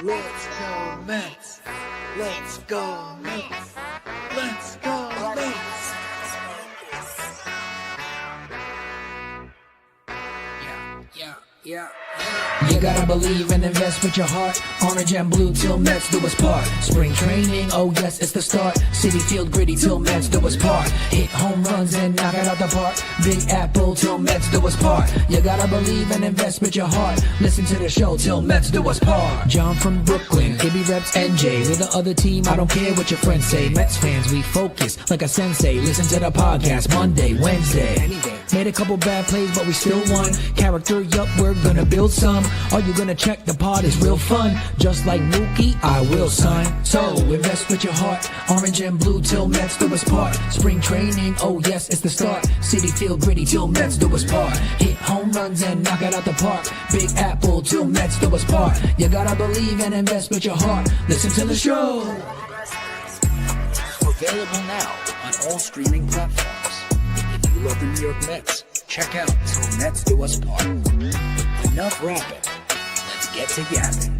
Let's go Mets. Let's go Mets. Let's go Mets. Yeah. You gotta believe and invest with your heart. Orange and blue till Mets do us part. Spring training, oh yes, it's the start. City Field gritty till Mets do us part. Hit home runs and knock it out the park. Big Apple till Mets do us part. You gotta believe and invest with your heart. Listen to the show till Mets do us part. John from Brooklyn, KB reps NJ. We're the other team, I don't care what your friends say. Mets fans, we focus like a sensei. Listen to the podcast Monday, Wednesday. Made a couple bad plays, but we still won. Character, yup, we're gonna build some. Are you gonna check the pod? It's real fun. Just like Mookie, I will sign. So invest with your heart. Orange and blue till Mets do us part. Spring training, oh yes, it's the start. City Field gritty till Mets do us part. Hit home runs and knock it out the park. Big Apple till Mets do us part. You gotta believe and invest with your heart. Listen to the show. Available now on all streaming platforms. If you love the New York Mets, check out Till Mets Do Us Part. Enough rapping. Let's get to yapping.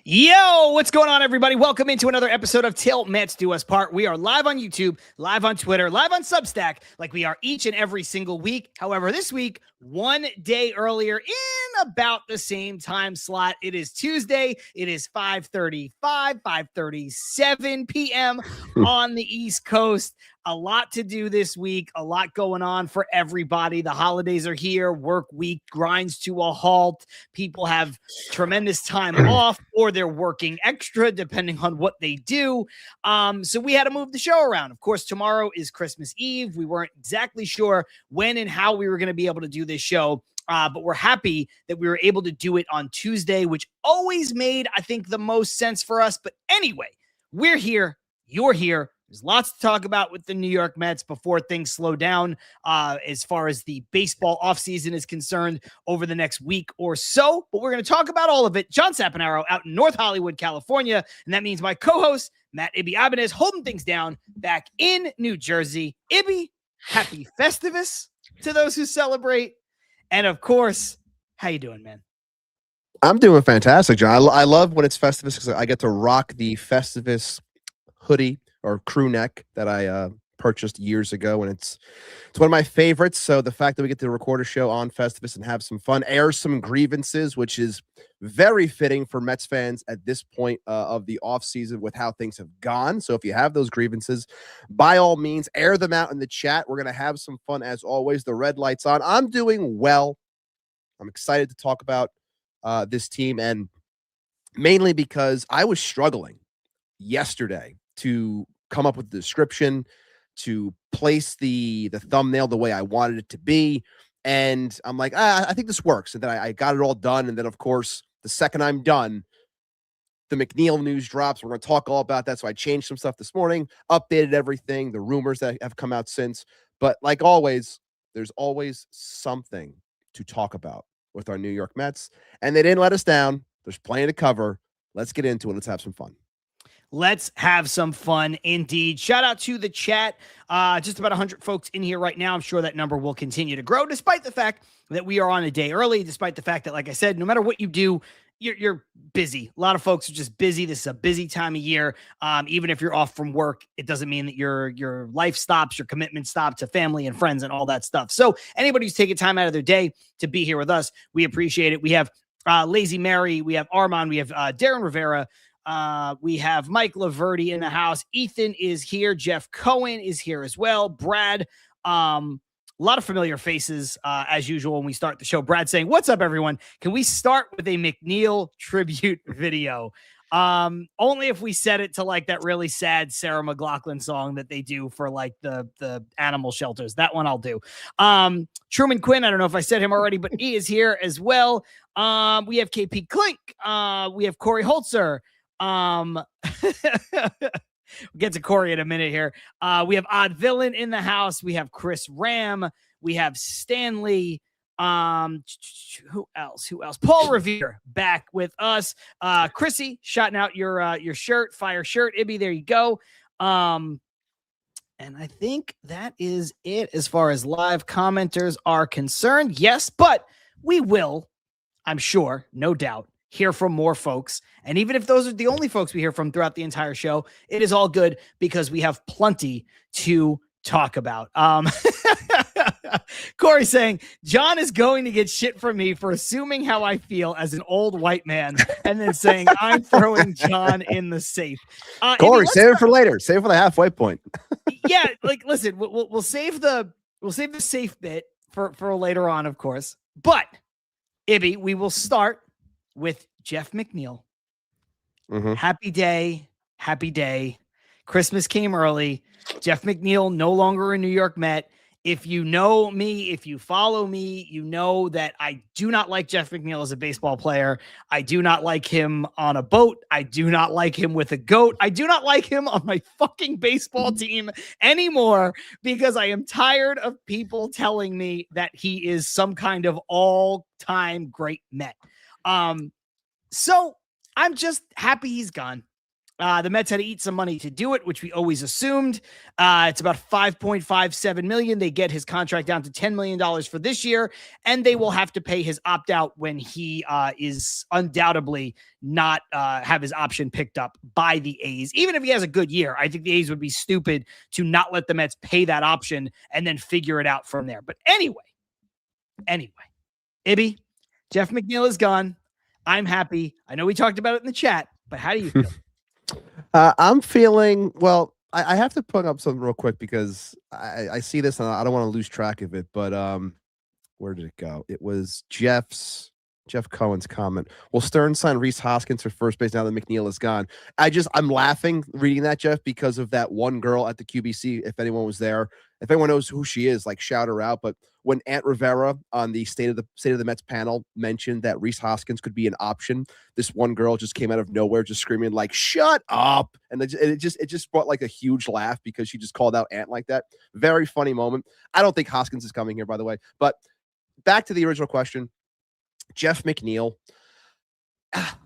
Yo, what's going on, everybody? Welcome into another episode of Til Mets Do Us Part. We are live on YouTube, live on Twitter, live on Substack, like we are each and every single week. However, this week, one day earlier in about the same time slot. It is Tuesday. It is 5:37 p.m. on the East Coast. A lot to do this week, a lot going on for everybody. The holidays are here. Work week grinds to a halt. People have tremendous time off, or they're working extra, depending on what they do. So we had to move the show around. Of course, tomorrow is Christmas Eve. We weren't exactly sure when and how we were going to be able to do this show. But we're happy that we were able to do it on Tuesday, which always made, I think, the most sense for us. But anyway, we're here. You're here. There's lots to talk about with the New York Mets before things slow down as far as the baseball offseason is concerned over the next week or so. But we're going to talk about all of it. John Saponaro out in North Hollywood, California. And that means my co-host, Matt Ibanez, holding things down back in New Jersey. Ibby, happy Festivus to those who celebrate. And of course, how you doing, man? I'm doing fantastic, John. I love when it's Festivus because I get to rock the Festivus hoodie or crew neck that I purchased years ago, and it's one of my favorites. So the fact that we get to record a show on Festivus and have some fun, air some grievances, which is very fitting for Mets fans at this point of the offseason with how things have gone. So if you have those grievances, by all means, air them out in the chat. We're going to have some fun as always. The red light's on. I'm doing well. I'm excited to talk about this team, and mainly because I was struggling yesterday to come up with the description, to place the thumbnail the way I wanted it to be. And I'm like, I think this works. And then I got it all done. And then, of course, the second I'm done, the McNeil news drops. We're going to talk all about that. So I changed some stuff this morning, updated everything, the rumors that have come out since. But like always, there's always something to talk about with our New York Mets. And they didn't let us down. There's plenty to cover. Let's get into it. Let's have some fun. Let's have some fun indeed. Shout out to the chat. Just about 100 folks in here right now. I'm sure that number will continue to grow, despite the fact that we are on a day early, despite the fact that, like I said, no matter what you do, you're busy. A lot of folks are just busy. This is a busy time of year. Even if you're off from work, it doesn't mean that your life stops, your commitment stops to family and friends and all that stuff. So anybody who's taking time out of their day to be here with us, we appreciate it. We have Lazy Mary, we have Armand, we have Darren Rivera, we have Mike Laverty in the house. Ethan is here. Jeff Cohen is here as well. Brad, a lot of familiar faces as usual when we start the show. Brad saying, "What's up, everyone? Can we start with a McNeil tribute video?" Only if we set it to like that really sad Sarah McLachlan song that they do for like the animal shelters. That one I'll do. Truman Quinn, I don't know if I said him already, but he is here as well. We have KP Klink. We have Corey Holzer. We'll get to Corey in a minute here. We have Odd Villain in the house. We have Chris Ram. We have Stanley. Who else? Paul Revere back with us. Chrissy, shouting out your shirt, fire shirt. Ibby, there you go. And I think that is it as far as live commenters are concerned. Yes, but we will, I'm sure, no doubt, hear from more folks. And even if those are the only folks we hear from throughout the entire show, it is all good because we have plenty to talk about. Corey saying, John is going to get shit from me for assuming how I feel as an old white man and then saying I'm throwing John in the safe. Corey, save it for later. Save it for the halfway point. Yeah, like listen, we'll save the safe bit for later on, of course. But Ibby, we will start with Jeff McNeil. Mm-hmm. Happy day. Christmas came early. Jeff McNeil no longer a New York Met. If you know me, if you follow me, you know that I do not like Jeff McNeil as a baseball player. I do not like him on a boat. I do not like him with a goat. I do not like him on my fucking baseball team anymore because I am tired of people telling me that he is some kind of all-time great Met. So I'm just happy he's gone. The Mets had to eat some money to do it, which we always assumed. It's about $5.57 million. They get his contract down to $10 million for this year, and they will have to pay his opt-out when he is undoubtedly not have his option picked up by the A's. Even if he has a good year, I think the A's would be stupid to not let the Mets pay that option and then figure it out from there. But anyway, Ibby, Jeff McNeil is gone. I'm happy. I know we talked about it in the chat, but how do you feel? I'm feeling, well, I have to put up something real quick because I see this and I don't want to lose track of it, but where did it go? It was Jeff Cohen's comment. Will Stern sign Rhys Hoskins for first base now that McNeil is gone? I'm laughing reading that, Jeff, because of that one girl at the QBC. If anyone was there, if anyone knows who she is, like shout her out. But when Aunt Rivera on the State of the Mets panel mentioned that Rhys Hoskins could be an option, this one girl just came out of nowhere, just screaming like "Shut up!" And it just brought like a huge laugh because she just called out Aunt like that. Very funny moment. I don't think Hoskins is coming here, by the way. But back to the original question. Jeff McNeil.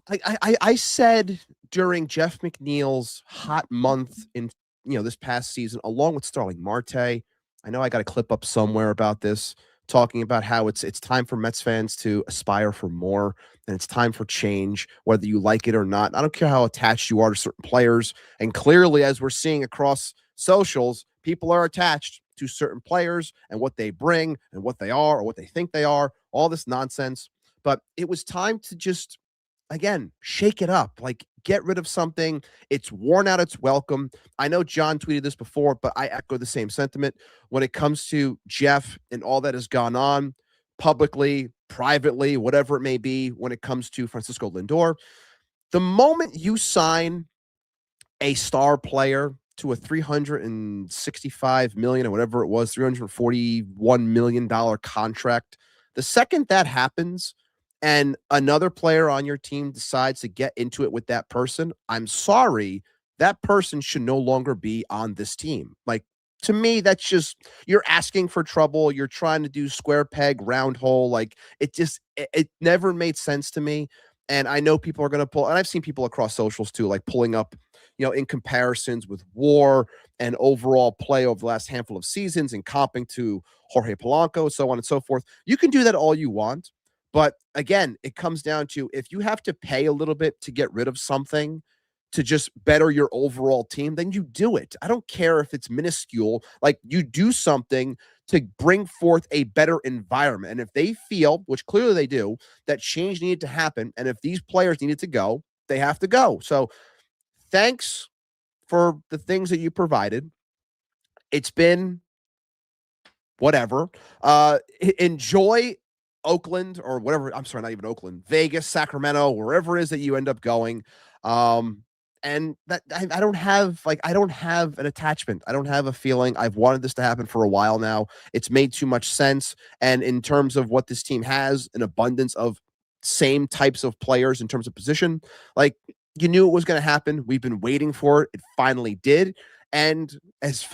I said during Jeff McNeil's hot month in this past season, along with Starling Marte, I know I got a clip up somewhere about this, talking about how it's time for Mets fans to aspire for more, and it's time for change, whether you like it or not. I don't care how attached you are to certain players, and clearly, as we're seeing across socials, people are attached to certain players and what they bring and what they are or what they think they are, all this nonsense. But it was time to just, again, shake it up, like get rid of something. It's worn out its welcome. I know John tweeted this before, but I echo the same sentiment when it comes to Jeff and all that has gone on publicly, privately, whatever it may be, when it comes to Francisco Lindor. The moment you sign a star player to a $365 million or whatever it was, $341 million contract, the second that happens, and another player on your team decides to get into it with that person, I'm sorry, that person should no longer be on this team. Like, to me, that's just, you're asking for trouble. You're trying to do square peg, round hole. Like, it never made sense to me. And I know people are going to pull, and I've seen people across socials too, like pulling up, in comparisons with WAR and overall play over the last handful of seasons and comping to Jorge Polanco, so on and so forth. You can do that all you want. But again, it comes down to, if you have to pay a little bit to get rid of something to just better your overall team, then you do it. I don't care if it's minuscule. Like, you do something to bring forth a better environment. And if they feel, which clearly they do, that change needed to happen, and if these players needed to go, they have to go. So thanks for the things that you provided. It's been whatever. Enjoy Oakland or whatever. I'm sorry, not even Oakland, Vegas, Sacramento, wherever it is that you end up going. And that I don't have an attachment. I don't have a feeling. I've wanted this to happen for a while now. It's made too much sense. And in terms of what this team has, an abundance of same types of players in terms of position, like, you knew it was going to happen. We've been waiting for it. It finally did. And as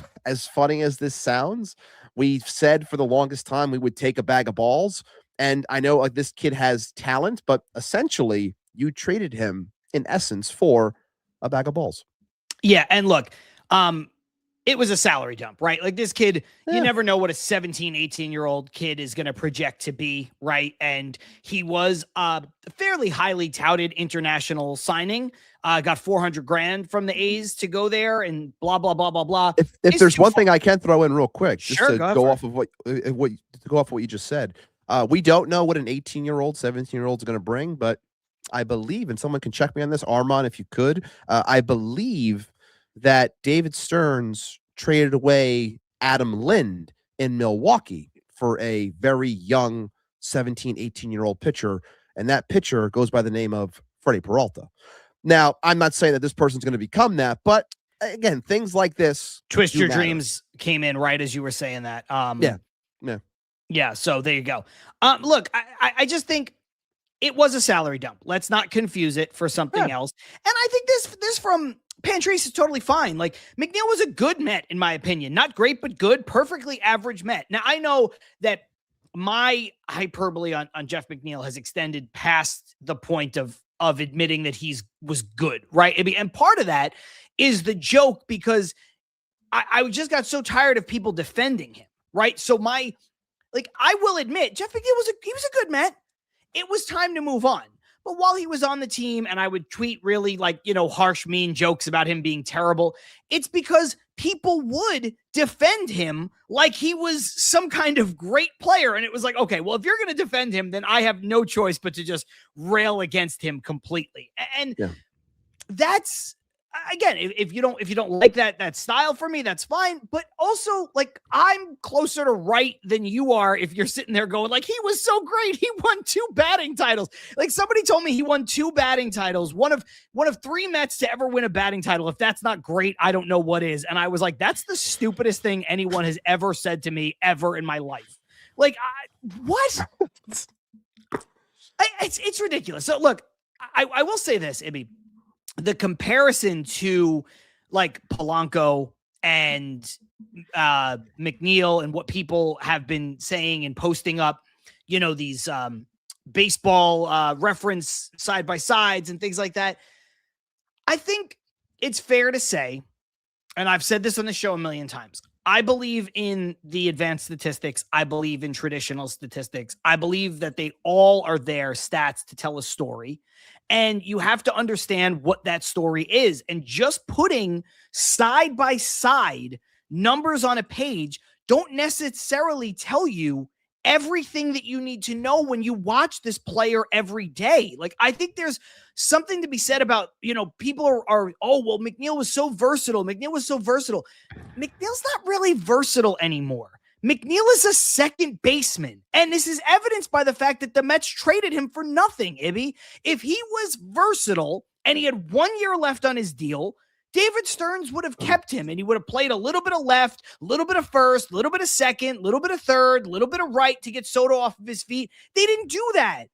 funny as this sounds, we've said for the longest time we would take a bag of balls. And I know, like, this kid has talent, but essentially you traded him in essence for a bag of balls. Yeah. And look, it was a salary dump, right? Like this kid, you never know what a 17, 18-year-old kid is going to project to be, right? And he was a fairly highly touted international signing. Got $400,000 from the A's to go there and blah, blah, blah, blah, blah. If there's one thing I can throw in real quick, just Sure, to go off of what you just said. We don't know what an 18-year-old, 17-year-old is going to bring, but I believe, and someone can check me on this, Armand, if you could, I believe that David Stearns traded away Adam Lind in Milwaukee for a very young 17, 18-year-old pitcher, and that pitcher goes by the name of Freddie Peralta. Now, I'm not saying that this person's going to become that, but again, things like this Twist Your matter. Dreams came in right as you were saying that. Yeah. So there you go. Look, I just think it was a salary dump. Let's not confuse it for something else. And I think this from Pantrese is totally fine. Like McNeil was a good Met, in my opinion. Not great, but good, perfectly average Met. Now, I know that my hyperbole on Jeff McNeil has extended past the point of admitting that was good, right? And part of that is the joke because I just got so tired of people defending him, right? So I will admit, Jeff McNeil was a good Met. It was time to move on. But while he was on the team and I would tweet really harsh, mean jokes about him being terrible, it's because people would defend him like he was some kind of great player. And it was like, okay, well, if you're going to defend him, then I have no choice but to just rail against him completely. And that's, again, if you don't like that style for me, that's fine. But also, like, I'm closer to right than you are if you're sitting there going, like, he was so great. He won 2 batting titles. Like, somebody told me he won 2 batting titles, one of 3 Mets to ever win a batting title. If that's not great, I don't know what is. And I was like, that's the stupidest thing anyone has ever said to me ever in my life. Like, what? It's ridiculous. So look, I will say this, Ibby. The comparison to like Polanco and McNeil and what people have been saying and posting up, these baseball reference side by sides and things like that. I think it's fair to say, and I've said this on the show a million times, I believe in the advanced statistics. I believe in traditional statistics. I believe that they all are there, stats to tell a story. And you have to understand what that story is. And just putting side by side numbers on a page don't necessarily tell you everything that you need to know when you watch this player every day. Like, I think there's something to be said about, people are well, McNeil was so versatile. McNeil's not really versatile anymore. McNeil is a second baseman, and this is evidenced by the fact that the Mets traded him for nothing, Ibby. If he was versatile and he had 1 year left on his deal, David Stearns would have kept him, and he would have played a little bit of left, a little bit of first, a little bit of second, a little bit of third, a little bit of right to get Soto off of his feet. They didn't do that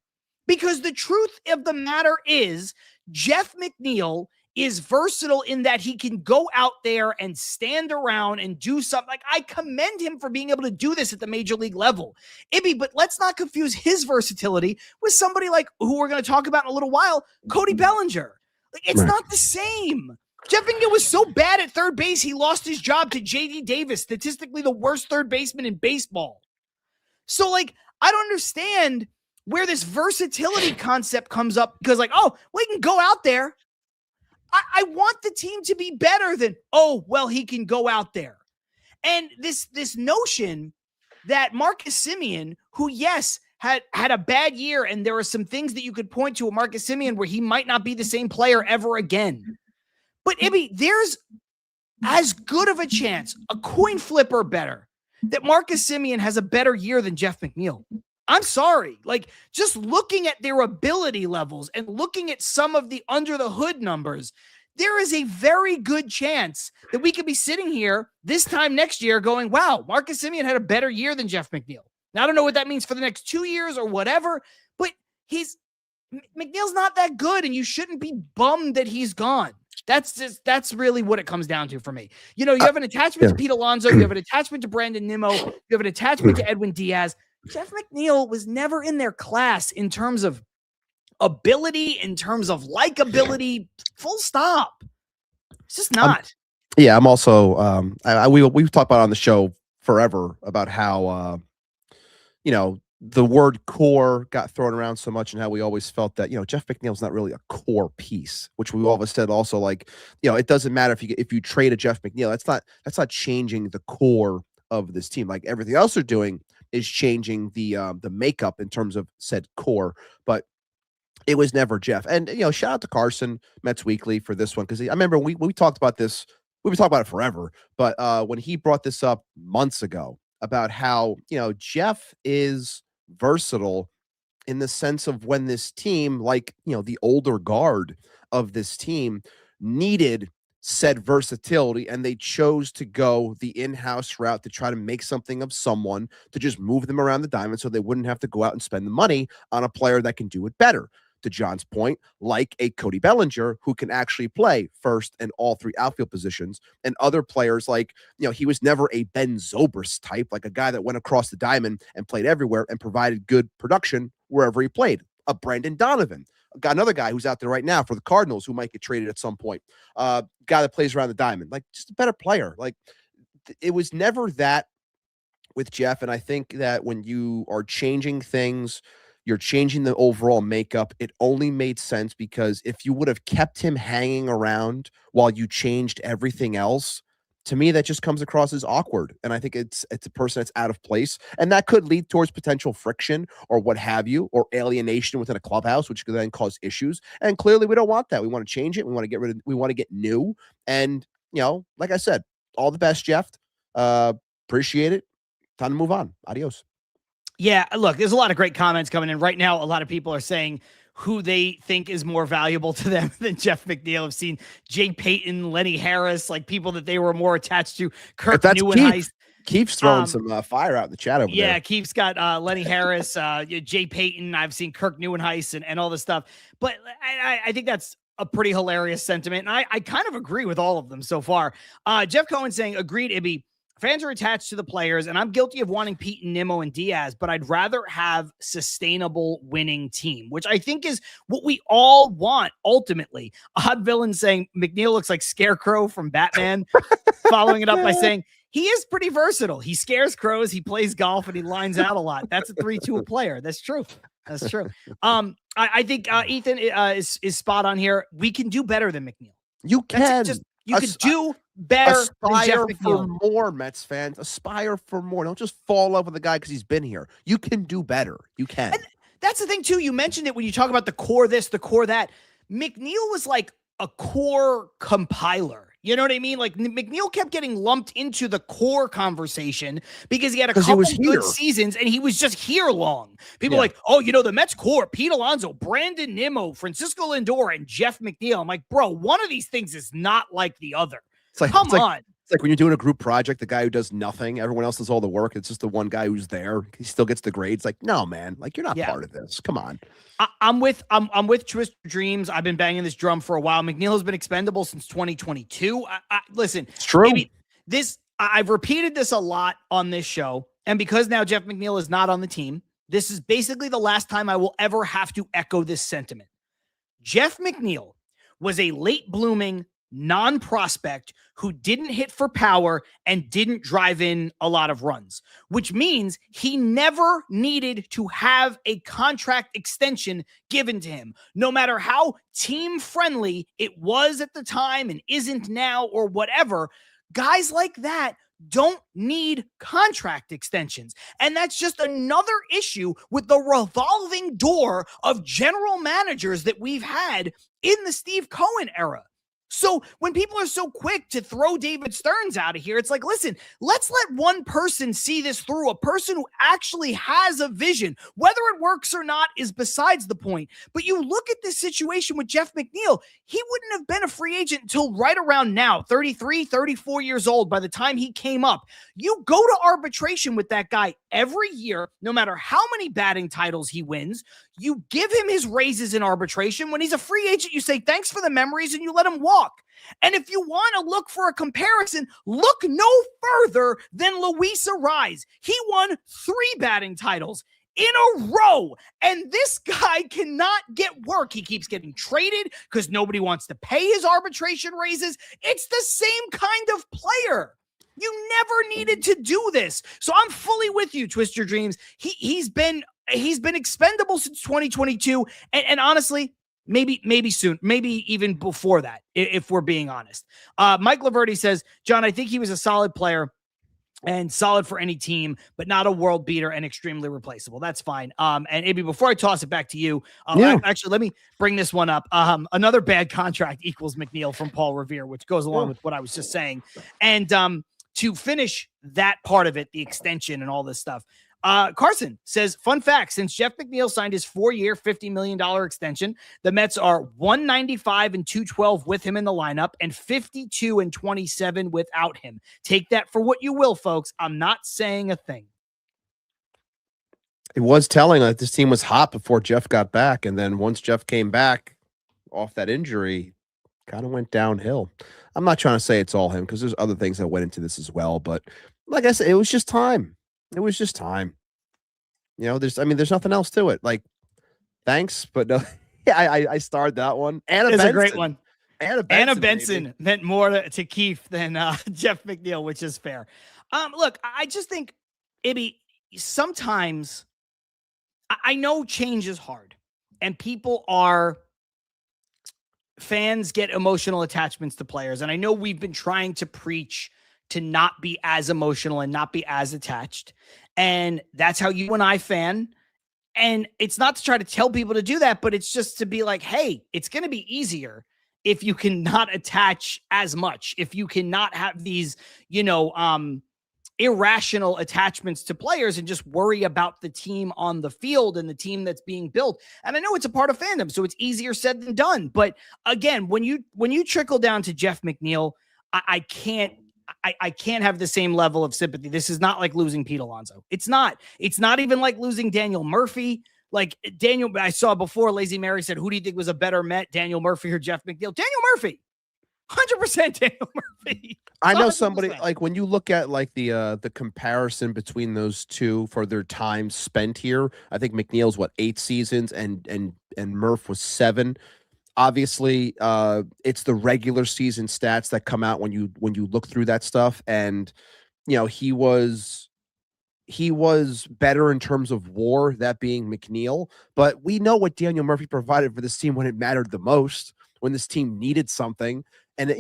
because the truth of the matter is Jeff McNeil is versatile in that he can go out there and stand around and do something. Like, I commend him for being able to do this at the major league level. Ibby, but let's not confuse his versatility with somebody like who we're going to talk about in a little while, Cody Bellinger. Like, it's not the same. Jeff McNeil was so bad at third base, he lost his job to J.D. Davis, statistically the worst third baseman in baseball. So, like, I don't understand where this versatility concept comes up because, like, oh, we can go out there. I want the team to be better than, oh, well, he can go out there. And this notion that Marcus Semien, who, yes, had a bad year, and there are some things that you could point to a Marcus Semien where he might not be the same player ever again. But, Ibby, there's as good of a chance, a coin flip or better, that Marcus Semien has a better year than Jeff McNeil. I'm sorry. Like, just looking at their ability levels and looking at some of the under the hood numbers, there is a very good chance that we could be sitting here this time next year going, wow, Marcus Semien had a better year than Jeff McNeil. Now, I don't know what that means for the next 2 years or whatever, but McNeil's not that good, and you shouldn't be bummed that he's gone. That's really what it comes down to for me. You have an attachment to Pete Alonso. You have an attachment to Brandon Nimmo. You have an attachment to Edwin Diaz. Jeff McNeil was never in their class in terms of ability, in terms of likability, full stop. It's just not. Yeah, I'm also we've talked about on the show forever about how the word core got thrown around so much and how we always felt that, Jeff McNeil's not really a core piece, which we always said also, like, it doesn't matter if you trade a Jeff McNeil, that's not changing the core of this team. Like everything else they're doing is changing the makeup in terms of said core, but it was never Jeff. And shout out to Carson Mets Weekly for this one, because I remember we talked about this. We've been talking about it forever, but when he brought this up months ago about how Jeff is versatile in the sense of when this team, like the older guard of this team, needed said versatility, and they chose to go the in-house route to try to make something of someone to just move them around the diamond so they wouldn't have to go out and spend the money on a player that can do it better. To John's point, like a Cody Bellinger who can actually play first and all three outfield positions, and other players like, he was never a Ben Zobrist type, like a guy that went across the diamond and played everywhere and provided good production wherever he played. A Brandon Donovan, got another guy who's out there right now for the Cardinals who might get traded at some point. Guy that plays around the diamond, like just a better player. Like it was never that with Jeff. And I think that when you are changing things, you're changing the overall makeup. It only made sense because if you would have kept him hanging around while you changed everything else, to me, that just comes across as awkward. And I think it's a person that's out of place. And that could lead towards potential friction or what have you, or alienation within a clubhouse, which could then cause issues. And clearly we don't want that. We want to change it. We want to get new. And, like I said, all the best, Jeff. Appreciate it. Time to move on. Adios. Yeah, look, there's a lot of great comments coming in right now. A lot of people are saying who they think is more valuable to them than Jeff McNeil. I've seen Jay Payton, Lenny Harris, like people that they were more attached to. Kirk Neuenheis. Keith's throwing some fire out in the chat over there. Yeah, Keith's got Lenny Harris, Jay Payton. I've seen Kirk Neuenheis and all this stuff. But I think that's a pretty hilarious sentiment. And I kind of agree with all of them so far. Jeff Cohen saying, agreed, Ibby. Fans are attached to the players, and I'm guilty of wanting Pete and Nimmo and Diaz, but I'd rather have sustainable winning team, which I think is what we all want ultimately. Odd Villain saying McNeil looks like Scarecrow from Batman, following it up by saying he is pretty versatile. He scares crows, he plays golf, and he lines out a lot. That's a 3-2 player. That's true. That's true. I think Ethan is spot on here. We can do better than McNeil. You can. You could do better. Aspire for more, Mets fans. Aspire for more. Don't just fall in love with the guy because he's been here. You can do better. You can. And that's the thing, too. You mentioned it when you talk about the core this, the core that. McNeil was like a core compiler. You know what I mean? Like McNeil kept getting lumped into the core conversation because he had a couple good seasons and he was just here long. People are like, oh, the Mets core, Pete Alonso, Brandon Nimmo, Francisco Lindor, and Jeff McNeil. I'm like, bro, one of these things is not like the other. Come on. It's like when you're doing a group project, the guy who does nothing, everyone else does all the work. It's just the one guy who's there. He still gets the grades. Like, no, man, like you're not part of this. Come on. I'm with Twisted Dreams. I've been banging this drum for a while. McNeil has been expendable since 2022. Listen, it's true. I've repeated this a lot on this show. And because now Jeff McNeil is not on the team, this is basically the last time I will ever have to echo this sentiment. Jeff McNeil was a late blooming non-prospect who didn't hit for power and didn't drive in a lot of runs, which means he never needed to have a contract extension given to him, no matter how team friendly it was at the time and isn't now or whatever. Guys like that don't need contract extensions. And that's just another issue with the revolving door of general managers that we've had in the Steve Cohen era. So when people are so quick to throw David Stearns out of here, it's like, listen, let's let one person see this through, a person who actually has a vision. Whether it works or not is besides the point. But you look at this situation with Jeff McNeil, he wouldn't have been a free agent until right around now, 33, 34 years old by the time he came up. You go to arbitration with that guy every year, no matter how many batting titles he wins. You give him his raises in arbitration. When he's a free agent, you say, thanks for the memories, and you let him walk. And if you want to look for a comparison, look no further than Luis Ariz. He won 3 batting titles in a row. And this guy cannot get work. He keeps getting traded because nobody wants to pay his arbitration raises. It's the same kind of player. You never needed to do this. So I'm fully with you, Twist Your Dreams. He's been expendable since 2022. And honestly, maybe soon, maybe even before that, if we're being honest. Mike Laverty says, John, I think he was a solid player and solid for any team, but not a world beater and extremely replaceable. That's fine. And Ibby, before I toss it back to you, actually, let me bring this one up. Another bad contract equals McNeil from Paul Revere, which goes along with what I was just saying. And to finish that part of it, the extension and all this stuff, Carson says, fun fact, since Jeff McNeil signed his 4-year, $50 million extension, the Mets are 195 and 212 with him in the lineup and 52 and 27 without him. Take that for what you will, folks. I'm not saying a thing. It was telling that this team was hot before Jeff got back. And then once Jeff came back off that injury, kind of went downhill. I'm not trying to say it's all him because there's other things that went into this as well. But like I said, it was just time. It was just time. You know, there's nothing else to it. Like, thanks, but no. Yeah, I starred that one. It's a great one. Anna Benson meant more to Keith than Jeff McNeil, which is fair. Look, I just think, Ibby, sometimes I know change is hard, and fans get emotional attachments to players, and I know we've been trying to preach to not be as emotional and not be as attached. And that's how you and I fan. And it's not to try to tell people to do that, but it's just to be like, hey, it's going to be easier if you can not attach as much, if you cannot have these, irrational attachments to players and just worry about the team on the field and the team that's being built. And I know it's a part of fandom, so it's easier said than done. But again, when you trickle down to Jeff McNeil, I can't have the same level of sympathy. This is not like losing Pete Alonso. It's not even like losing Daniel Murphy. Like Daniel, I saw before Lazy Mary said, who do you think was a better Met, Daniel Murphy or Jeff McNeil? Daniel Murphy. 100% Daniel Murphy. 100%. I know somebody, like, when you look at like the comparison between those two for their time spent here, I think McNeil's 8 seasons and Murph was 7. Obviously, it's the regular season stats that come out when you look through that stuff, and he was better in terms of WAR, that being McNeil. But we know what Daniel Murphy provided for this team when it mattered the most, when this team needed something. And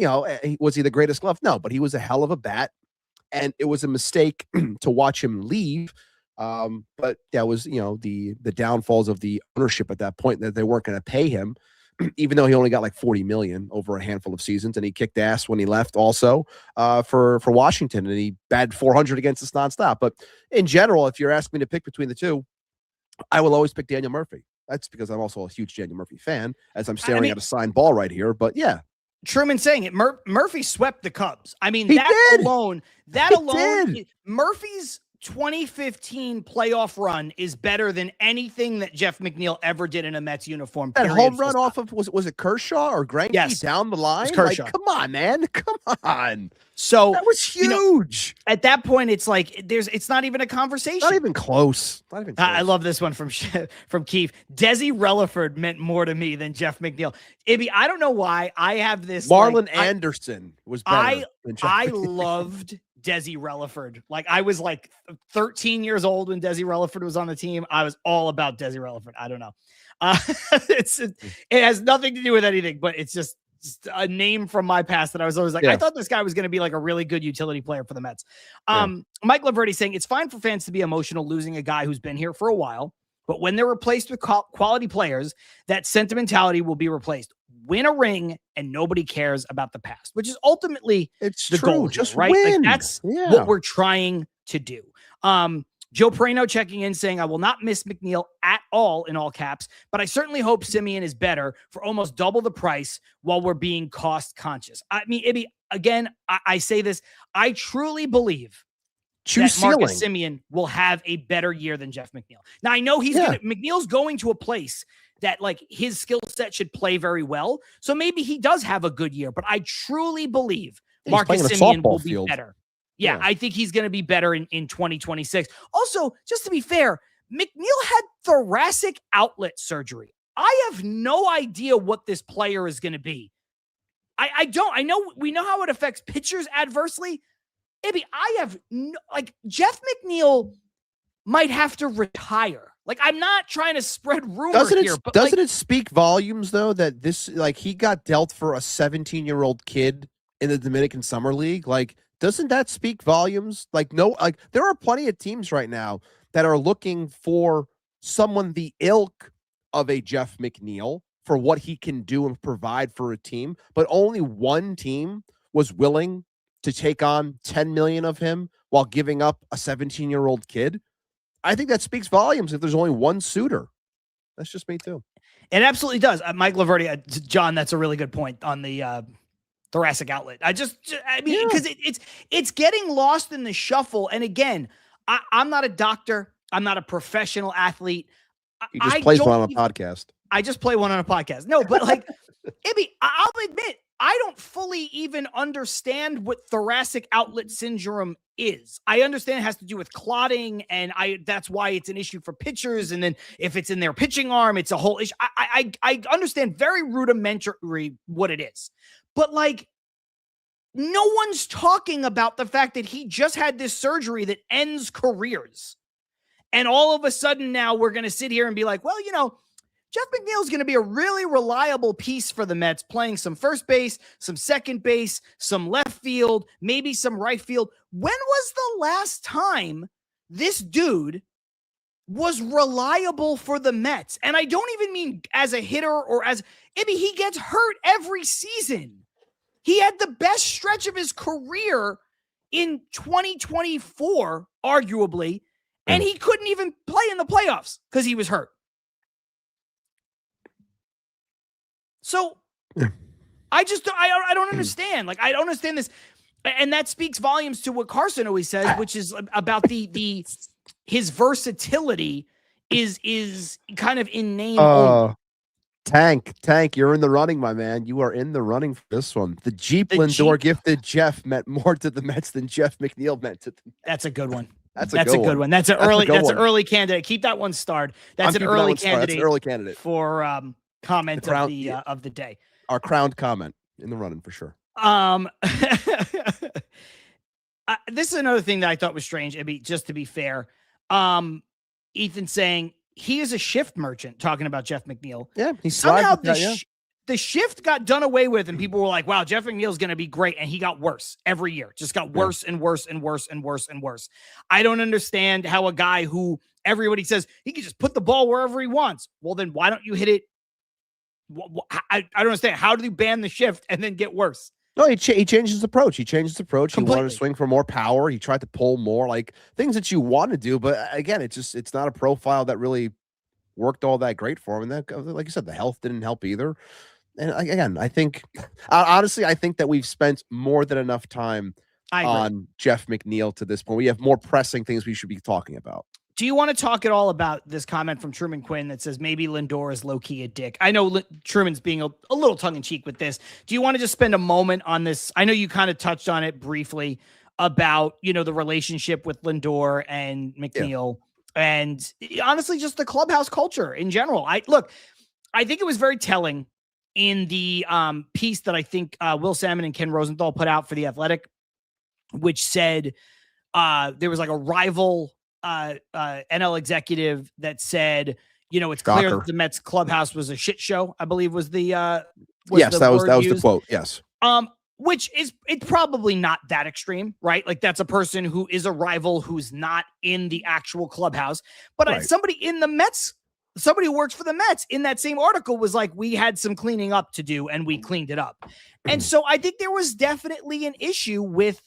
was he the greatest glove? No, but he was a hell of a bat, and it was a mistake to watch him leave. But that was the downfalls of the ownership at that point, that they weren't going to pay him. Even though he only got like $40 million over a handful of seasons, and he kicked ass when he left also for Washington, and he batted .400 against us nonstop. But in general, if you're asking me to pick between the two, I will always pick Daniel Murphy. That's because I'm also a huge Daniel Murphy fan, as I'm staring at a signed ball right here. But yeah. Truman saying it. Murphy swept the Cubs. I mean, he that did. alone, Murphy's 2015 playoff run is better than anything that Jeff McNeil ever did in a Mets uniform. That home run off of, was it Kershaw or Greinke? Yes. Down the line? Kershaw. Like, come on, man. Come on. So that was huge. At that point, it's like it's not even a conversation. Not even close. I love this one from Keith. Desi Relaford meant more to me than Jeff McNeil. Ibby, I don't know why I have this. Marlon Anderson was better than Jeff McNeil. Loved Desi Relaford. Like, I was like 13 years old when Desi Relaford was on the team. I was all about Desi Relaford. I don't know. It has nothing to do with anything, but it's just a name from my past that I was always like, I thought this guy was going to be like a really good utility player for the Mets. Mike Laverty saying it's fine for fans to be emotional losing a guy who's been here for a while, but when they're replaced with quality players, that sentimentality will be replaced. Win a ring and nobody cares about the past, which is ultimately the goal, just right? win. Like, that's what we're trying to do. Joe Perino checking in saying, I will not miss McNeil at all, in all caps, but I certainly hope Simeon is better for almost double the price while we're being cost conscious. I mean, Ibby, again, I say this, I truly believe that Marcus Simeon will have a better year than Jeff McNeil. Now, I know McNeil's going to a place that like his skill set should play very well. So maybe he does have a good year, but I truly believe Marcus Simeon will be better. Yeah, I think he's going to be better in 2026. Also, just to be fair, McNeil had thoracic outlet surgery. I have no idea what this player is going to be. I don't. I know we know how it affects pitchers adversely. Maybe I have no, like Jeff McNeil might have to retire. Like, I'm not trying to spread rumors here, but doesn't it speak volumes though that this, like, he got dealt for a 17-year-old kid in the Dominican Summer League? Like, doesn't that speak volumes? Like, no, like there are plenty of teams right now that are looking for someone the ilk of a Jeff McNeil for what he can do and provide for a team, but only one team was willing to take on 10 million of him while giving up a 17-year-old kid. I think that speaks volumes if there's only one suitor. That's just me too. It absolutely does. Mike Laverty, John, that's a really good point on the thoracic outlet. I mean, because it's getting lost in the shuffle. And again, I'm not a doctor. I'm not a professional athlete. He just plays one on a podcast. I just play one on a podcast. No, but like, I'll admit, I don't fully even understand what thoracic outlet syndrome is. I understand it has to do with clotting, and that's why it's an issue for pitchers. And then if it's in their pitching arm, it's a whole issue. I understand very rudimentary what it is, but like, no one's talking about the fact that he just had this surgery that ends careers. And all of a sudden now we're going to sit here and be like, well, you know, Jeff McNeil is going to be a really reliable piece for the Mets, playing some first base, some second base, some left field, maybe some right field. When was the last time this dude was reliable for the Mets? And I don't even mean as a hitter or as, he gets hurt every season. He had the best stretch of his career in 2024, arguably, and he couldn't even play in the playoffs because he was hurt. So I don't understand. Like, I don't understand this. And that speaks volumes to what Carson always says, which is about his versatility is kind of in name only. Tank, you're in the running, my man. You are in the running for this one. The Lindor gifted Jeff meant more to the Mets than Jeff McNeil meant to them. That's a good one. That's a good one. That's an early candidate. Keep that one starred. That's an early candidate for comment of the day. Our crowned comment in the running for sure. This is another thing that I thought was strange. Just to be fair, Ethan saying he is a shift merchant, talking about Jeff McNeil. Yeah, he's somehow the shift got done away with, and people were like, "Wow, Jeff McNeil's going to be great," and he got worse every year. Just got worse and worse and worse and worse and worse. I don't understand how a guy who everybody says he can just put the ball wherever he wants. Well, then why don't you hit it? I don't understand. How do you ban the shift and then get worse? No, he changed his approach. Completely. He wanted to swing for more power. He tried to pull more, like things that you want to do. But again, it's not a profile that really worked all that great for him. And that, like you said, the health didn't help either. And again, I think, honestly, that we've spent more than enough time on Jeff McNeil to this point. We have more pressing things we should be talking about. Do you want to talk at all about this comment from Truman Quinn that says maybe Lindor is low-key a dick? I know Truman's being a little tongue-in-cheek with this. Do you want to just spend a moment on this? I know you kind of touched on it briefly about, the relationship with Lindor and McNeil and honestly just the clubhouse culture in general. I think it was very telling in the piece that I think Will Salmon and Ken Rosenthal put out for The Athletic, which said there was like a rival NL executive that said, it's clear that the Mets clubhouse was a shit show, I believe was the that was the quote. Yes. Which is, it's probably not that extreme, right? Like that's a person who is a rival who's not in the actual clubhouse, but somebody in the Mets, somebody who works for the Mets in that same article was like, we had some cleaning up to do and we cleaned it up. And so I think there was definitely an issue with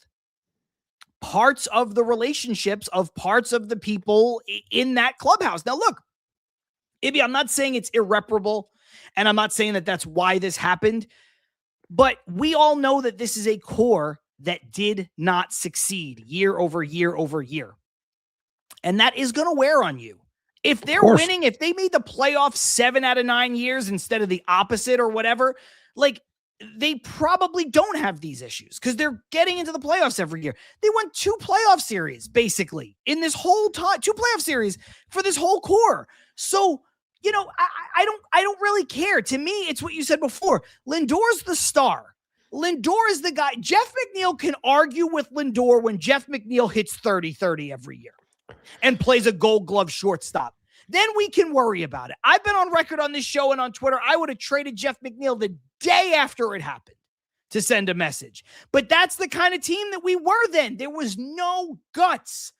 parts of the relationships of parts of the people in that clubhouse. Now, look, I'm not saying it's irreparable, and I'm not saying that that's why this happened, but we all know that this is a core that did not succeed year over year over year. And that is going to wear on you. If they're winning, if they made the playoffs 7 out of 9 years instead of the opposite or whatever, like they probably don't have these issues because they're getting into the playoffs every year. They won 2 playoff series basically in this whole time, 2 playoff series for this whole core. So, you know, I don't really care. To me, it's what you said before. Lindor's the star. Lindor is the guy. Jeff McNeil can argue with Lindor when Jeff McNeil hits 30-30 every year and plays a Gold Glove shortstop. Then we can worry about it. I've been on record on this show and on Twitter. I would have traded Jeff McNeil the day after it happened to send a message. But that's the kind of team that we were then. There was no guts.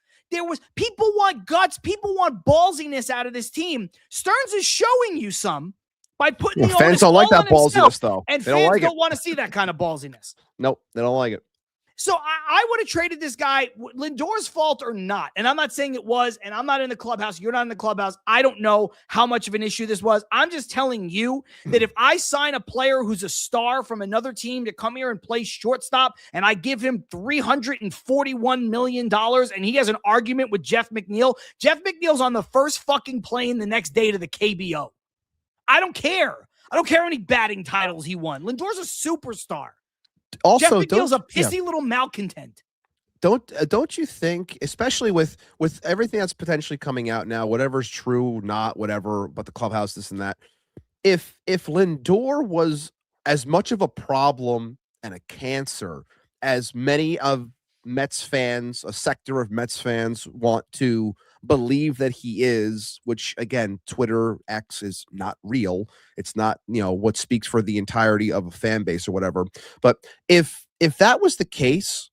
People want guts. People want ballsiness out of this team. Stearns is showing you some by putting the fans don't like that ballsiness, though. And they fans don't want to see that kind of ballsiness. Nope, they don't like it. So I would have traded this guy, Lindor's fault or not. And I'm not saying it was, and I'm not in the clubhouse. You're not in the clubhouse. I don't know how much of an issue this was. I'm just telling you that if I sign a player who's a star from another team to come here and play shortstop, and I give him $341 million, and he has an argument with Jeff McNeil's on the first fucking plane the next day to the KBO. I don't care. I don't care how many batting titles he won. Lindor's a superstar. Also, Jeff McNeil's a pissy little malcontent. Don't you think, especially with everything that's potentially coming out now, whatever's true, not whatever, but the clubhouse, this and that, if Lindor was as much of a problem and a cancer as many of Mets fans, a sector of Mets fans want to believe that he is, which again, Twitter X is not real. It's not, what speaks for the entirety of a fan base or whatever. But if that was the case,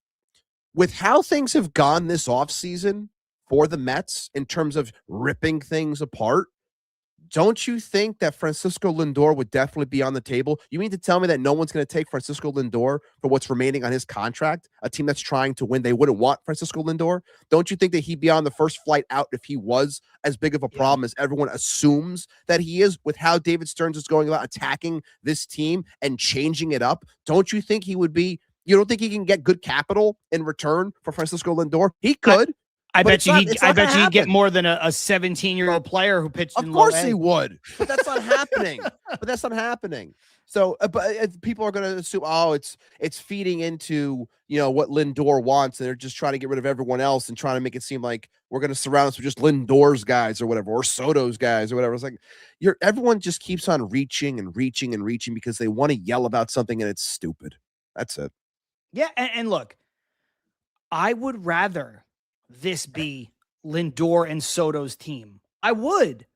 with how things have gone this offseason for the Mets in terms of ripping things apart, don't you think that Francisco Lindor would definitely be on the table? You mean to tell me that no one's going to take Francisco Lindor for what's remaining on his contract? A team that's trying to win, they wouldn't want Francisco Lindor? Don't you think that he'd be on the first flight out if he was as big of a problem as everyone assumes that he is, with how David Stearns is going about attacking this team and changing it up? Don't you think he would be? You don't think he can get good capital in return for Francisco Lindor? He could. I bet you he'd get more than a 17-year-old player who pitched in low end. Of course he would, but that's not happening. So, but people are going to assume, it's feeding into, what Lindor wants, and they're just trying to get rid of everyone else and trying to make it seem like we're going to surround us with just Lindor's guys or whatever, or Soto's guys or whatever. It's like everyone just keeps on reaching and reaching and reaching because they want to yell about something and it's stupid. That's it. Yeah, and look, I would rather this be Lindor and Soto's team. I would.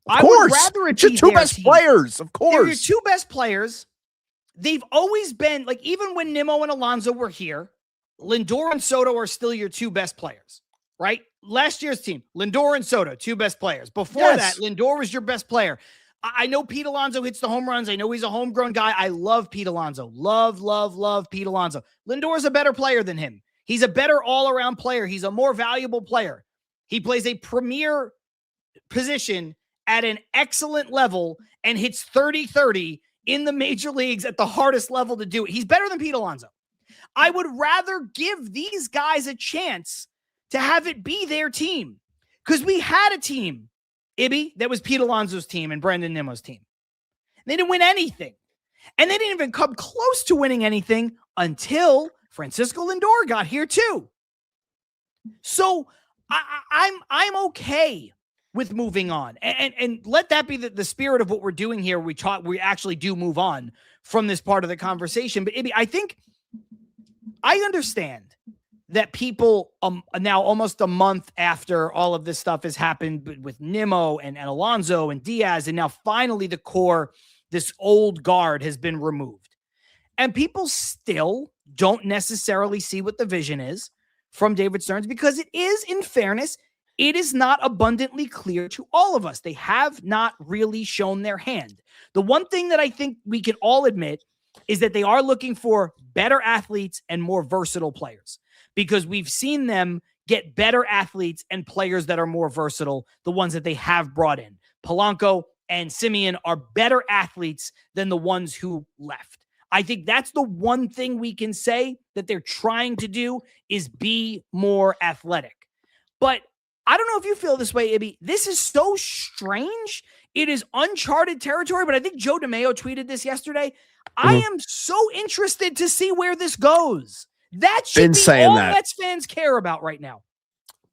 Of course. Would rather it be your two best team. Players. Of course. They're your 2 best players. They've always been, like, even when Nimmo and Alonso were here, Lindor and Soto are still your 2 best players, right? Last year's team, Lindor and Soto, 2 best players. Before that, Lindor was your best player. I know Pete Alonso hits the home runs. I know he's a homegrown guy. I love Pete Alonso. Love Pete Alonso. Lindor is a better player than him. He's a better all-around player. He's a more valuable player. He plays a premier position at an excellent level and hits 30-30 in the major leagues at the hardest level to do it. He's better than Pete Alonso. I would rather give these guys a chance to have it be their team, because we had a team, Ibby, that was Pete Alonso's team and Brendan Nimmo's team. They didn't win anything. And they didn't even come close to winning anything until Francisco Lindor got here too. So I'm okay with moving on, and let that be the spirit of what we're doing here. We actually do move on from this part of the conversation. But Ibby, I think I understand that people now, almost a month after all of this stuff has happened with Nimmo and Alonso and Diaz, and now finally the core, this old guard has been removed. And people still don't necessarily see what the vision is from David Stearns, because it is, in fairness, it is not abundantly clear to all of us. They have not really shown their hand. The one thing that I think we can all admit is that they are looking for better athletes and more versatile players, because we've seen them get better athletes and players that are more versatile, the ones that they have brought in. Polanco and Simeon are better athletes than the ones who left. I think that's the one thing we can say that they're trying to do, is be more athletic. But I don't know if you feel this way, Ibby. This is so strange. It is uncharted territory, but I think Joe DeMaio tweeted this yesterday. I am so interested to see where this goes. That should be all Mets fans care about right now.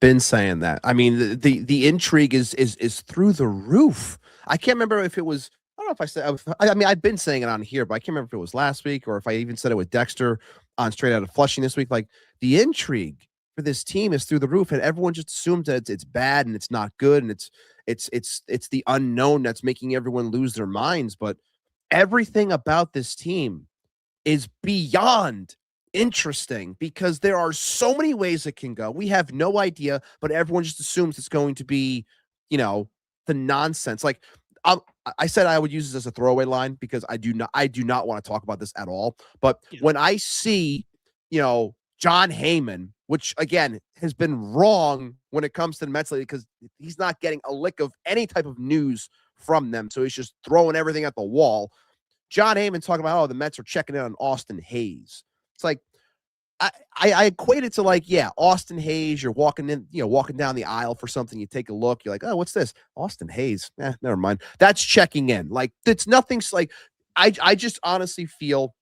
Been saying that. I mean, the intrigue is through the roof. I can't remember if it was. I don't know if I said. I mean, I've been saying it on here, but I can't remember if it was last week or if I even said it with Dexter on Straight Outta Flushing this week. Like, the intrigue for this team is through the roof, and everyone just assumes that it's bad and it's not good, and it's the unknown that's making everyone lose their minds. But everything about this team is beyond interesting because there are so many ways it can go. We have no idea, but everyone just assumes it's going to be, the nonsense. Like, I said I would use this as a throwaway line because I do not want to talk about this at all. But when I see, John Heyman, which again has been wrong when it comes to the Mets lately because he's not getting a lick of any type of news from them, so he's just throwing everything at the wall. John Heyman talking about, the Mets are checking in on Austin Hayes. It's like, I equate it to like, Austin Hayes, you're walking down the aisle for something, you take a look, you're like, oh, what's this? Austin Hayes. Never mind. That's checking in. Like, it's nothing like, I just honestly feel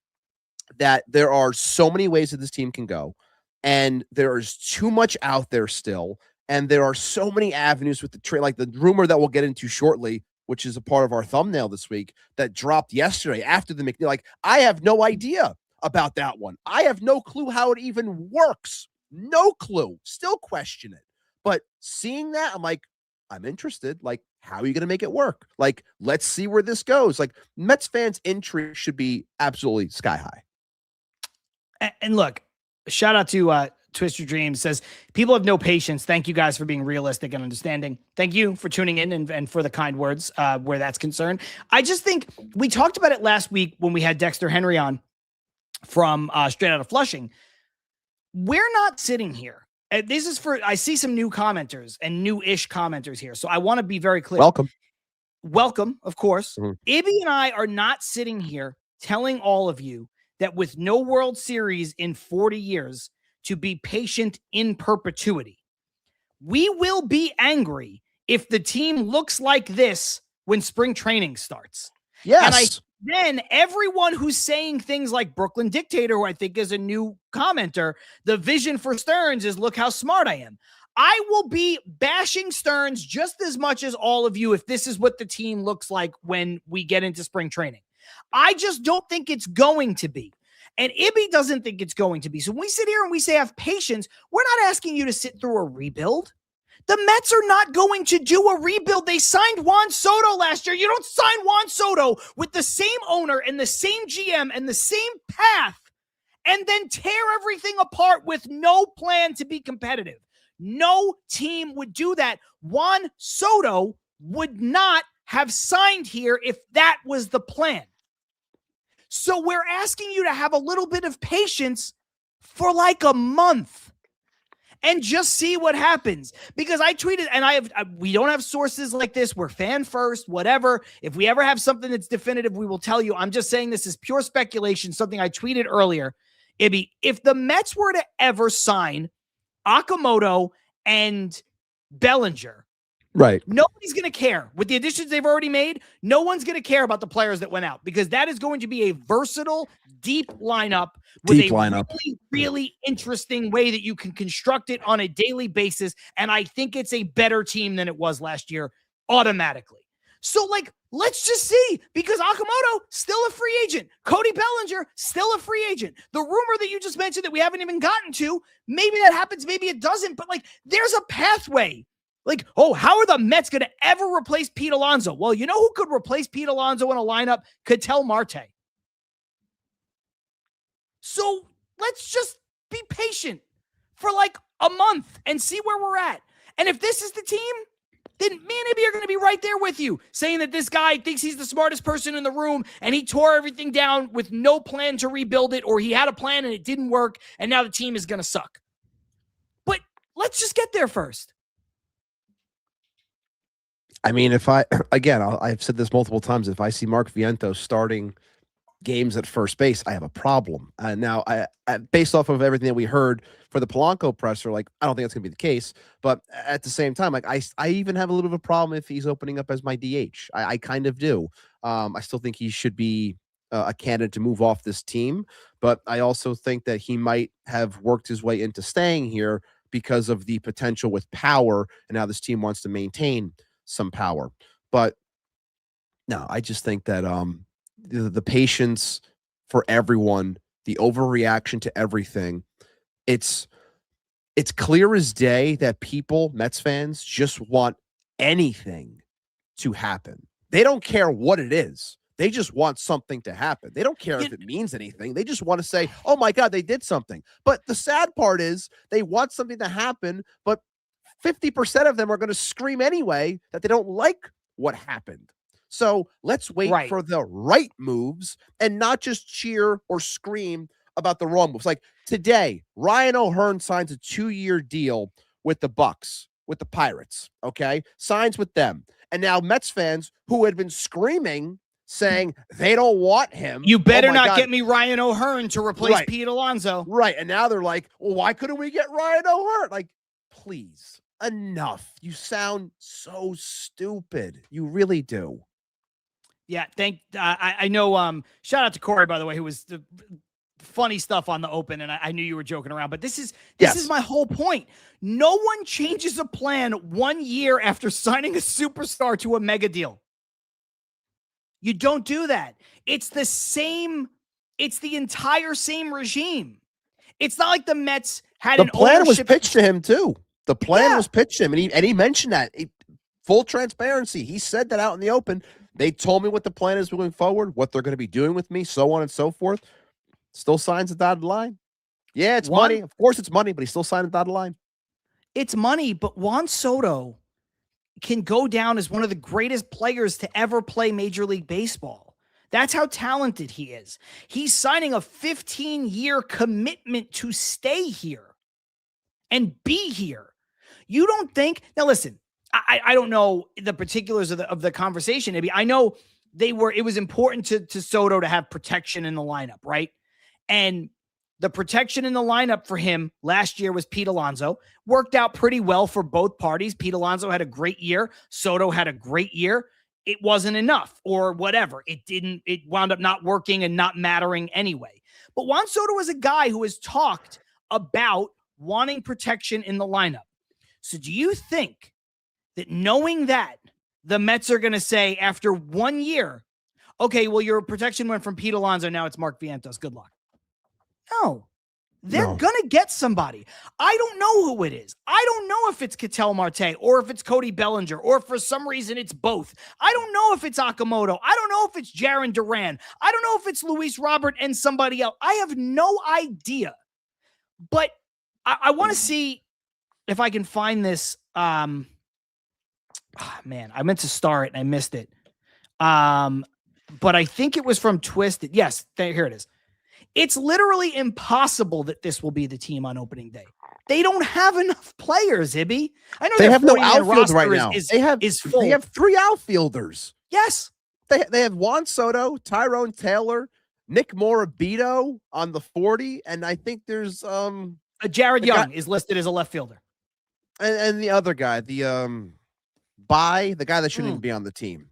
that there are so many ways that this team can go, and there is too much out there still, and there are so many avenues with the trade, like the rumor that we'll get into shortly, which is a part of our thumbnail this week that dropped yesterday after the McNeil. Like, I have no idea about that one. I have no clue how it even works. No clue. Still question it. But seeing that, I'm like, I'm interested. Like, how are you going to make it work? Like, let's see where this goes. Like, Mets fans' intrigue should be absolutely sky high. And look, shout out to Twist Your Dreams, says, people have no patience. Thank you guys for being realistic and understanding. Thank you for tuning in and for the kind words where that's concerned. I just think we talked about it last week when we had Dexter Henry on from Straight Outta Flushing. We're not sitting here. This is I see some new commenters and new-ish commenters here, so I want to be very clear. Welcome, of course. Ibby and I are not sitting here telling all of you that with no World Series in 40 years, to be patient in perpetuity. We will be angry if the team looks like this when spring training starts. Yes. And then everyone who's saying things like Brooklyn Dictator, who I think is a new commenter, the vision for Stearns is, look how smart I am. I will be bashing Stearns just as much as all of you if this is what the team looks like when we get into spring training. I just don't think it's going to be. And Ibby doesn't think it's going to be. So when we sit here and we say have patience, we're not asking you to sit through a rebuild. The Mets are not going to do a rebuild. They signed Juan Soto last year. You don't sign Juan Soto with the same owner and the same GM and the same path and then tear everything apart with no plan to be competitive. No team would do that. Juan Soto would not have signed here if that was the plan. So we're asking you to have a little bit of patience for like a month and just see what happens. Because I tweeted, and we don't have sources like this. We're fan first, whatever. If we ever have something that's definitive, we will tell you. I'm just saying this is pure speculation, something I tweeted earlier. Ibby, if the Mets were to ever sign Okamoto and Bellinger, right, nobody's going to care. With the additions they've already made, no one's going to care about the players that went out because that is going to be a versatile, deep lineup with really, really interesting way that you can construct it on a daily basis. And I think it's a better team than it was last year automatically. So, let's just see, because Okamoto, still a free agent. Cody Bellinger, still a free agent. The rumor that you just mentioned that we haven't even gotten to, maybe that happens, maybe it doesn't, but there's a pathway. How are the Mets going to ever replace Pete Alonso? Well, you know who could replace Pete Alonso in a lineup? Ketel Marte. So let's just be patient for a month and see where we're at. And if this is the team, then me and Ibby are going to be right there with you, saying that this guy thinks he's the smartest person in the room and he tore everything down with no plan to rebuild it, or he had a plan and it didn't work, and now the team is going to suck. But let's just get there first. I mean, I've said this multiple times. If I see Mark Vientos starting games at first base, I have a problem. Now, based off of everything that we heard for the Polanco presser, I don't think that's going to be the case. But at the same time, I even have a little bit of a problem if he's opening up as my DH. I kind of do. I still think he should be a candidate to move off this team, but I also think that he might have worked his way into staying here because of the potential with power, and now this team wants to maintain some power. But no, I just think that the patience for everyone, the overreaction to everything, it's clear as day that people, Mets fans, just want anything to happen. They don't care what it is. They just want something to happen. They don't care if it means anything. They just want to say, oh my God, they did something. But the sad part is they want something to happen, but 50% of them are going to scream anyway that they don't like what happened. So let's wait for the right moves and not just cheer or scream about the wrong moves. Like today, Ryan O'Hearn signs a 2-year deal with the Bucks, with the Pirates, okay? Signs with them. And now Mets fans who had been screaming saying they don't want him. You better not get me Ryan O'Hearn to replace Pete Alonso. Right. And now they're like, well, why couldn't we get Ryan O'Hearn? Like, please, enough. You sound so stupid. You really do. Yeah. I know. Shout out to Corey, by the way, who was the funny stuff on the open. And I knew you were joking around, but this is my whole point. No one changes a plan 1 year after signing a superstar to a mega deal. You don't do that. It's the entire same regime. It's not like the Mets had the plan was pitched to him too. The plan was pitched to him, and he mentioned that. Full transparency. He said that out in the open. They told me what the plan is moving forward, what they're going to be doing with me, so on and so forth. Still signs a dotted line. Yeah, it's money. Of course it's money, but he still signed a dotted line. It's money, but Juan Soto can go down as one of the greatest players to ever play Major League Baseball. That's how talented he is. He's signing a 15-year commitment to stay here and be here. You don't think... Now, listen, I don't know the particulars of the conversation. Maybe I know it was important to Soto to have protection in the lineup, right? And the protection in the lineup for him last year was Pete Alonso. Worked out pretty well for both parties. Pete Alonso had a great year. Soto had a great year. It wasn't enough or whatever. It wound up not working and not mattering anyway. But Juan Soto is a guy who has talked about wanting protection in the lineup. So do you think that knowing that the Mets are going to say after 1 year, okay, well, your protection went from Pete Alonso. Now it's Mark Vientos. Good luck. No, they're going to get somebody. I don't know who it is. I don't know if it's Ketel Marte or if it's Cody Bellinger or if for some reason it's both. I don't know if it's Okamoto. I don't know if it's Jaron Duran. I don't know if it's Luis Robert and somebody else. I have no idea. But I want to see if I can find this. Man, I meant to star it and I missed it. But I think it was from Twisted. Yes, here it is. It's literally impossible that this will be the team on opening day. They don't have enough players, Ibby. I know they have no outfield right now. Is full. They have 3 outfielders. Yes. They have Juan Soto, Tyrone Taylor, Nick Morabito on the 40, and I think there's Jared Young is listed as a left fielder. And the other guy, the guy that shouldn't even be on the team.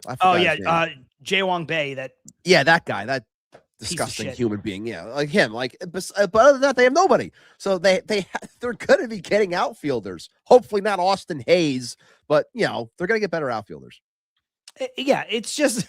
Jaewong Bae. That guy, that disgusting human being. Yeah, like him. But other than that, they have nobody. So they're going to be getting outfielders. Hopefully not Austin Hayes, but they're going to get better outfielders. Yeah, it's just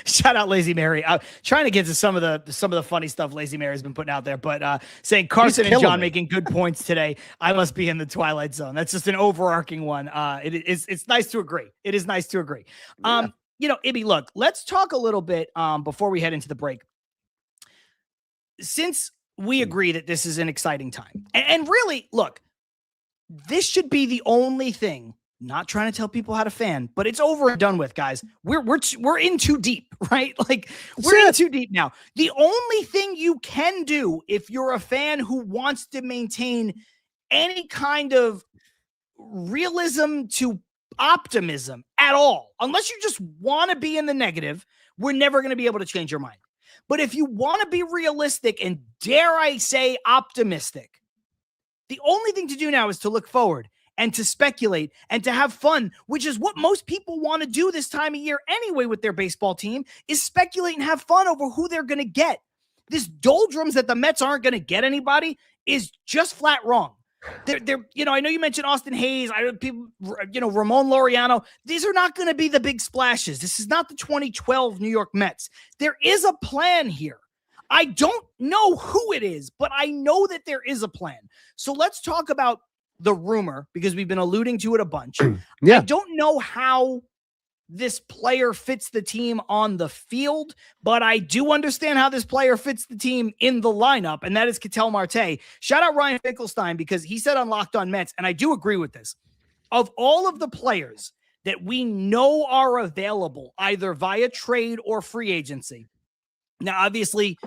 shout out Lazy Mary. Trying to get to some of the funny stuff Lazy Mary's been putting out there, but saying Carson and John making good points today. I must be in the twilight zone. That's just an overarching one. It's nice to agree. It is nice to agree. Yeah. Ibby, look, let's talk a little bit before we head into the break. Since we agree that this is an exciting time, and really, look, this should be the only thing. Not trying to tell people how to fan, but it's over and done with, guys. We're in too deep, right? Like we're in too deep now. The only thing you can do if you're a fan who wants to maintain any kind of realism to optimism at all, unless you just want to be in the negative, we're never going to be able to change your mind. But if you want to be realistic and dare I say optimistic, the only thing to do now is to look forward and to speculate and to have fun, which is what most people want to do this time of year anyway with their baseball team, is speculate and have fun over who they're going to get. This doldrums that the Mets aren't going to get anybody is just flat wrong. They're, I know you mentioned Austin Hayes, Ramon Laureano. These are not going to be the big splashes. This is not the 2012 New York Mets. There is a plan here. I don't know who it is, but I know that there is a plan. So let's talk about the rumor, because we've been alluding to it a bunch. Yeah. I don't know how this player fits the team on the field, but I do understand how this player fits the team in the lineup, and that is Ketel Marte. Shout out Ryan Finkelstein, because he said on Locked On Mets, and I do agree with this, of all of the players that we know are available either via trade or free agency. Now, obviously,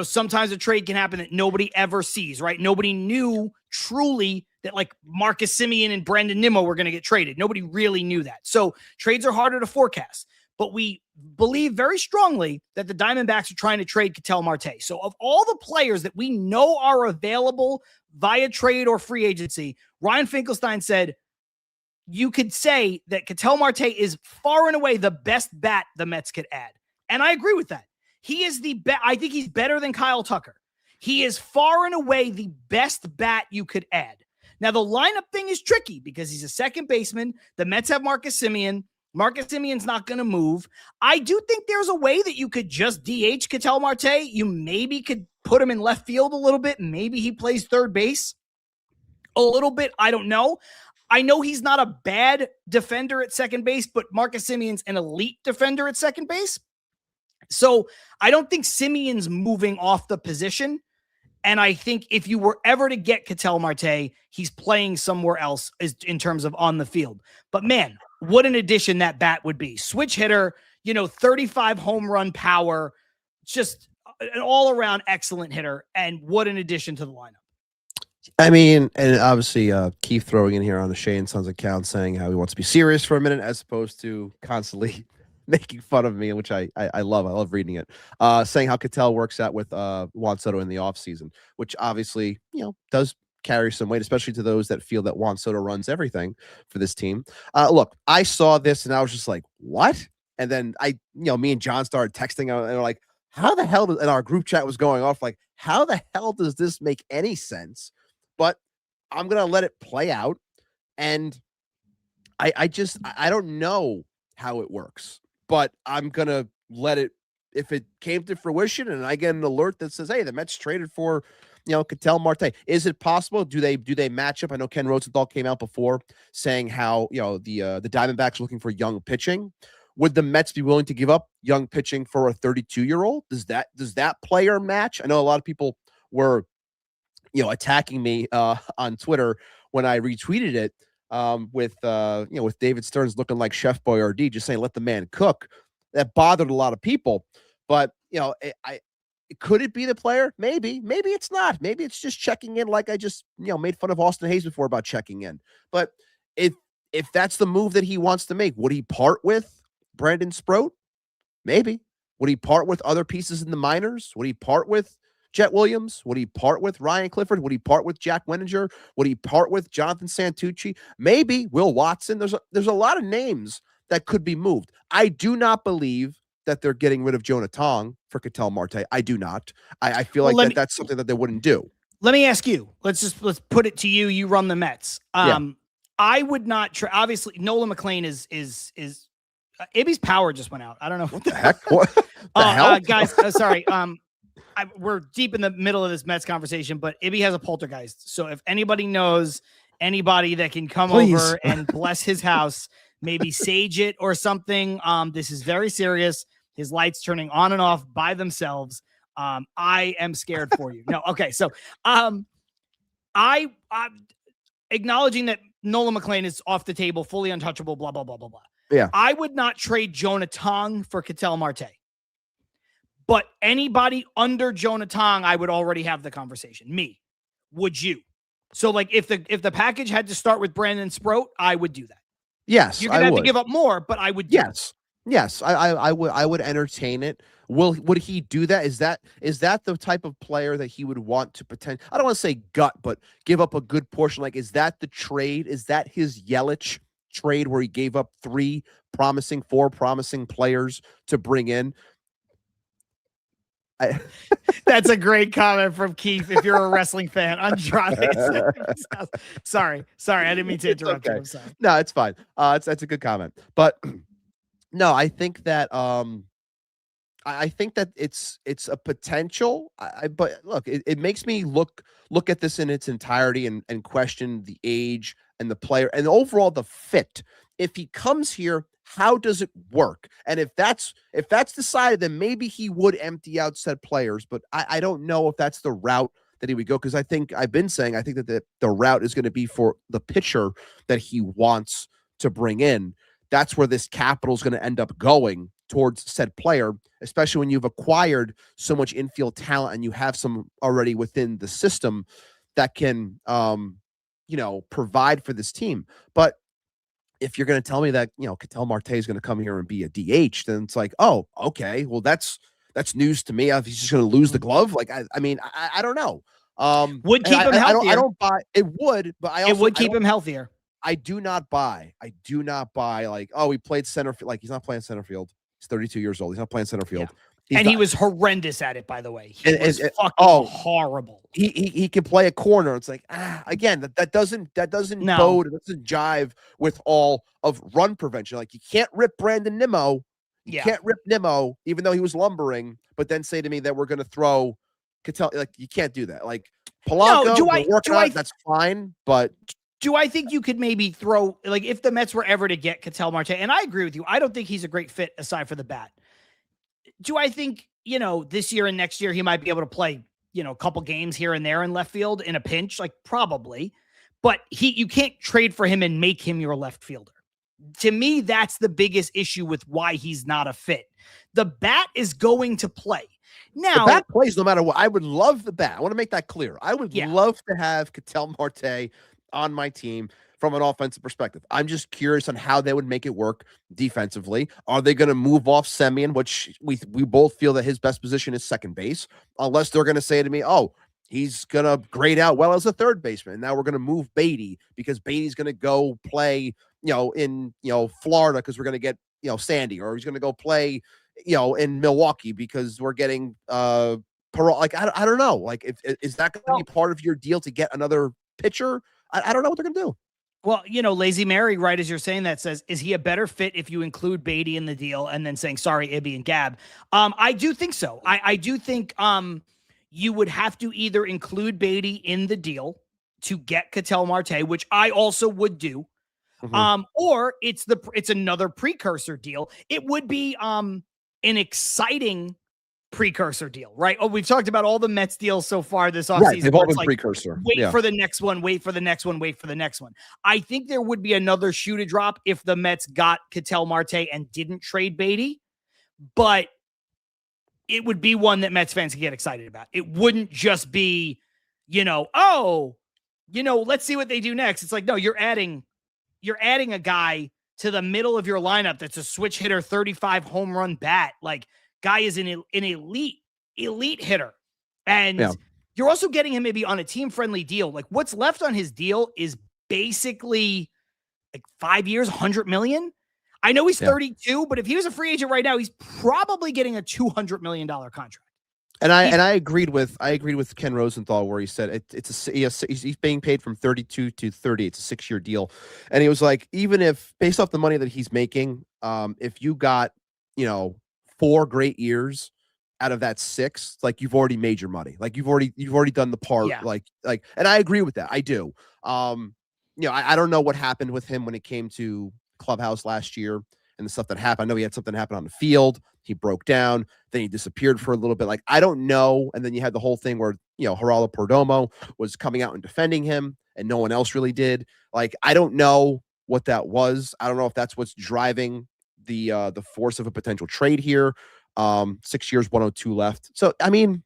sometimes a trade can happen that nobody ever sees, right? Nobody knew truly that like Marcus Semien and Brandon Nimmo were going to get traded. Nobody really knew that. So trades are harder to forecast, but we believe very strongly that the Diamondbacks are trying to trade Ketel Marte. So of all the players that we know are available via trade or free agency, Ryan Finkelstein said, you could say that Ketel Marte is far and away the best bat the Mets could add. And I agree with that. He is the best. I think he's better than Kyle Tucker. He is far and away the best bat you could add. Now, the lineup thing is tricky because he's a second baseman. The Mets have Marcus Semien. Marcus Semien's not going to move. I do think there's a way that you could just DH Ketel Marte. You maybe could put him in left field a little bit. Maybe he plays third base a little bit. I don't know. I know he's not a bad defender at second base, but Marcus Semien's an elite defender at second base. So I don't think Semien's moving off the position. And I think if you were ever to get Ketel Marte, he's playing somewhere else in terms of on the field. But man, what an addition that bat would be. Switch hitter, 35 home run power, just an all around excellent hitter. And what an addition to the lineup. I mean, and obviously Keith throwing in here on the Shane Sons account saying how he wants to be serious for a minute as opposed to constantly making fun of me, which I love. I love reading it. Saying how Ketel works out with Juan Soto in the offseason, which obviously, does carry some weight, especially to those that feel that Juan Soto runs everything for this team. Look, I saw this and I was just like, what? And then me and John started texting and we're like, how the hell and our group chat was going off like, how the hell does this make any sense? But I'm going to let it play out. And I don't know how it works. But I'm going to let it, if it came to fruition and I get an alert that says, hey, the Mets traded for, Ketel Marte. Is it possible? Do they match up? I know Ken Rosenthal came out before saying how, the Diamondbacks are looking for young pitching. Would the Mets be willing to give up young pitching for a 32-year-old? Does that player match? I know a lot of people were, attacking me on Twitter when I retweeted it. With David Stearns looking like Chef Boyardee, just saying, let the man cook. That bothered a lot of people, but could it be the player? Maybe it's not. Maybe it's just checking in. Like I just, made fun of Austin Hayes before about checking in, but if that's the move that he wants to make, would he part with Brandon Sproat? Maybe. Would he part with other pieces in the minors? Would he part with Jet Williams? Would he part with Ryan Clifford? Would he part with Jack Wenninger? Would he part with Jonathan Santucci? Maybe Will Watson. There's a lot of names that could be moved. I do not believe that they're getting rid of Jonah Tong for Ketel Marte. I do not. I feel like that's something that they wouldn't do. Let me ask you. Let's put it to you. You run the Mets. I would not try. Obviously, Nolan McLean is Ibby's power just went out. I don't know what the heck. What the hell, guys? Sorry. We're deep in the middle of this Mets conversation, but Ibby has a poltergeist. So if anybody knows anybody that can come over and bless his house, maybe sage it or something. This is very serious. His lights turning on and off by themselves. I am scared for you. No. Okay. So, I acknowledging that Nolan McLean is off the table, fully untouchable, blah, blah, blah, blah, blah. Yeah. I would not trade Jonah Tong for Ketel Marte. But anybody under Jonah Tong, I would already have the conversation. Me. Would you? So like if the package had to start with Brandon Sproat, I would do that. Yes. You're gonna have to give up more, but I would do yes. Yes, I would entertain it. Would he do that? Is that the type of player that he would want to pretend? I don't want to say gut, but give up a good portion. Like, is that the trade? Is that his Yelich trade where he gave up four promising players to bring in? That's a great comment from Keith. If you're a wrestling fan, Andrade. Sorry, I didn't mean to interrupt you. Okay. I'm sorry. No, it's fine. That's a good comment. But no, I think that I think that it's a potential. But look, it makes me look at this in its entirety and question the age and the player and overall the fit. If he comes here, how does it work? And if that's decided, then maybe he would empty out said players. But I don't know if that's the route that he would go, because I think I've been saying I think that the route is going to be for the pitcher that he wants to bring in. That's where this capital is going to end up going, towards said player, especially when you've acquired so much infield talent and you have some already within the system that can, provide for this team. But if you're going to tell me that, Ketel Marte is going to come here and be a DH, then it's like, oh, okay, well, that's news to me. If he's just going to lose the glove, like, I mean, I don't know. Would keep him healthier. I don't buy it. Would, but it would keep him healthier. I do not buy like, oh, he played center field. Like, he's not playing center field. He's 32 years old. He's not playing center field. Yeah. He was horrendous at it, by the way. He was fucking horrible. He can play a corner. It's like, again, that doesn't bode, it doesn't jive with all of run prevention. Like, you can't rip Brandon Nimmo. You can't rip Nimmo, even though he was lumbering, but then say to me that we're going to throw Ketel. Like, you can't do that. Like, Polanco, that's fine, but do I think you could maybe throw, like, if the Mets were ever to get Ketel Marte, and I agree with you, I don't think he's a great fit aside for the bat. Do I think, this year and next year he might be able to play, a couple games here and there in left field in a pinch? Like, probably. But you can't trade for him and make him your left fielder. To me, that's the biggest issue with why he's not a fit. The bat is going to play. Now, the bat plays no matter what. I would love the bat. I want to make that clear. I would love to have Ketel Marte on my team from an offensive perspective. I'm just curious on how they would make it work defensively. Are they going to move off Semien, which we both feel that his best position is second base, unless they're going to say to me, oh, he's going to grade out well as a third baseman. Now we're going to move Beatty because Beatty's going to go play, in, Florida because we're going to get, Sandy, or he's going to go play, in Milwaukee because we're getting like, I don't know. Like, is that going to be part of your deal to get another pitcher? I don't know what they're going to do. Well, Lazy Mary, right as you're saying that, says, is he a better fit if you include Beatty in the deal? And then saying, sorry, Ibby and Gab. I do think so. I do think you would have to either include Beatty in the deal to get Ketel Marte, which I also would do. Mm-hmm. Or it's another precursor deal. It would be an exciting precursor deal, right? Oh, we've talked about all the Mets deals so far this offseason. Right, they've all been precursor. Wait for the next one, wait for the next one, wait for the next one. I think there would be another shoe to drop if the Mets got Ketel Marte and didn't trade Beatty, but it would be one that Mets fans could get excited about. It wouldn't just be, let's see what they do next. It's like, no, you're adding a guy to the middle of your lineup that's a switch hitter, 35 home run bat. Like, guy is an elite hitter. And you're also getting him maybe on a team-friendly deal. Like, what's left on his deal is basically like 5 years, $100 million. I know he's 32, but if he was a free agent right now, he's probably getting a $200 million contract. And I agreed with Ken Rosenthal, where he said he's being paid from 32 to 30. It's a 6-year deal. And he was like, even if based off the money that he's making, if you got, 4 great years out of that 6, like, you've already made your money. Like, you've already done the part. Yeah. Like, and I agree with that. I do. I don't know what happened with him when it came to Clubhouse last year and the stuff that happened. I know he had something happen on the field. He broke down. Then he disappeared for a little bit. Like, I don't know. And then you had the whole thing where, Geraldo Perdomo was coming out and defending him and no one else really did. Like, I don't know what that was. I don't know if that's what's driving the force of a potential trade here. 6 years, 102 left. So, I mean,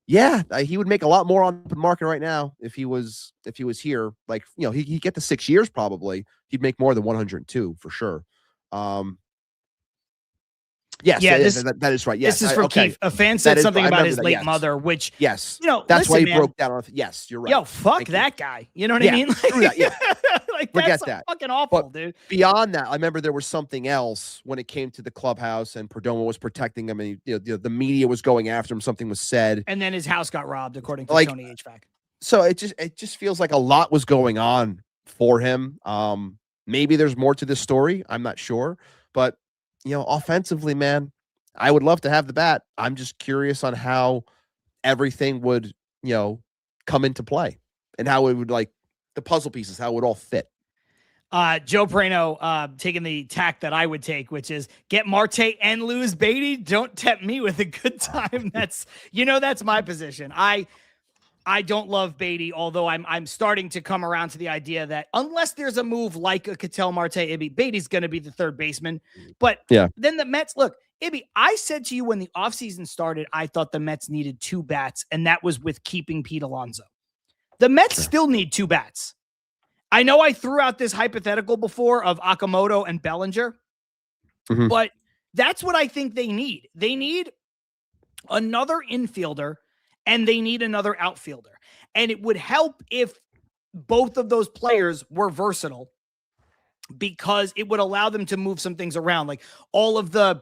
he would make a lot more on the market right now if he was here. Like, he'd get the 6 years probably. He'd make more than 102 for sure. Yes, Yeah, that is right. Yes, this is from okay. Keith. A fan said something about his late yes. mother, which, Yes, listen, that's why he man, broke down on. Yes, you're right. Yo, fuck Thank that guy. You know what Yeah, I mean? Like, screw that, yeah. like Forget that's that. fucking awful, But dude. beyond that, I remember there was something else when it came to the clubhouse, and Perdomo was protecting him, and the media was going after him. Something was said, And then his house got robbed, according to Like, Tony HVAC. so it just feels like a lot was going on for him. Maybe there's more to this story. I'm not sure, but offensively, man, I would love to have the bat. I'm just curious on how everything would, come into play and how it would, like, the puzzle pieces, how it would all fit. Joe Prano taking the tack that I would take, which is get Marte and lose Beatty. Don't tempt me with a good time. That's my position. I don't love Beatty, although I'm starting to come around to the idea that unless there's a move like a Ketel Marte, Beatty's going to be the third baseman. But then the Mets, look, Ibby, I said to you when the offseason started, I thought the Mets needed 2 bats, and that was with keeping Pete Alonso. The Mets still need 2 bats. I know I threw out this hypothetical before of Okamoto and Bellinger, but that's what I think they need. They need another infielder, and they need another outfielder. And it would help if both of those players were versatile, because it would allow them to move some things around. Like all of the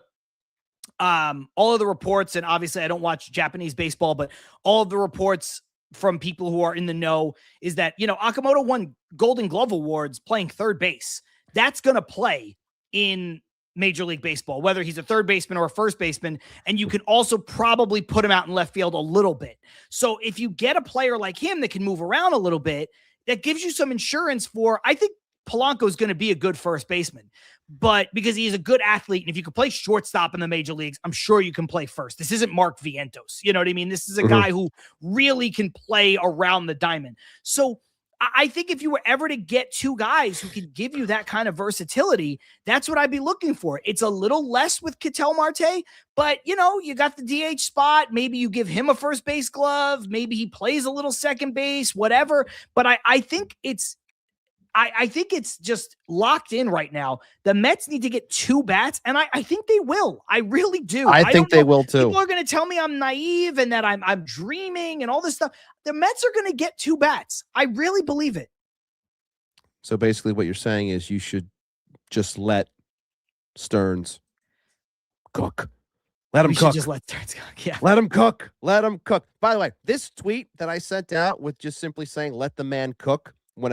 reports, and obviously I don't watch Japanese baseball, but all of the reports from people who are in the know is that, Okamoto won Golden Glove awards playing third base. That's going to play in Major League Baseball, whether he's a third baseman or a first baseman. And you can also probably put him out in left field a little bit. So if you get a player like him that can move around a little bit, that gives you some insurance for, I think Polanco is going to be a good first baseman, but because he's a good athlete, and if you can play shortstop in the major leagues, I'm sure you can play first. This isn't Mark Vientos. You know what I mean? This is a guy who really can play around the diamond. So I think if you were ever to get 2 guys who can give you that kind of versatility, that's what I'd be looking for. It's a little less with Ketel Marte, but you got the DH spot. Maybe you give him a first base glove. Maybe he plays a little second base, whatever. But I think it's just locked in right now. The Mets need to get 2 bats, and I think they will. I really do. I think they will too. People are going to tell me I'm naive and that I'm dreaming and all this stuff. The Mets are going to get 2 bats. I really believe it. So basically what you're saying is you should just let Stearns cook. Let him cook. Just let Stearns cook. Yeah. Let him cook. Let him cook. By the way, this tweet that I sent out with just simply saying, let the man cook, when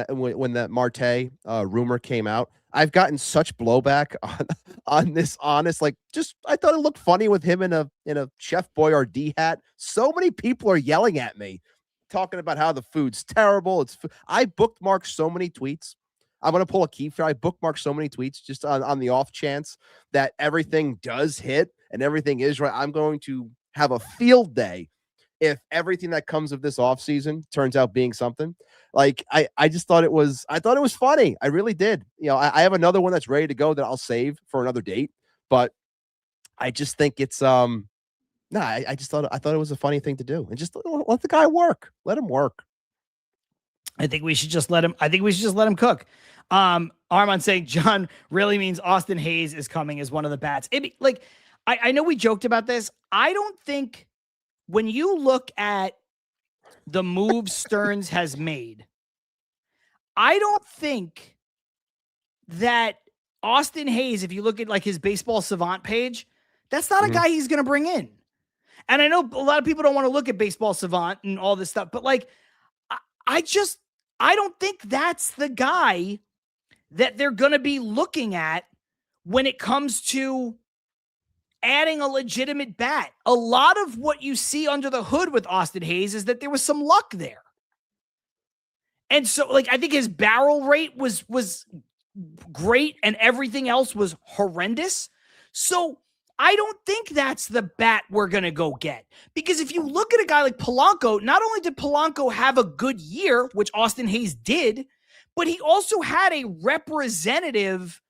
that Marte rumor came out, I've gotten such blowback on this honest, I thought it looked funny with him in a Chef Boyardee hat. So many people are yelling at me, talking about how the food's terrible. I bookmarked so many tweets. I'm going to pull a key here. I bookmarked so many tweets just on the off chance that everything does hit and everything is right. I'm going to have a field day if everything that comes of this offseason turns out being something. Like, I just thought it was funny. I really did. I have another one that's ready to go that I'll save for another date, but I just think it's, I thought it was a funny thing to do, and just let the guy work. Let him work. I think we should just let him cook. Armand saying John really means Austin Hayes is coming as one of the bats. I know we joked about this. I don't think, when you look at the moves Stearns has made, I don't think that Austin Hayes, if you look at like his Baseball Savant page, that's not a guy he's going to bring in. And I know a lot of people don't want to look at Baseball Savant and all this stuff, but I don't think that's the guy that they're going to be looking at when it comes to adding a legitimate bat. A lot of what you see under the hood with Austin Hayes is that there was some luck there. And so, I think his barrel rate was great and everything else was horrendous. So I don't think that's the bat we're going to go get. Because if you look at a guy like Polanco, not only did Polanco have a good year, which Austin Hayes did, but he also had a representative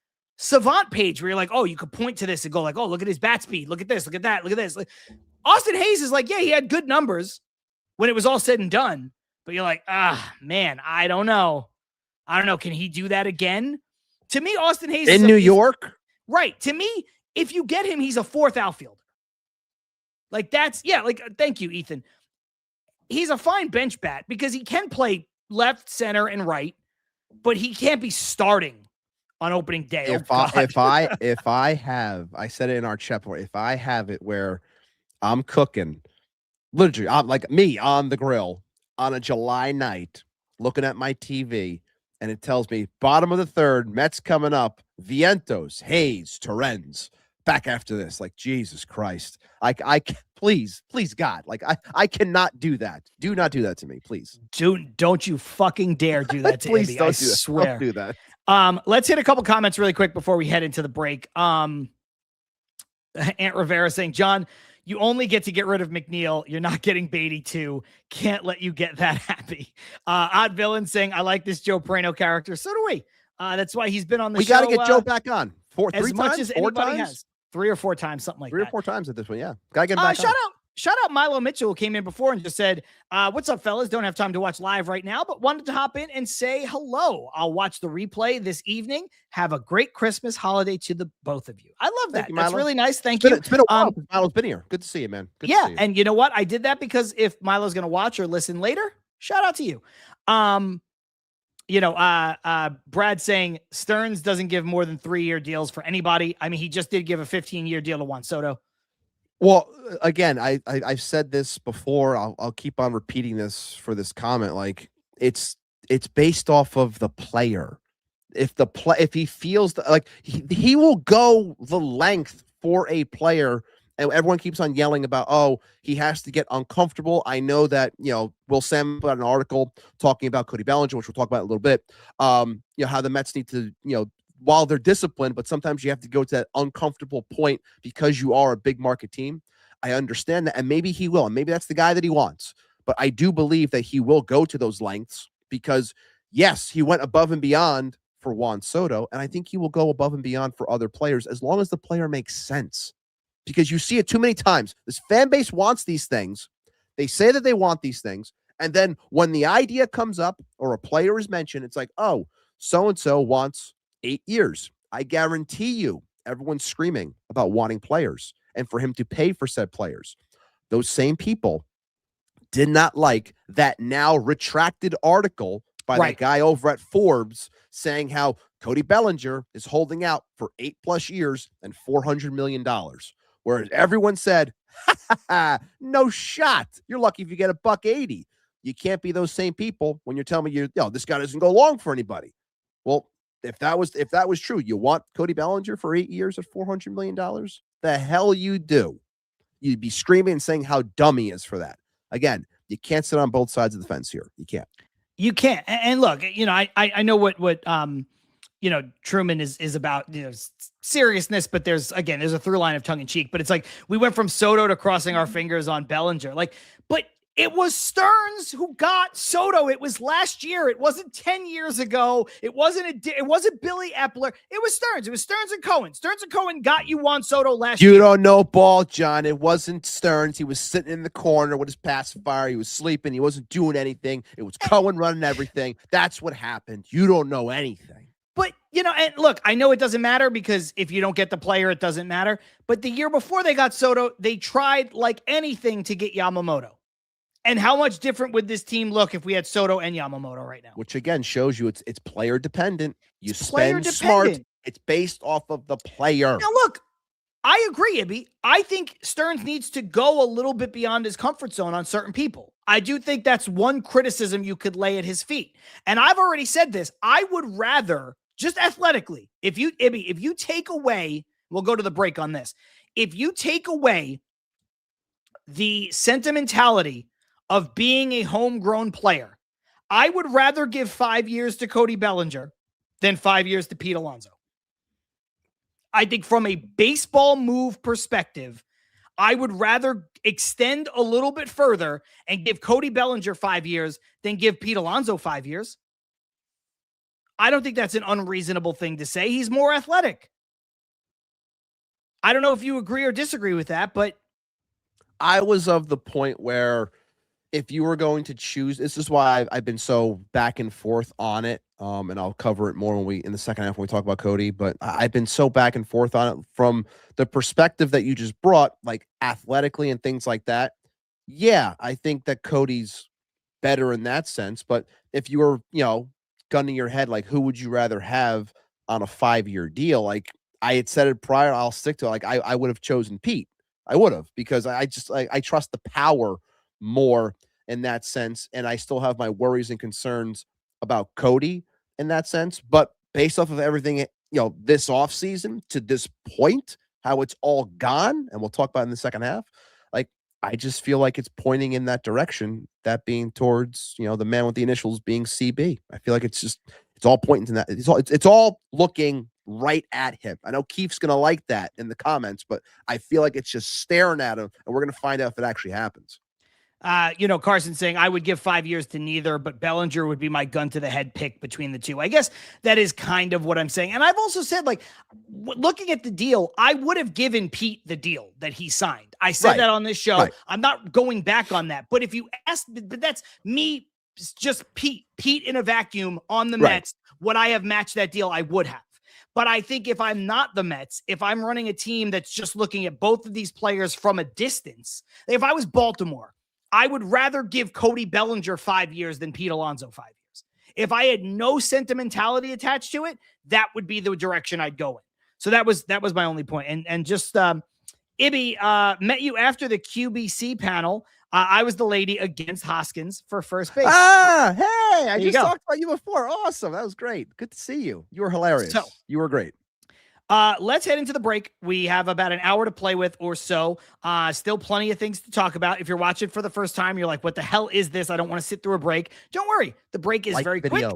Savant page where you're like, oh, you could point to this and go like, oh, look at his bat speed. Look at this. Look at that. Look at this. Austin Hayes is like, yeah, he had good numbers when it was all said and done. But you're like, man, I don't know. Can he do that again? To me, Austin Hayes in New York. Right. To me, if you get him, he's a fourth outfielder. Like thank you, Ethan. He's a fine bench bat because he can play left, center, and right, but he can't be starting on opening day. If I have, I said it in our chat before, if I have it where I'm cooking, literally, I'm like me on the grill on a July night, looking at my TV, and it tells me bottom of the third, Mets coming up, Vientos, Hayes, Torrens, back after this. Like, Jesus Christ. I please, God, like I cannot do that. Do not do that to me, please. Don't you fucking dare do that to please Andy. don't I do that. swear. Don't do that. Let's hit a couple comments really quick before we head into the break. Aunt Rivera saying, John, you only get to get rid of McNeil. You're not getting Beatty too. Can't let you get that happy. Odd Villain saying, I like this Joe Prano character. So do we. That's why he's been on the show. We got to get Joe back on. As much as anybody has. 3 or 4 times, something like that. 3 or 4 times at this one, yeah. Got to get him back on. Shout out Milo Mitchell, who came in before and just said, what's up, fellas? Don't have time to watch live right now, but wanted to hop in and say hello. I'll watch the replay this evening. Have a great Christmas holiday to the both of you. I love that. That's really nice. Thank you. It's been a while since Milo's been here. Good to see you, man. Good to see you. And you know what? I did that because if Milo's going to watch or listen later, shout out to you. Brad saying Stearns doesn't give more than 3-year deals for anybody. I mean, he just did give a 15-year deal to Juan Soto. Well, again, I've said this before. I'll keep on repeating this for this comment. Like it's based off of the player. If he feels like he will go the length for a player, and everyone keeps on yelling about, oh, he has to get uncomfortable. I know that, Will Sam put out an article talking about Cody Bellinger, which we'll talk about in a little bit. How the Mets need to, while they're disciplined, but sometimes you have to go to that uncomfortable point because you are a big market team. I understand that. And maybe he will. And maybe that's the guy that he wants. But I do believe that he will go to those lengths because, yes, he went above and beyond for Juan Soto. And I think he will go above and beyond for other players as long as the player makes sense. Because you see it too many times. This fan base wants these things. They say that they want these things. And then when the idea comes up or a player is mentioned, it's like, oh, so-and-so wants 8 years. I guarantee you everyone's screaming about wanting players and for him to pay for said players. Those same people did not like that now retracted article by that guy over at Forbes saying how Cody Bellinger is holding out for 8+ years and $400 million. Whereas everyone said, no shot. You're lucky if you get $180. You can't be those same people when you're telling me this guy doesn't go long for anybody. Well, if that was true, you want Cody Bellinger for 8 years at $400 million? The hell you do. You'd be screaming and saying how dumb he is for that. Again, you can't sit on both sides of the fence here. You can't. You can't. And look, I know what Truman is about, seriousness, but there's a through line of tongue in cheek, but it's like, we went from Soto to crossing our fingers on Bellinger. But it was Stearns who got Soto. It was last year. It wasn't 10 years ago. It wasn't Billy Epler. It was Stearns. It was Stearns and Cohen. Stearns and Cohen got you Juan Soto last year. You don't know ball, John. It wasn't Stearns. He was sitting in the corner with his pacifier. He was sleeping. He wasn't doing anything. It was Cohen running everything. That's what happened. You don't know anything. But, and look, I know it doesn't matter because if you don't get the player, it doesn't matter. But the year before they got Soto, they tried like anything to get Yamamoto. And how much different would this team look if we had Soto and Yamamoto right now? Which again shows you it's player dependent. You spend smart. It's based off of the player. Now look, I agree, Ibby. I think Stearns needs to go a little bit beyond his comfort zone on certain people. I do think that's one criticism you could lay at his feet. And I've already said this. I would rather, just athletically, if you take away, we'll go to the break on this. If you take away the sentimentality of being a homegrown player, I would rather give 5 years to Cody Bellinger than 5 years to Pete Alonso. I think from a baseball move perspective, I would rather extend a little bit further and give Cody Bellinger 5 years than give Pete Alonso 5 years. I don't think that's an unreasonable thing to say. He's more athletic. I don't know if you agree or disagree with that, but I was of the point where if you were going to choose, this is why I've been so back and forth on it. And I'll cover it more in the second half when we talk about Cody. But I've been so back and forth on it from the perspective that you just brought, like athletically and things like that. Yeah, I think that Cody's better in that sense. But if you were, gunning your head, like who would you rather have on a 5-year deal? Like I had said it prior, I'll stick to it. Like I would have chosen Pete. I would have, because I just I trust the power more in that sense. And I still have my worries and concerns about Cody in that sense. But based off of everything, this offseason to this point, how it's all gone, and we'll talk about it in the second half, like I just feel like it's pointing in that direction, that being towards, the man with the initials being CB. I feel like it's all pointing to that. It's all looking right at him. I know Keith's going to like that in the comments, but I feel like it's just staring at him, and we're going to find out if it actually happens. Carson saying I would give 5 years to neither, but Bellinger would be my gun to the head pick between the two. I guess that is kind of what I'm saying. And I've also said, like, looking at the deal, I would have given Pete the deal that he signed. I said that on this show. Right. I'm not going back on that. But if you ask, but that's me, just Pete in a vacuum on the Mets. Would I have matched that deal? I would have. But I think if I'm not the Mets, if I'm running a team that's just looking at both of these players from a distance, if I was Baltimore, I would rather give Cody Bellinger 5 years than Pete Alonso 5 years. If I had no sentimentality attached to it, that would be the direction I'd go in. So that was my only point. And just Ibby, met you after the QBC panel. I was the lady against Hoskins for first base. Hey, I just talked about you before. Awesome. That was great. Good to see you. You were hilarious. You were great. Let's head into the break. We have about an hour to play with or so. Still plenty of things to talk about. If you're watching for the first time, you're like, what the hell is this? I don't want to sit through a break. Don't worry. The break is very quick.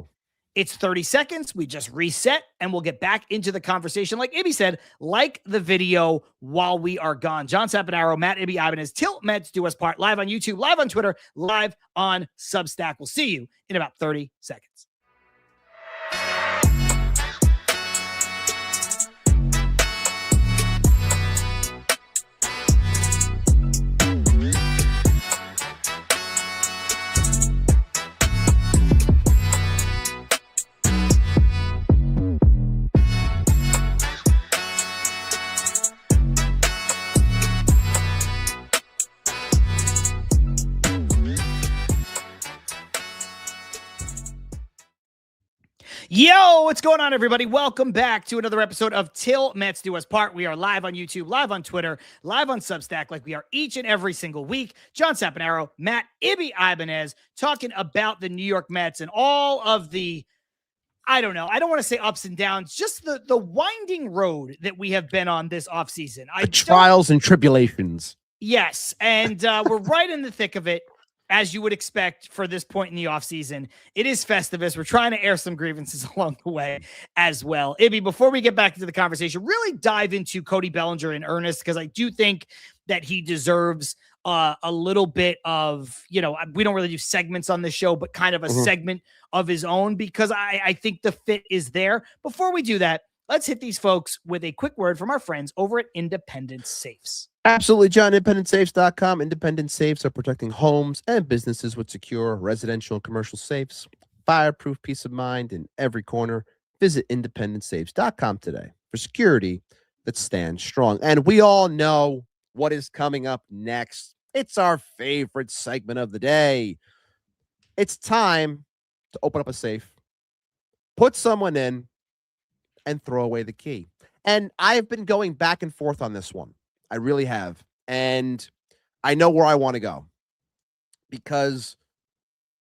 It's 30 seconds. We just reset and we'll get back into the conversation. Like Ibby said, like the video while we are gone. John Saponaro, Matt Ibanez, Til Mets Do Us Part, live on YouTube, live on Twitter, live on Substack. We'll see you in about 30 seconds. Yo, what's going on, everybody? Welcome back to another episode of Til Mets Do Us Part. We are live on YouTube, live on Twitter, live on Substack, like we are each and every single week. John Saponaro, Matt Ibanez, talking about the New York Mets and all of the, I don't want to say ups and downs, just the winding road that we have been on this offseason. The trials and tribulations. Yes, and we're right in the thick of it. As you would expect for this point in the offseason, it is Festivus. We're trying to air some grievances along the way as well. Ibby, before we get back into the conversation, really dive into Cody Bellinger in earnest, because I do think that he deserves a little bit of, we don't really do segments on this show, but kind of a segment of his own, because I think the fit is there. Before we do that, let's hit these folks with a quick word from our friends over at Independence Safes. Absolutely, John. IndependenceSafes.com. Independent Safes are protecting homes and businesses with secure residential and commercial safes. Fireproof peace of mind in every corner. Visit IndependenceSafes.com today for security that stands strong. And we all know what is coming up next. It's our favorite segment of the day. It's time to open up a safe, put someone in, and throw away the key. And I've been going back and forth on this one. I really have. And I know where I want to go, because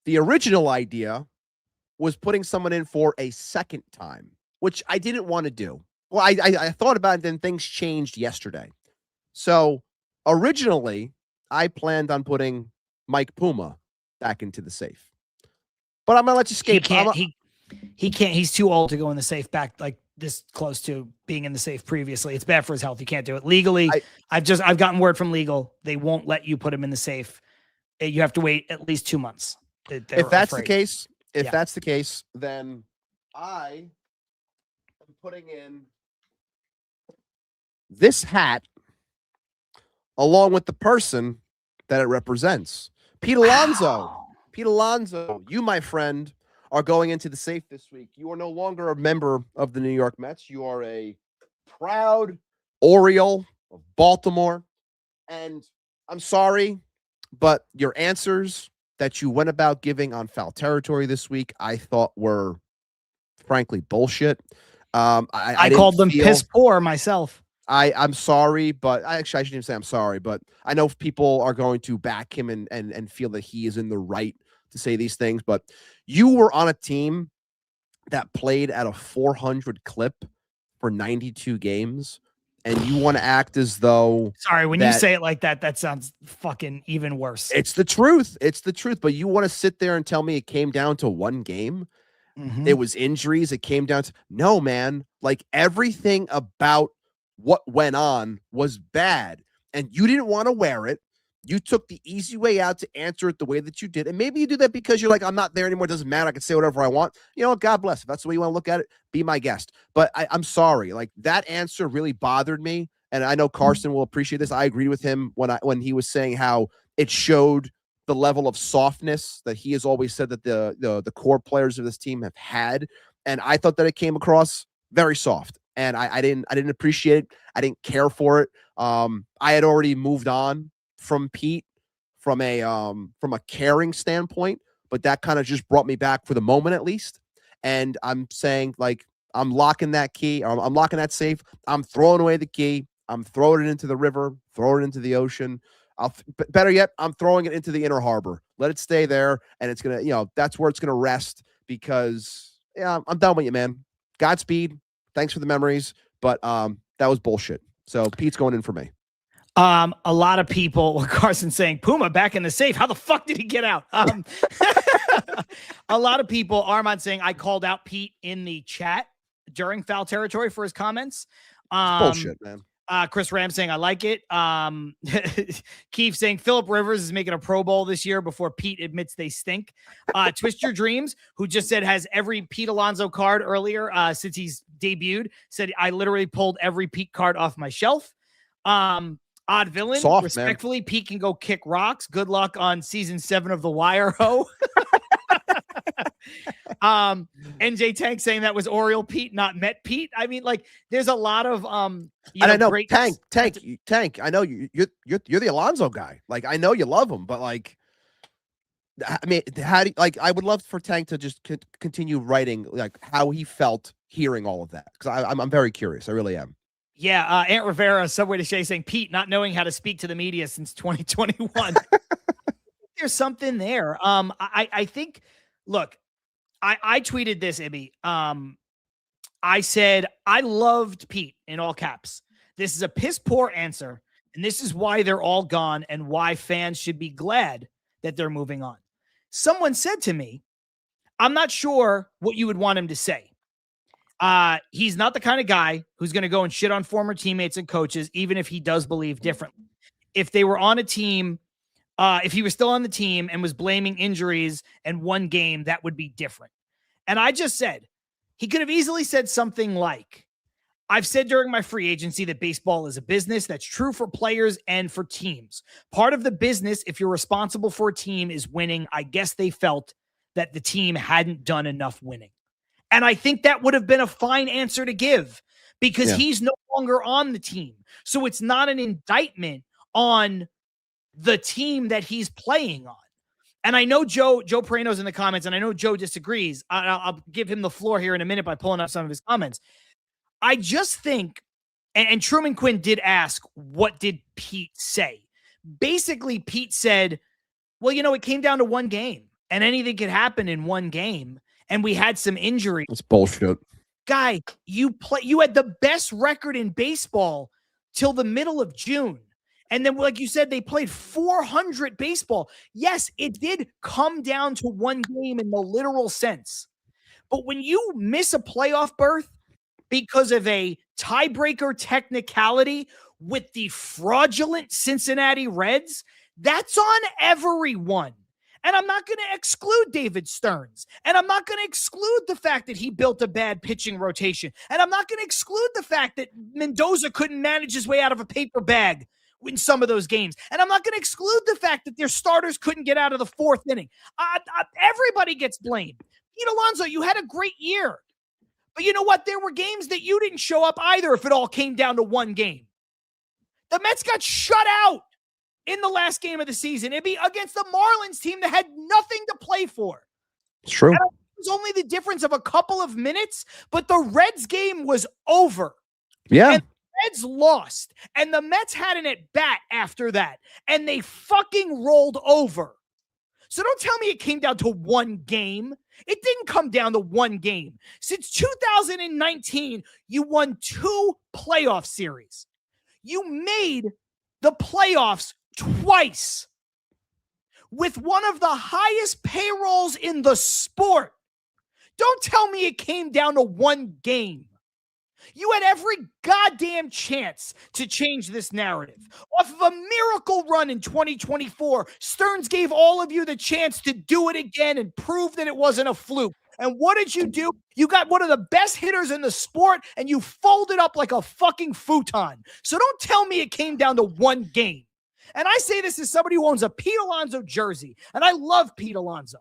the original idea was putting someone in for a second time, which I didn't want to do. Well, I thought about it, then things changed yesterday. So originally, I planned on putting Mike Puma back into the safe. But I'm going to let you escape. He can't. He's too old to go in the safe back like this close to being in the safe previously. It's bad for his health. You can't do it legally. I've gotten word from legal. They won't let you put him in the safe. You have to wait at least 2 months. If that's the case, then I am putting in this hat along with the person that it represents, Pete Alonso. Pete Alonso, you, my friend, are going into the safe this week. You are no longer a member of the New York Mets. You are a proud Oriole of Baltimore. And I'm sorry, but your answers that you went about giving on foul territory this week, I thought were frankly bullshit. I called them feel, piss poor myself. I'm sorry, but I shouldn't even say I'm sorry, but I know people are going to back him and feel that he is in the right to say these things. But you were on a team that played at a 400 clip for 92 games, and you want to act as though sorry, when you say it like that, that sounds fucking even worse. It's the truth. It's the truth. But you want to sit there and tell me it came down to one game? Mm-hmm. It was injuries. It came down to no, man. Like everything about what went on was bad, and you didn't want to wear it. You took the easy way out to answer it the way that you did. And maybe you do that because you're like, I'm not there anymore. It doesn't matter. I can say whatever I want. You know what? God bless. If that's the way you want to look at it, be my guest. But I'm sorry. Like that answer really bothered me. And I know Carson will appreciate this. I agreed with him when he was saying how it showed the level of softness that he has always said that the core players of this team have had. And I thought that it came across very soft. And I didn't appreciate it. I didn't care for it. I had already moved on from Pete from a caring standpoint, but that kind of just brought me back for the moment at least. And I'm saying, like, I'm locking that key. I'm locking that safe. I'm throwing away the key. I'm throwing it into the river, throwing it into the ocean. Better yet, I'm throwing it into the inner harbor. Let it stay there, and it's gonna, that's where it's gonna rest because I'm done with you, man. Godspeed. Thanks for the memories, but that was bullshit. So Pete's going in for me. A lot of people, Carson saying, Puma back in the safe. How the fuck did he get out? A lot of people, Armand saying, I called out Pete in the chat during foul territory for his comments. Bullshit, man. Chris Ram saying, I like it. Keith saying, Phillip Rivers is making a Pro Bowl this year before Pete admits they stink. Twist Your Dreams, who just said has every Pete Alonso card earlier since he's debuted, said, I literally pulled every Pete card off my shelf. Odd Villain, soft, respectfully, man. Pete can go kick rocks. Good luck on season 7 of The Wire, ho. NJ Tank saying that was Oriole Pete, not Met Pete. I mean, like, there's a lot of I know great Tank. I know you're the Alonso guy. Like, I know you love him, but like, I mean, how do you, like? I would love for Tank to just continue writing like how he felt hearing all of that because I'm very curious. I really am. Yeah, Aunt Rivera, Subway to Shay saying Pete not knowing how to speak to the media since 2021. There's something there. I think. Look, I tweeted this, Ibby. I said I loved Pete in all caps. This is a piss poor answer, and this is why they're all gone, and why fans should be glad that they're moving on. Someone said to me, "I'm not sure what you would want him to say." He's not the kind of guy who's going to go and shit on former teammates and coaches, even if he does believe differently. If they were on a team, if he was still on the team and was blaming injuries and one game, that would be different. And I just said, he could have easily said something like, I've said during my free agency that baseball is a business. That's true for players and for teams. Part of the business, if you're responsible for a team, is winning. I guess they felt that the team hadn't done enough winning. And I think that would have been a fine answer to give because he's no longer on the team. So it's not an indictment on the team that he's playing on. And I know Joe Perino's in the comments, and I know Joe disagrees. I'll give him the floor here in a minute by pulling up some of his comments. I just think, and Truman Quinn did ask, what did Pete say? Basically, Pete said, well, it came down to one game, and anything could happen in one game. And we had some injuries. That's bullshit. Guy, you had the best record in baseball till the middle of June. And then, like you said, they played 400 baseball. Yes, it did come down to one game in the literal sense. But when you miss a playoff berth because of a tiebreaker technicality with the fraudulent Cincinnati Reds, that's on everyone. And I'm not going to exclude David Stearns. And I'm not going to exclude the fact that he built a bad pitching rotation. And I'm not going to exclude the fact that Mendoza couldn't manage his way out of a paper bag in some of those games. And I'm not going to exclude the fact that their starters couldn't get out of the fourth inning. Everybody gets blamed. Pete Alonso, you had a great year. But you know what? There were games that you didn't show up either if it all came down to one game. The Mets got shut out in the last game of the season. It'd be against the Marlins team that had nothing to play for. It's true. And it was only the difference of a couple of minutes, but the Reds game was over. Yeah. And the Reds lost. And the Mets had an at-bat after that. And they fucking rolled over. So don't tell me it came down to one game. It didn't come down to one game. Since 2019, you won 2 playoff series. You made the playoffs twice with one of the highest payrolls in the sport. Don't tell me it came down to one game. You had every goddamn chance to change this narrative. Off of a miracle run in 2024, Stearns gave all of you the chance to do it again and prove that it wasn't a fluke. And what did you do? You got one of the best hitters in the sport and you folded up like a fucking futon. So don't tell me it came down to one game. And I say this as somebody who owns a Pete Alonso jersey, and I love Pete Alonso.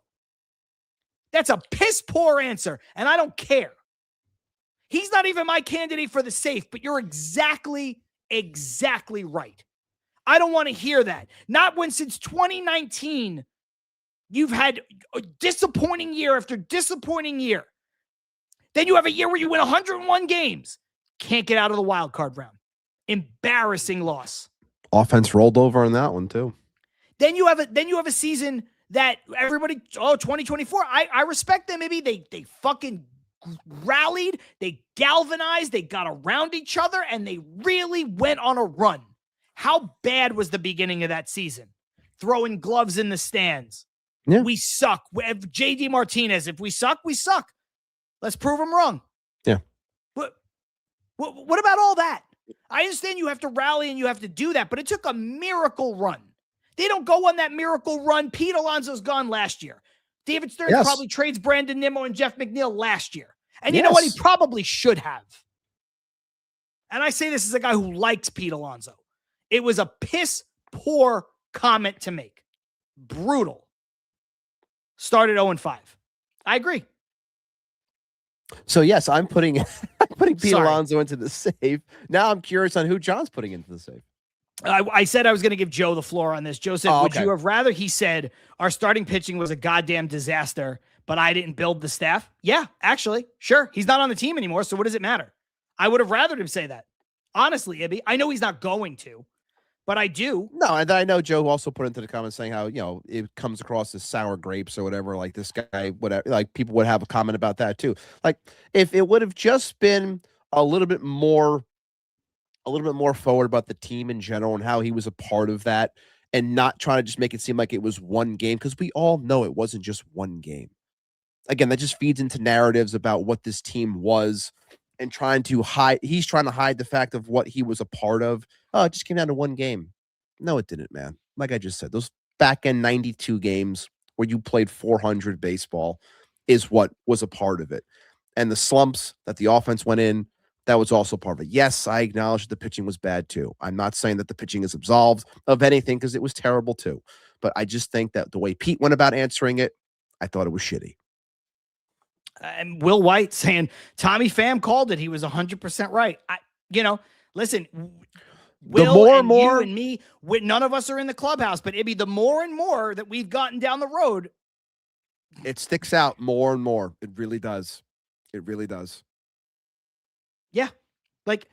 That's a piss poor answer, and I don't care. He's not even my candidate for the safe, but you're exactly right. I don't want to hear that. Not when since 2019, you've had a disappointing year after disappointing year. Then you have a year where you win 101 games. Can't get out of the wild card round. Embarrassing loss. Offense rolled over on that one too. Then you have a season that everybody, 2024, I respect them. Maybe they fucking rallied, they galvanized, they got around each other, and they really went on a run. How bad was the beginning of that season? Throwing gloves in the stands. Yeah. We suck. JD Martinez, if we suck, we suck. Let's prove them wrong. Yeah. What about all that? I understand you have to rally and you have to do that, but it took a miracle run. They don't go on that miracle run. Pete Alonso's gone last year. David Stearns probably trades Brandon Nimmo and Jeff McNeil last year. And you know what? He probably should have. And I say this as a guy who likes Pete Alonso. It was a piss poor comment to make. Brutal. Started 0-5. I agree. So yes, I'm putting Pete Alonso into the save. Now I'm curious on who John's putting into the save. I said I was going to give Joe the floor on this. Joe said, would you have rather? He said, our starting pitching was a goddamn disaster, but I didn't build the staff. Yeah, actually, sure. He's not on the team anymore, so what does it matter? I would have rathered him say that. Honestly, Ibby, I know he's not going to, but I do. No, and I know Joe also put into the comments saying how, it comes across as sour grapes or whatever, like this guy, whatever, like people would have a comment about that too. Like if it would have just been a little bit more forward about the team in general and how he was a part of that and not trying to just make it seem like it was one game, because we all know it wasn't just one game. Again, that just feeds into narratives about what this team was and he's trying to hide the fact of what he was a part of. Oh, it just came down to one game. No, it didn't, man. Like I just said, those back end 92 games where you played 400 baseball is what was a part of it. And the slumps that the offense went in, that was also part of it. Yes, I acknowledge the pitching was bad too. I'm not saying that the pitching is absolved of anything because it was terrible too. But I just think that the way Pete went about answering it, I thought it was shitty. And Will White saying Tommy Pham called it. He was 100% right. Listen, Will and you and me, none of us are in the clubhouse, but Ibby, the more and more that we've gotten down the road, it sticks out more and more. It really does. It really does. Yeah. Like,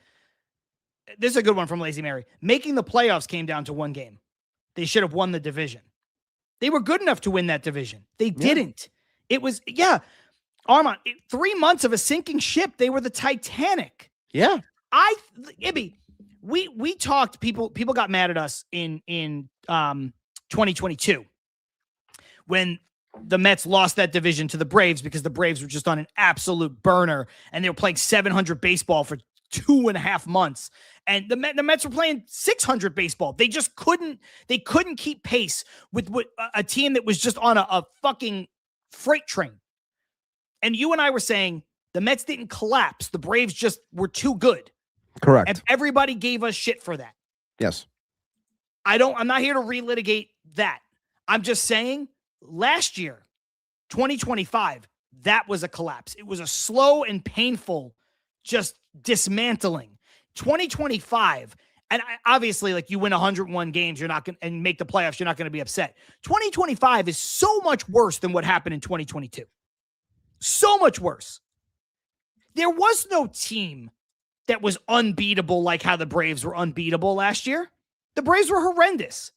this is a good one from Lazy Mary. Making the playoffs came down to one game. They should have won the division. They were good enough to win that division. They didn't. It was, Armand, 3 months of a sinking ship. They were the Titanic. Yeah. Ibby, we talked, people got mad at us in 2022 when the Mets lost that division to the Braves because the Braves were just on an absolute burner and they were playing 700 baseball for 2.5 months. And the Mets were playing 600 baseball. They just couldn't keep pace with a team that was just on a fucking freight train. And you and I were saying the Mets didn't collapse. The Braves just were too good. Correct. And everybody gave us shit for that. Yes. I'm not here to relitigate that. I'm just saying last year, 2025, that was a collapse. It was a slow and painful just dismantling. 2025, and obviously, like, you win 101 games, you're not going and make the playoffs, you're not going to be upset. 2025 is so much worse than what happened in 2022. So much worse. There was no team that was unbeatable like how the Braves were unbeatable last year. The Braves were horrendous.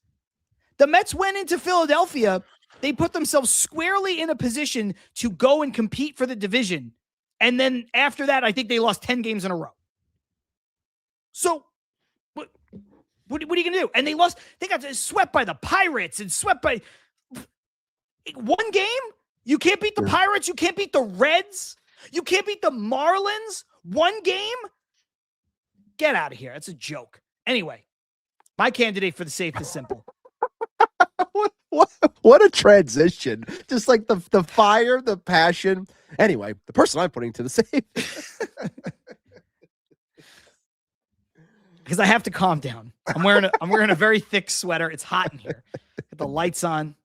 The Mets went into Philadelphia. They put themselves squarely in a position to go and compete for the division. And then after that, I think they lost 10 games in a row. So what are you going to do? And they got swept by the Pirates and swept by one game. You can't beat the Pirates. You can't beat the Reds. You can't beat the Marlins. One game. Get out of here. That's a joke. Anyway, my candidate for the safe is simple. What a transition. Just like the fire, the passion. Anyway, the person I'm putting to the safe. Because I have to calm down. I'm wearing a very thick sweater. It's hot in here. Got the lights on.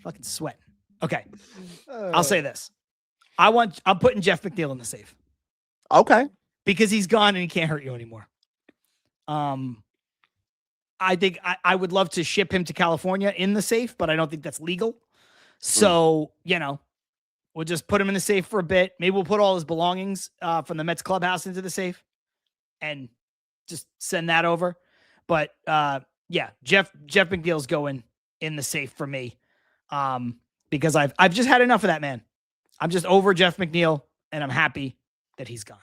Fucking sweating. Okay. I'll say this. I'm putting Jeff McNeil in the safe. Okay. Because he's gone and he can't hurt you anymore. I think I would love to ship him to California in the safe, but I don't think that's legal. So, we'll just put him in the safe for a bit. Maybe we'll put all his belongings from the Mets clubhouse into the safe and just send that over. But Jeff McNeil's going in the safe for me. Because I've just had enough of that, man. I'm just over Jeff McNeil and I'm happy that he's gone.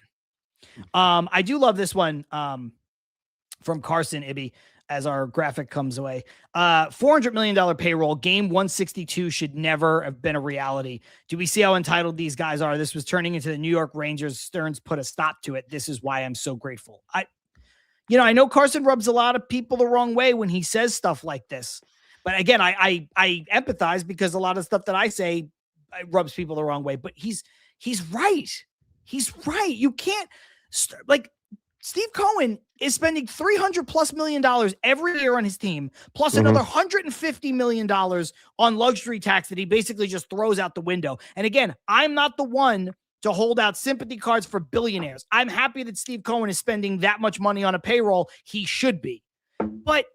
I do love this one from Carson Ibby as our graphic comes away. $400 million payroll, game 162 should never have been a reality. Do we see how entitled these guys are? This was turning into the New York Rangers. Stearns put a stop to it. This is why I'm so grateful. I know Carson rubs a lot of people the wrong way when he says stuff like this. But again, I empathize because a lot of stuff that I say rubs people the wrong way. But he's right. He's right. You can't Steve Cohen is spending $300+ million every year on his team, plus another $150 million on luxury tax that he basically just throws out the window. And again, I'm not the one to hold out sympathy cards for billionaires. I'm happy that Steve Cohen is spending that much money on a payroll. He should be. But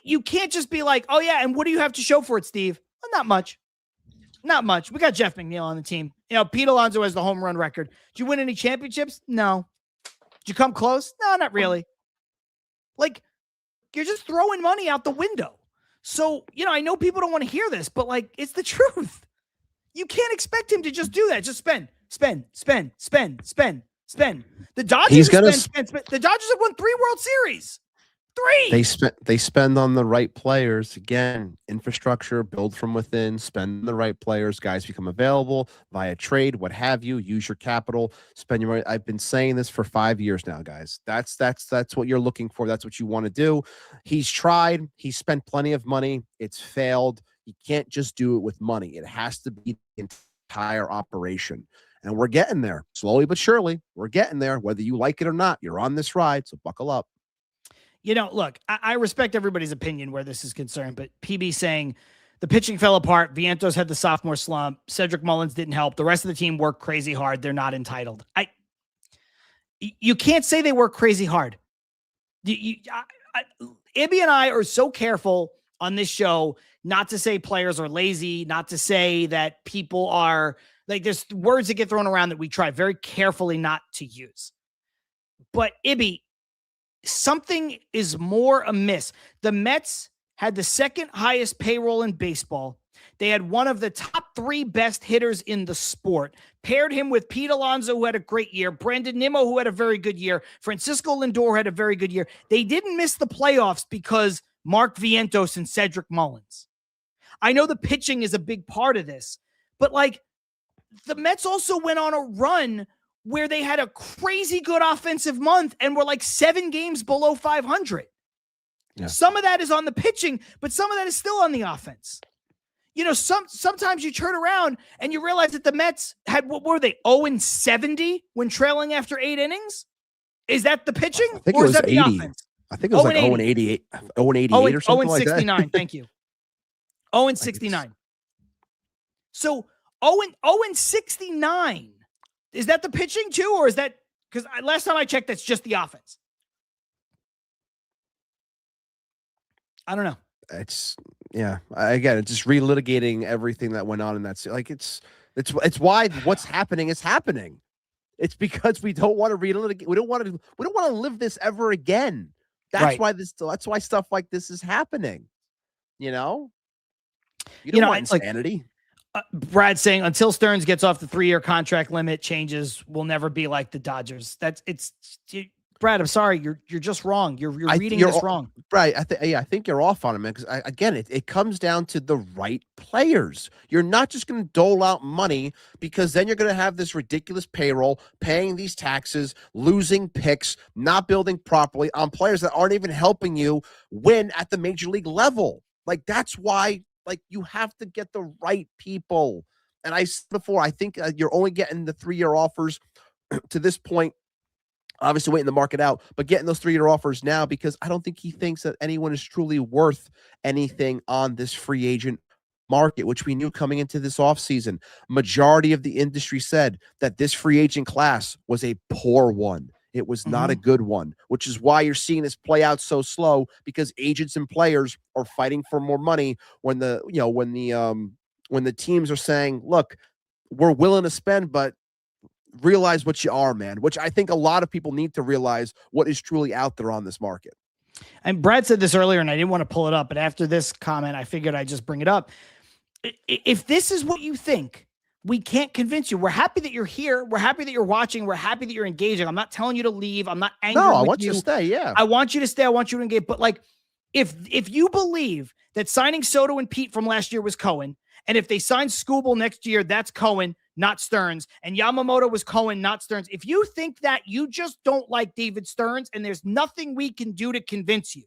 you can't just be like, oh, yeah, and what do you have to show for it, Steve? Well, not much. Not much. We got Jeff McNeil on the team. Pete Alonso has the home run record. Did you win any championships? No. Did you come close? No, not really. Like, you're just throwing money out the window. So, I know people don't want to hear this, but it's the truth. You can't expect him to just do that. Just spend. The Dodgers The Dodgers have won 3 World Series. 3. They spend on the right players. Again, infrastructure, build from within, spend on the right players. Guys become available via trade, what have you. Use your capital, spend your money. I've been saying this for 5 years now, guys. That's what you're looking for. That's what you want to do. He's tried. He's spent plenty of money. It's failed. You can't just do it with money. It has to be the entire operation. And we're getting there. Slowly but surely, we're getting there. Whether you like it or not, you're on this ride, so buckle up. Look, I respect everybody's opinion where this is concerned, but PB saying the pitching fell apart. Vientos had the sophomore slump. Cedric Mullins didn't help. The rest of the team worked crazy hard. They're not entitled. You can't say they work crazy hard. Ibby and I are so careful on this show not to say players are lazy, not to say that people are there's words that get thrown around that we try very carefully not to use. But Ibby, something is more amiss. The Mets had the second highest payroll in baseball. They had one of the top 3 best hitters in the sport. Paired him with Pete Alonso, who had a great year. Brandon Nimmo, who had a very good year. Francisco Lindor had a very good year. They didn't miss the playoffs because Mark Vientos and Cedric Mullins. I know the pitching is a big part of this, but the Mets also went on a run where they had a crazy good offensive month and were 7 games below 500. Yeah. Some of that is on the pitching, but some of that is still on the offense. Sometimes you turn around and you realize that the Mets had, what were they, 0-70 when trailing after 8 innings? Is that the pitching I think or it was is that 80. the offense? I think it was like 0 and 88, 0 and 88 or something like that. 69. Thank you. 0 and 69. So 0 and 69. Is that the pitching too, or is that because last time I checked, that's just the offense? I don't know. It's again, it's just relitigating everything that went on in that. Like it's why what's happening is happening. It's because we don't want to relitigate. We don't want to live this ever again. That's why stuff like this is happening. You know, you don't want insanity. Brad saying until Stearns gets off the 3-year contract limit, changes will never be like the Dodgers. Brad, I'm sorry, you're just wrong. You're reading this wrong. Right. I think you're off on it, man. Because again, it comes down to the right players. You're not just going to dole out money, because then you're going to have this ridiculous payroll, paying these taxes, losing picks, not building properly on players that aren't even helping you win at the major league level. Like, that's why, like, you have to get the right people. And I said before, I think you're only getting the 3-year offers to this point. Obviously waiting the market out, but getting those 3-year offers now, because I don't think he thinks that anyone is truly worth anything on this free agent market, which we knew coming into this offseason. Majority of the industry said that this free agent class was a poor one. It was not a good one, which is why you're seeing this play out so slow, because agents and players are fighting for more money when the teams are saying, look, we're willing to spend, but realize what you are, man, which I think a lot of people need to realize what is truly out there on this market. And Brad said this earlier, and I didn't want to pull it up, but after this comment, I figured I'd just bring it up. If this is what you think, we can't convince you. We're happy that you're here. We're happy that you're watching. We're happy that you're engaging. I'm not telling you to leave. I'm not angry with you. No, I want you to stay, yeah. I want you to stay. I want you to engage. But like, if you believe that signing Soto and Pete from last year was Cohen, and if they sign Skubal next year, that's Cohen, not Stearns, and Yamamoto was Cohen, not Stearns. If you think that, you just don't like David Stearns, and there's nothing we can do to convince you.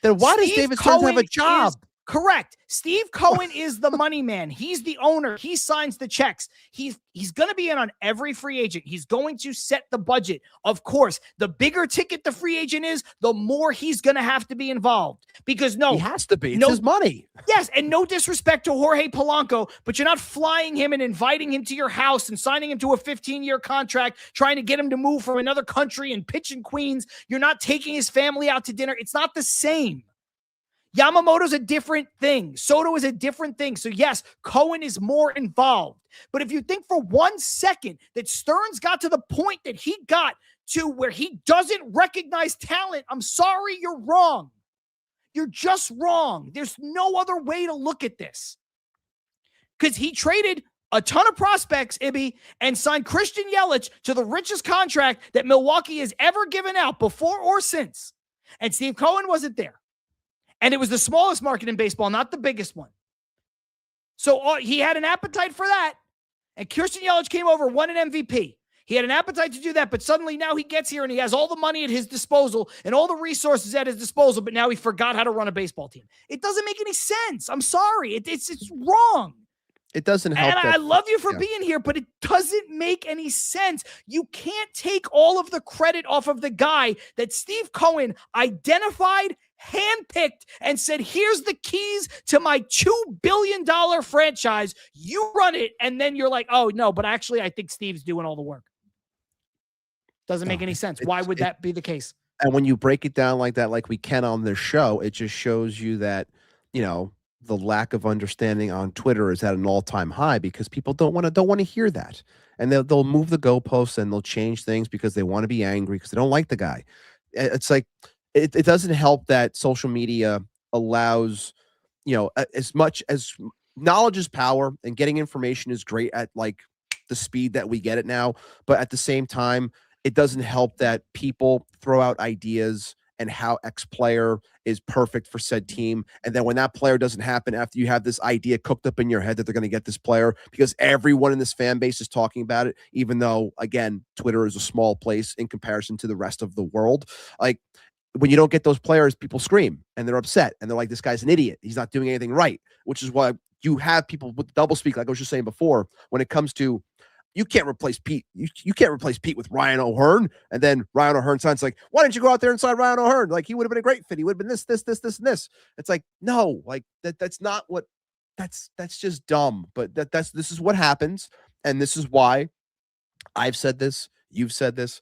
Then why does David Stearns have a job? Correct. Steve Cohen is the money man. He's the owner. He signs the checks. He's going to be in on every free agent. He's going to set the budget. Of course, the bigger ticket the free agent is, the more he's going to have to be involved. Because he has to be. It's his money. Yes, and no disrespect to Jorge Polanco, but you're not flying him and inviting him to your house and signing him to a 15-year contract, trying to get him to move from another country and pitch in Queens. You're not taking his family out to dinner. It's not the same. Yamamoto's a different thing. Soto is a different thing. So yes, Cohen is more involved. But if you think for 1 second that Stearns got to the point that he got to where he doesn't recognize talent, I'm sorry, you're wrong. You're just wrong. There's no other way to look at this. Because he traded a ton of prospects, Ibby, and signed Christian Yelich to the richest contract that Milwaukee has ever given out before or since. And Steve Cohen wasn't there. And it was the smallest market in baseball, not the biggest one. So he had an appetite for that. And Christian Yelich came over, won an MVP. He had an appetite to do that, but suddenly now he gets here and he has all the money at his disposal and all the resources at his disposal, but now he forgot how to run a baseball team. It doesn't make any sense. I'm sorry. It's wrong. It doesn't help. And I love you for being here, but it doesn't make any sense. You can't take all of the credit off of the guy that Steve Cohen identified, handpicked, and said, here's the keys to my $2 billion franchise. You run it. And then you're like, oh, no, but actually, I think Steve's doing all the work. Doesn't make any sense. Why would that be the case? And when you break it down like that, like we can on this show, it just shows you that, the lack of understanding on Twitter is at an all-time high, because people don't want to hear that. And they'll move the goalposts and they'll change things because they want to be angry because they don't like the guy. It's like, it doesn't help that social media allows, as much as knowledge is power and getting information is great at like the speed that we get it now. But at the same time, it doesn't help that people throw out ideas and how X player is perfect for said team. And then when that player doesn't happen, after you have this idea cooked up in your head that they're going to get this player, because everyone in this fan base is talking about it, even though, again, Twitter is a small place in comparison to the rest of the world. Like, when you don't get those players, people scream and they're upset and they're like, this guy's an idiot. He's not doing anything right, which is why you have people with double speak, like I was just saying before, when it comes to, you can't replace Pete. You can't replace Pete with Ryan O'Hearn. And then Ryan O'Hearn signs like, why didn't you go out there and sign Ryan O'Hearn? Like, he would have been a great fit. He would have been this, and this. It's like, no, like that's not what that's just dumb. But this is what happens. And this is why I've said this. You've said this.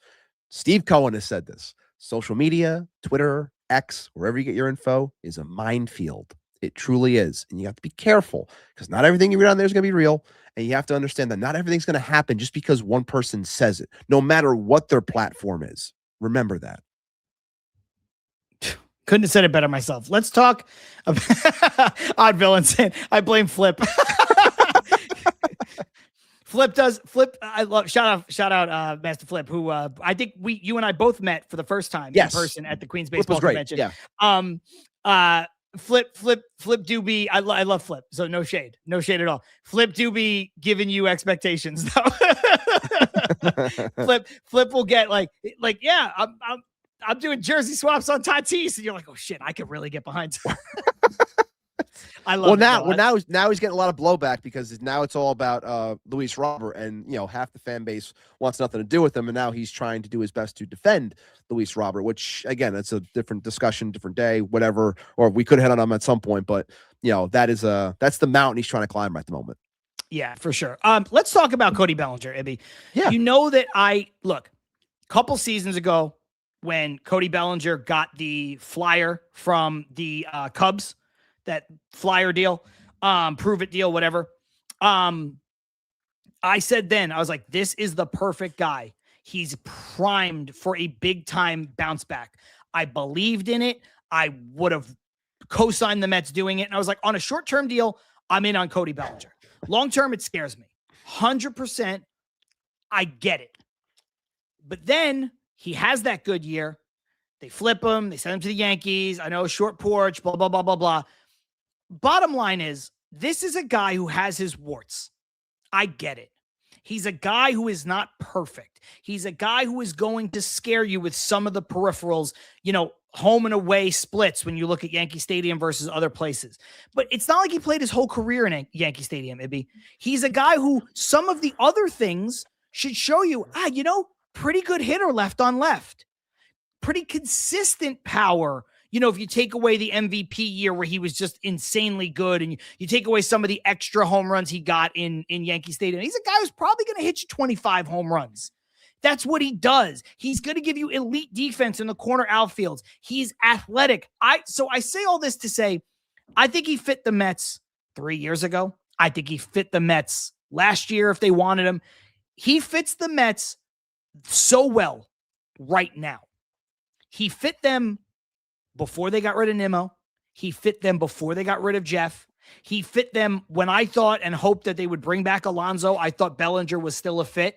Steve Cohen has said this. Social media, Twitter, X, wherever you get your info is a minefield. It truly is. And you have to be careful because not everything you read on there is going to be real. And you have to understand that not everything's going to happen just because one person says it, no matter what their platform is. Remember that. Couldn't have said it better myself. Let's talk about Odd Villains. I blame Flip. Flip. I love shout out Master Flip, who I think you and I both met for the first time in person at the Queens Baseball Convention. Yeah. Flip do be, I love Flip, so no shade at all. Flip do be giving you expectations though. Flip will get like, yeah, I'm doing jersey swaps on Tatis, and you're like, oh shit, I could really get behind. I love now he's getting a lot of blowback because now it's all about Luis Robert, and half the fan base wants nothing to do with him, and now he's trying to do his best to defend Luis Robert, which again, that's a different discussion, different day, whatever, or we could hit on him at some point, but that's the mountain he's trying to climb at the moment. Yeah, for sure. Let's talk about Cody Bellinger, Ibby. Yeah. You know that a couple seasons ago when Cody Bellinger got the flyer from the Cubs, that flyer deal, prove it deal, whatever. I said then, I was like, this is the perfect guy. He's primed for a big time bounce back. I believed in it. I would have co-signed the Mets doing it. And I was like, on a short-term deal, I'm in on Cody Bellinger. Long-term, it scares me. 100%. I get it. But then he has that good year. They flip him. They send him to the Yankees. I know, short porch, blah, blah, blah, blah, blah. Bottom line is, this is a guy who has his warts. I get it. He's a guy who is not perfect. He's a guy who is going to scare you with some of the peripherals, home and away splits when you look at Yankee Stadium versus other places. But it's not like he played his whole career in Yankee Stadium, Ibby. He's a guy who some of the other things should show you, pretty good hitter left on left. Pretty consistent power. If you take away the MVP year where he was just insanely good, and you take away some of the extra home runs he got in Yankee Stadium, he's a guy who's probably going to hit you 25 home runs. That's what he does. He's going to give you elite defense in the corner outfields. He's athletic. So I say all this to say, I think he fit the Mets 3 years ago. I think he fit the Mets last year if they wanted him. He fits the Mets so well right now. He fit them before they got rid of Nimmo. He fit them before they got rid of Jeff. He fit them when I thought and hoped that they would bring back Alonso. I thought Bellinger was still a fit.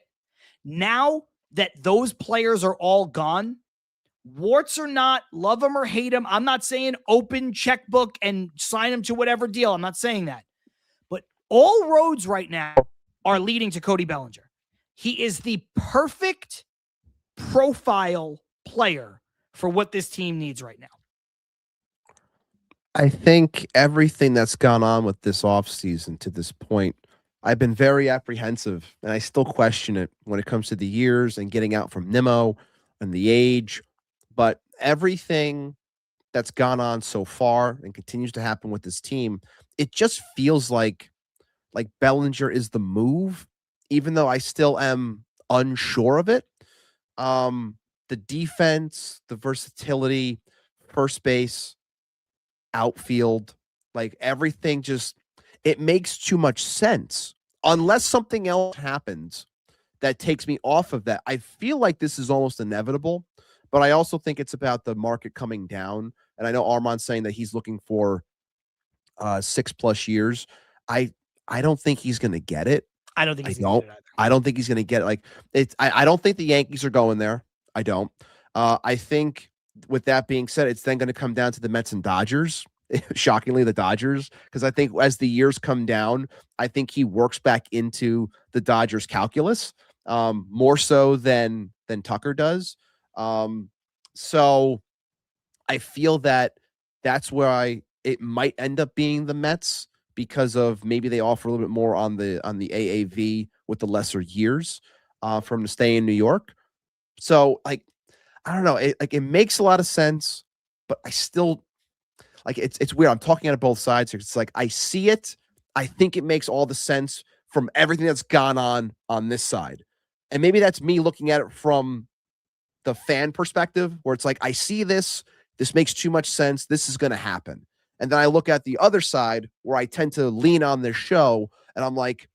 Now that those players are all gone, warts or not, love them or hate them, I'm not saying open checkbook and sign them to whatever deal. I'm not saying that. But all roads right now are leading to Cody Bellinger. He is the perfect profile player for what this team needs right now. I think everything that's gone on with this offseason to this point, I've been very apprehensive, and I still question it when it comes to the years and getting out from Nimmo and the age. But everything that's gone on so far and continues to happen with this team, it just feels like Bellinger is the move, even though I still am unsure of it. The defense, the versatility, first base, outfield, everything it makes too much sense. Unless something else happens that takes me off of that, I feel like this is almost inevitable, but I also think it's about the market coming down. And I know Armand's saying that he's looking for 6+ years. I don't think he's going to get it. I don't think he's going to get it either. I don't think he's going to get it. I don't think the Yankees are going there. I don't. I think with that being said, it's then going to come down to the Mets and Dodgers. Shockingly, the Dodgers, because I think as the years come down, I think he works back into the Dodgers calculus more so than Tucker does. So I feel that that's where it might end up being the Mets, because of maybe they offer a little bit more on the AAV with the lesser years for him to stay in New York. So like, I don't know. It makes a lot of sense, but I still like it's weird. I'm talking out both sides here. It's like I see it. I think it makes all the sense from everything that's gone on this side. And maybe that's me looking at it from the fan perspective where it's like, I see this makes too much sense. This is going to happen. And then I look at the other side where I tend to lean on this show and I'm like,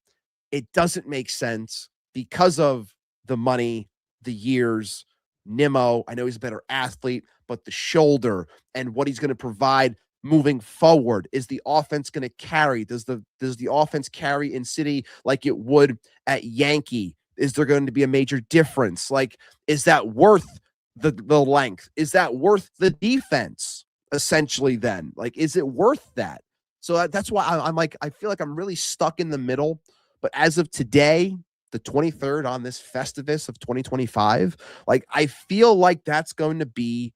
it doesn't make sense because of the money, the years, Nimmo. I know he's a better athlete, but the shoulder and what he's going to provide moving forward. Is the offense going to carry? Does the offense carry in City like it would at Yankee? Is there going to be a major difference? Like, is that worth the length? Is that worth the defense? Essentially, then, like, is it worth that? So that's why I'm like, I feel like I'm really stuck in the middle. But as of today, the 23rd on this Festivus of 2025, like, I feel like that's going to be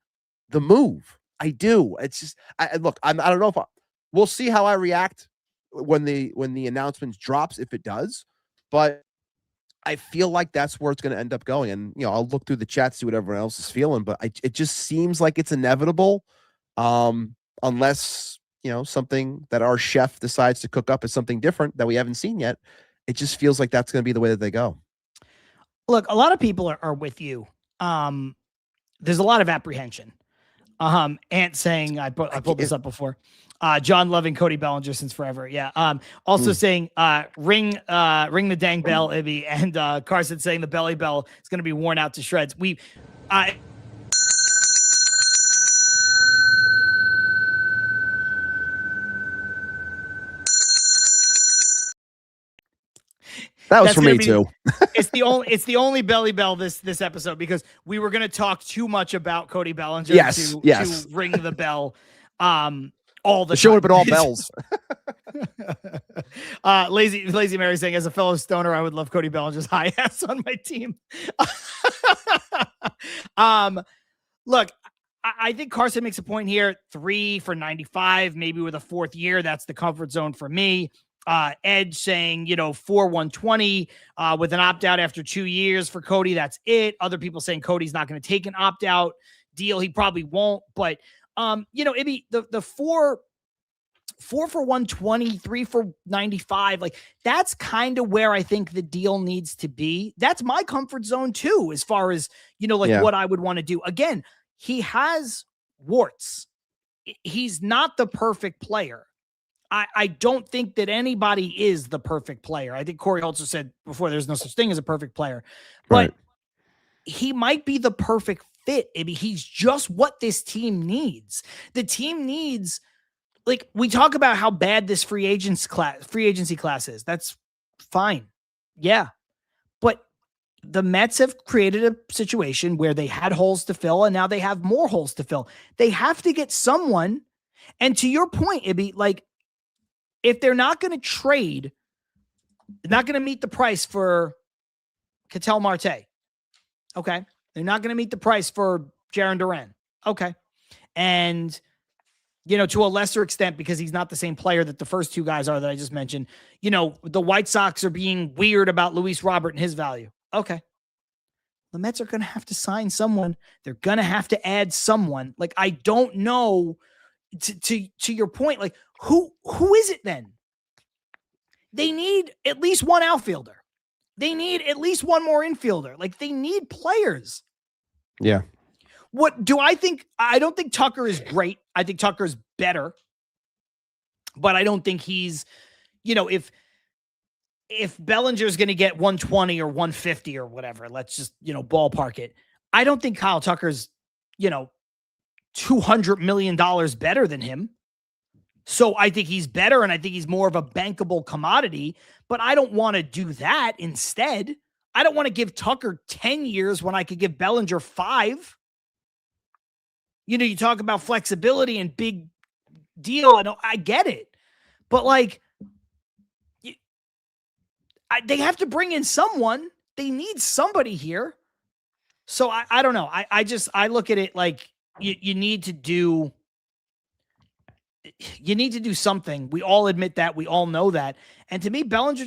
the move. I do. It's just, look, I don't know if we'll see how I react when the announcement drops, if it does, but I feel like that's where it's going to end up going. And, you know, I'll look through the chat, see what everyone else is feeling, but it just seems like it's inevitable. Unless, you know, something that our chef decides to cook up is something different that we haven't seen yet. It just feels like that's going to be the way that they go. Look, a lot of people are with you. There's a lot of apprehension. Ant saying, I pulled this up before. John loving Cody Bellinger since forever. Yeah. Also saying, ring the dang bell, Ibby. And Carson saying the belly bell is going to be worn out to shreds. That was for me too. It's the only belly bell this episode because we were going to talk too much about Cody Bellinger to ring the bell. All the show would have been all bells. Lazy Mary saying, as a fellow stoner, I would love Cody Bellinger's high ass on my team. Look, I think Carson makes a point here. 3 for 95, maybe with a fourth year. That's the comfort zone for me. Edge saying, 4 120 with an opt-out after 2 years for Cody. That's it. Other people saying Cody's not going to take an opt-out deal. He probably won't. But, Ibby, the 4 for 120, 3 for 95, like that's kind of where I think the deal needs to be. That's my comfort zone too, as far as, what I would want to do. Again, he has warts. He's not the perfect player. I don't think that anybody is the perfect player. I think Corey also said before, there's no such thing as a perfect player, but he might be the perfect fit. I mean, he's just what this team needs. The team needs, like, we talk about how bad this free agency class is. That's fine. Yeah. But the Mets have created a situation where they had holes to fill and now they have more holes to fill. They have to get someone. And to your point, Ibby, like, if they're not going to trade, they're not going to meet the price for Ketel Marte. Okay. They're not going to meet the price for Jarren Duran. Okay. And, to a lesser extent, because he's not the same player that the first two guys are that I just mentioned, the White Sox are being weird about Luis Robert and his value. Okay. The Mets are going to have to sign someone. They're going to have to add someone. Like, I don't know, to your point, like, who is it then? They need at least one outfielder. They need at least one more infielder. Like, they need players. Yeah. What do I think? I don't think Tucker is great. I think Tucker is better. But I don't think he's, if Bellinger's going to get 120 or 150 or whatever, let's just, ballpark it. I don't think Kyle Tucker's, $200 million better than him. So I think he's better, and I think he's more of a bankable commodity, but I don't want to do that instead. I don't want to give Tucker 10 years when I could give Bellinger 5. You talk about flexibility and big deal. I get it. But, like, they have to bring in someone. They need somebody here. So I don't know. I look at it like you need to do something. We all admit that. We all know that. And to me, Bellinger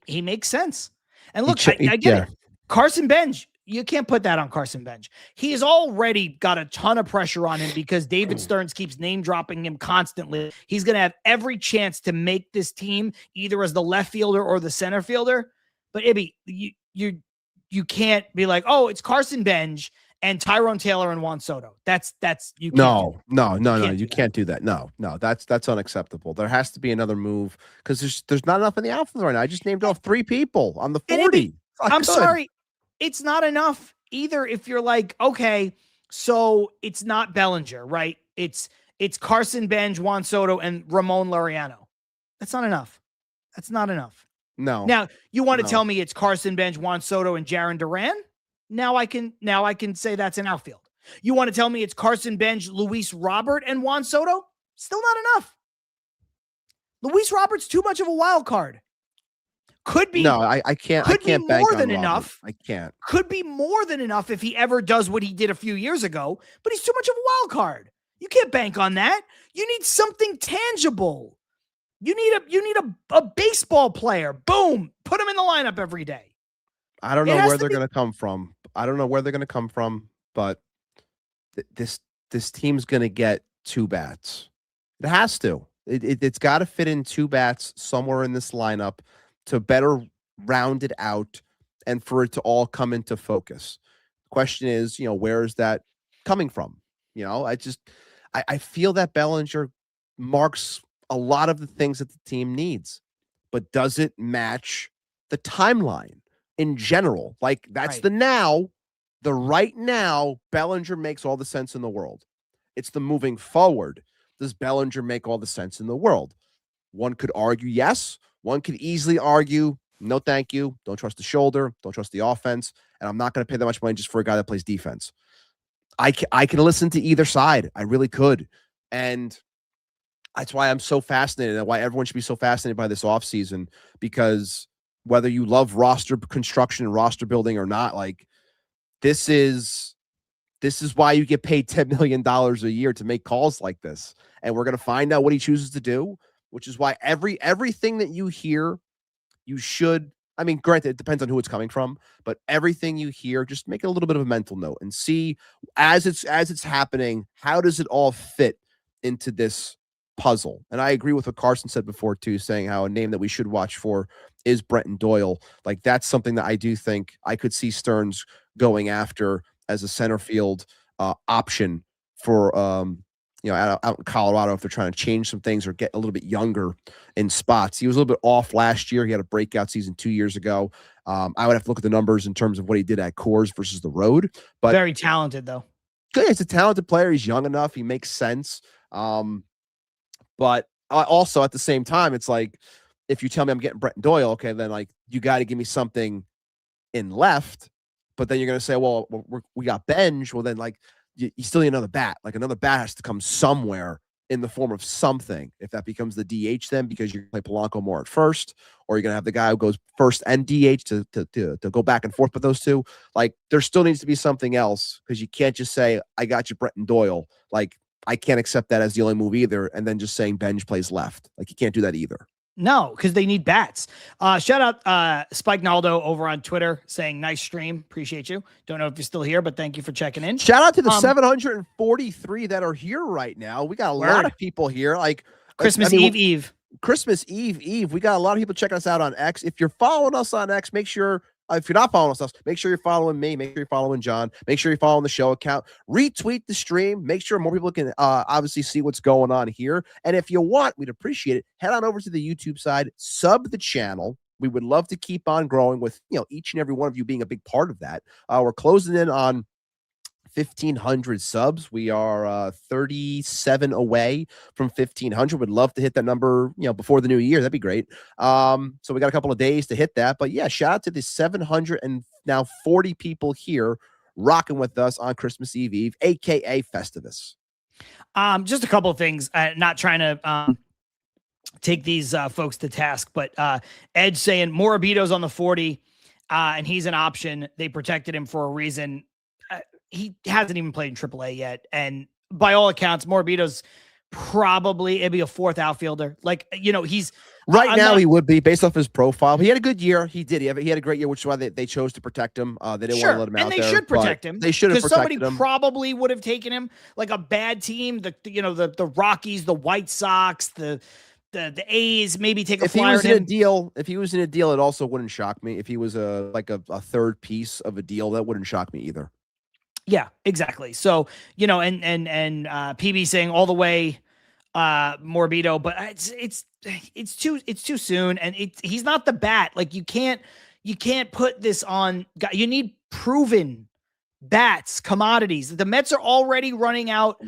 he makes sense. And look, I get it. Carson Bench, you can't put that on Carson Bench. He has already got a ton of pressure on him because David Stearns keeps name dropping him constantly. He's going to have every chance to make this team either as the left fielder or the center fielder. But Ibby, you can't be like, oh, it's Carson Bench and Tyrone Taylor and Juan Soto. That's you. No. You can't do that. No, that's unacceptable. There has to be another move because there's not enough in the outfield right now. I just named off 3 people on the 40. I'm sorry. It's not enough either. If you're like, okay, so it's not Bellinger, right? It's Carson Bench, Juan Soto, and Ramon Laureano. That's not enough. That's not enough. No. Now you want to tell me it's Carson Bench, Juan Soto, and Jarren Duran? Now I can say that's an outfield. You want to tell me it's Carson Bench, Luis Robert, and Juan Soto? Still not enough. Luis Robert's too much of a wild card. Could be. No, I can't. Could I can't be more than Robert. enough. I can't. Could be more than enough if he ever does what he did a few years ago. But he's too much of a wild card. You can't bank on that. You need something tangible. You need a baseball player. Boom. Put him in the lineup every day. I don't know where they're going to come from. But this team's going to get 2 bats. It has to. It's got to fit in 2 bats somewhere in this lineup to better round it out and for it to all come into focus. The question is, where is that coming from? I feel that Bellinger marks a lot of the things that the team needs, but does it match the timeline in general? Like that's right. The right now, Bellinger makes all the sense in the world. It's the moving forward. Does Bellinger make all the sense in the world? One could argue yes. One could easily argue, no, thank you. Don't trust the shoulder. Don't trust the offense. And I'm not going to pay that much money just for a guy that plays defense. I can listen to either side. I really could. And that's why I'm so fascinated and why everyone should be so fascinated by this offseason, because whether you love roster construction and roster building or not, like this is why you get paid $10 million a year to make calls like this. And we're going to find out what he chooses to do, which is why everything that you hear, you should, I mean, granted, it depends on who it's coming from, but everything you hear, just make it a little bit of a mental note and see as it's happening, how does it all fit into this puzzle? And I agree with what Carson said before too, saying how a name that we should watch for is Brenton Doyle. Like that's something that I do think I could see Stearns going after as a center field option for out in Colorado if they're trying to change some things or get a little bit younger in spots. He was a little bit off last year. He had a breakout season 2 years ago. I would have to look at the numbers in terms of what he did at Coors versus the road. But very talented though. Good, he's a talented player. He's young enough. He makes sense. But also at the same time, it's like if you tell me I'm getting Brenton Doyle, okay, then like you got to give me something in left. But then you're going to say, well, we got Benj. Well, then like you still need another bat. Like another bat has to come somewhere in the form of something. If that becomes the DH, then because you play Polanco more at first, or you're going to have the guy who goes first and DH to go back and forth with those two. Like there still needs to be something else because you can't just say, I got you Brenton Doyle. Like I can't accept that as the only move either. And then just saying Benj plays left. Like you can't do that either. No, because they need bats. Shout out Spike Naldo over on Twitter saying, nice stream. Appreciate you. Don't know if you're still here, but thank you for checking in. Shout out to the 743 that are here right now. We got a lot of people here. Like Christmas Eve. Christmas Eve. We got a lot of people checking us out on X. If you're following us on X, make sure, if you're not following us, make sure you're following me. Make sure you're following John. Make sure you're following the show account. Retweet the stream. Make sure more people can obviously see what's going on here. And if you want, we'd appreciate it. Head on over to the YouTube side. Sub the channel. We would love to keep on growing with each and every one of you being a big part of that. We're closing in on 1,500 subs. We are 37 away from 1,500. Would love to hit that number, before the new year. That'd be great. So we got a couple of days to hit that. But yeah, shout out to the 700 and now 40 people here rocking with us on Christmas Eve, aka Festivus. Just a couple of things. Not trying to take these folks to task, but Edge saying Morabito's on the 40, and he's an option. They protected him for a reason. He hasn't even played in AAA yet. And by all accounts, Morabito's probably, it'd be a 4th outfielder. Like, he's Right now, he would be based off his profile. He had a good year. He did. He had a great year, which is why they chose to protect him. They didn't want to let him out there. And they should protect him. They should have protected him. Because somebody probably would have taken him, like a bad team, the Rockies, the White Sox, the A's, maybe take a flyer on him. If he was in a deal, it also wouldn't shock me. If he was a third piece of a deal, that wouldn't shock me either. Yeah, exactly. So, and PB saying all the way Morbido, but it's too soon, and he's not the bat. Like you can't put this on. You need proven bats, commodities. The Mets are already running out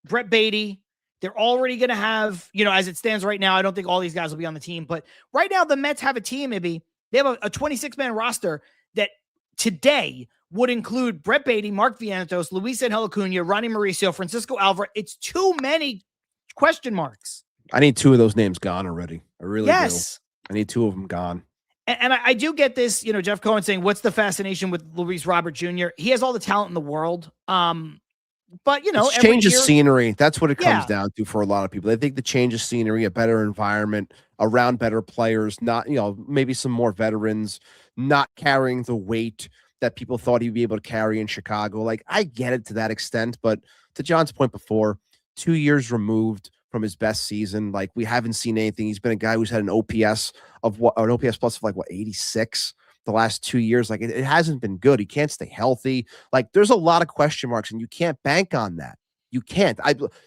Brett Beatty. They're already going to have, as it stands right now, I don't think all these guys will be on the team, but right now the Mets have a team, maybe they have a 26-man roster that today would include Brett Beatty, Mark Vientos, Luis Angel Acuna, Ronnie Mauricio, Francisco Alvarez. It's too many question marks. I need 2 of those names gone already. I really do. I need 2 of them gone. And I do get this, Jeff Cohen saying, what's the fascination with Luis Robert Jr.? He has all the talent in the world. But, it's change of scenery. That's what it comes down to for a lot of people. They think the change of scenery, a better environment, around better players, not, maybe some more veterans, not carrying the weight that people thought he'd be able to carry in Chicago. Like, I get it to that extent. But to John's point before, 2 years removed from his best season, like we haven't seen anything. He's been a guy who's had an OPS plus of 86 the last 2 years. Like it hasn't been good. He can't stay healthy. Like there's a lot of question marks, and you can't bank on that. You can't.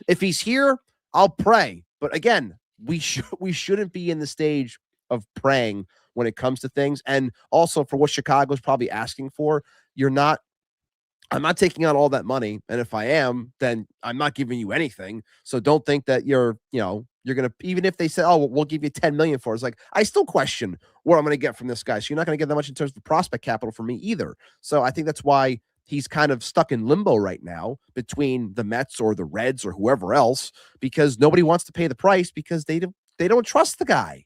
If he's here, I'll pray. But again, we shouldn't be in the stage of praying when it comes to things. And also for what Chicago's probably asking for, I'm not taking out all that money. And if I am, then I'm not giving you anything. So don't think that you're going to, even if they say, oh, we'll give you 10 million for it. It's like, I still question what I'm going to get from this guy. So you're not going to get that much in terms of prospect capital from me either. So I think that's why he's kind of stuck in limbo right now between the Mets or the Reds or whoever else, because nobody wants to pay the price because they don't trust the guy.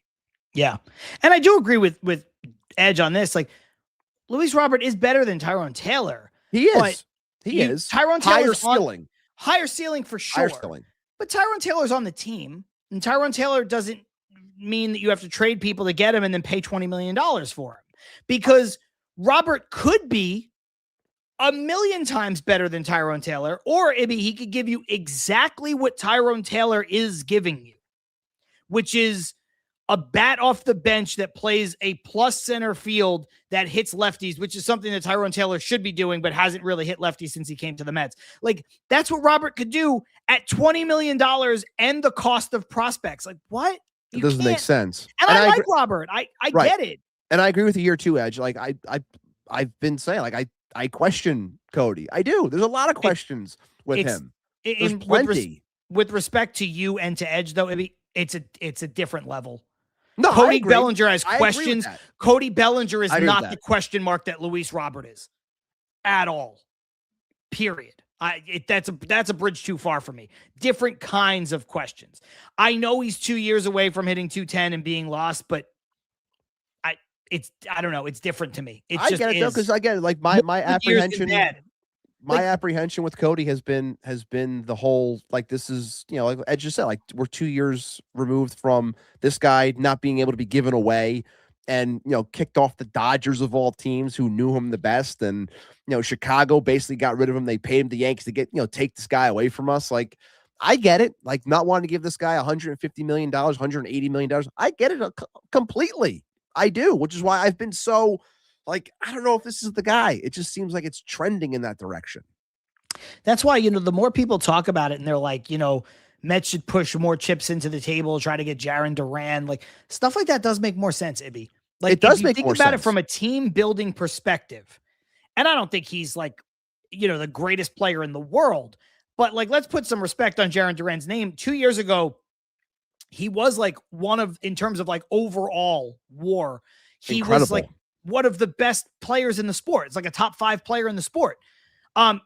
Yeah. And I do agree with Edge on this. Like Luis Robert is better than Tyrone Taylor. He is. He is. Tyrone Taylor's higher ceiling for sure. But Tyrone Taylor's on the team, and Tyrone Taylor doesn't mean that you have to trade people to get him and then pay $20 million for him, because Robert could be 1,000,000 times better than Tyrone Taylor, or maybe he could give you exactly what Tyrone Taylor is giving you, which is a bat off the bench that plays a plus center field that hits lefties, which is something that Tyrone Taylor should be doing, but hasn't really hit lefties since he came to the Mets. Like that's what Robert could do at $20 million and the cost of prospects. Like what? It doesn't make sense. And I like Robert. I get it. And I agree with you here too, Edge. Like I've been saying, like I question Cody. I do. There's a lot of questions with him. There's plenty. With respect to you and to Edge, though, it's a different level. No, Cody Bellinger has I questions. Cody Bellinger is not the question mark that Luis Robert is at all. Period. That's a bridge too far for me. Different kinds of questions. I know he's 2 years away from hitting 210 and being lost, but I don't know. It's different to me. I get it though, because I get it. Like my apprehension. My apprehension with Cody has been the whole, like, this is, like Ed just said, like we're 2 years removed from this guy not being able to be given away, and, kicked off the Dodgers of all teams who knew him the best. And, Chicago basically got rid of him. They paid him the Yankees to get, take this guy away from us. Like, I get it. Like not wanting to give this guy $150 million, $180 million. I get it completely. I do, which is why I've been so, like, I don't know if this is the guy. It just seems like it's trending in that direction. That's why, the more people talk about it and they're like, Mets should push more chips into the table, try to get Jarren Duran, like stuff like that does make more sense, Ibby. Like it does make more sense. Think about it from a team building perspective. And I don't think he's like, the greatest player in the world, but like, let's put some respect on Jarren Duran's name. 2 years ago, he was like in terms of like overall WAR, he was like one of the best players in the sport. It's like a top 5 player in the sport.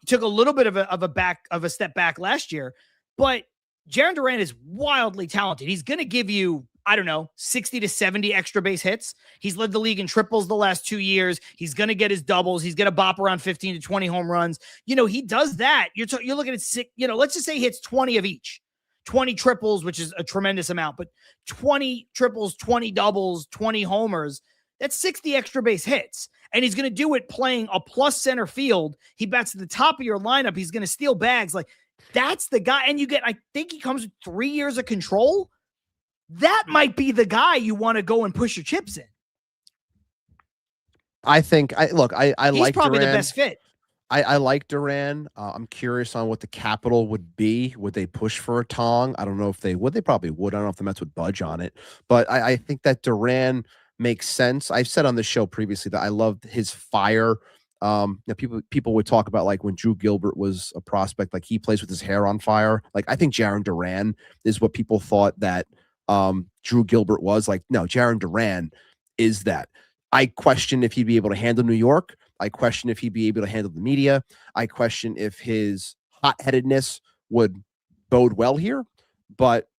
Took a little bit of a step back last year, but Jarren Duran is wildly talented. He's going to give you, I don't know, 60 to 70 extra base hits. He's led the league in triples the last 2 years. He's going to get his doubles. He's going to bop around 15 to 20 home runs. He does that. You're looking at let's just say he hits 20 of each. 20 triples, which is a tremendous amount, but 20 triples, 20 doubles, 20 homers, that's 60 extra base hits. And he's going to do it playing a plus center field. He bats at the top of your lineup. He's going to steal bags. Like, that's the guy. And you get, I think he comes with 3 years of control. That might be the guy you want to go and push your chips in. I think I He's like probably Duran. the best fit. I like Duran. I'm curious on what the capital would be. Would they push for a Tong? I don't know if they would. They probably would. I don't know if the Mets would budge on it. But I think that Duran makes sense. I've said on the show previously that I loved his fire. People would talk about like when Drew Gilbert was a prospect, like he plays with his hair on fire. Like I think Jarren Duran is what people thought that Drew Gilbert was. Like, no, Jarren Duran is that. I question if he'd be able to handle New York. I question if he'd be able to handle the media. I question if his hot-headedness would bode well here. But,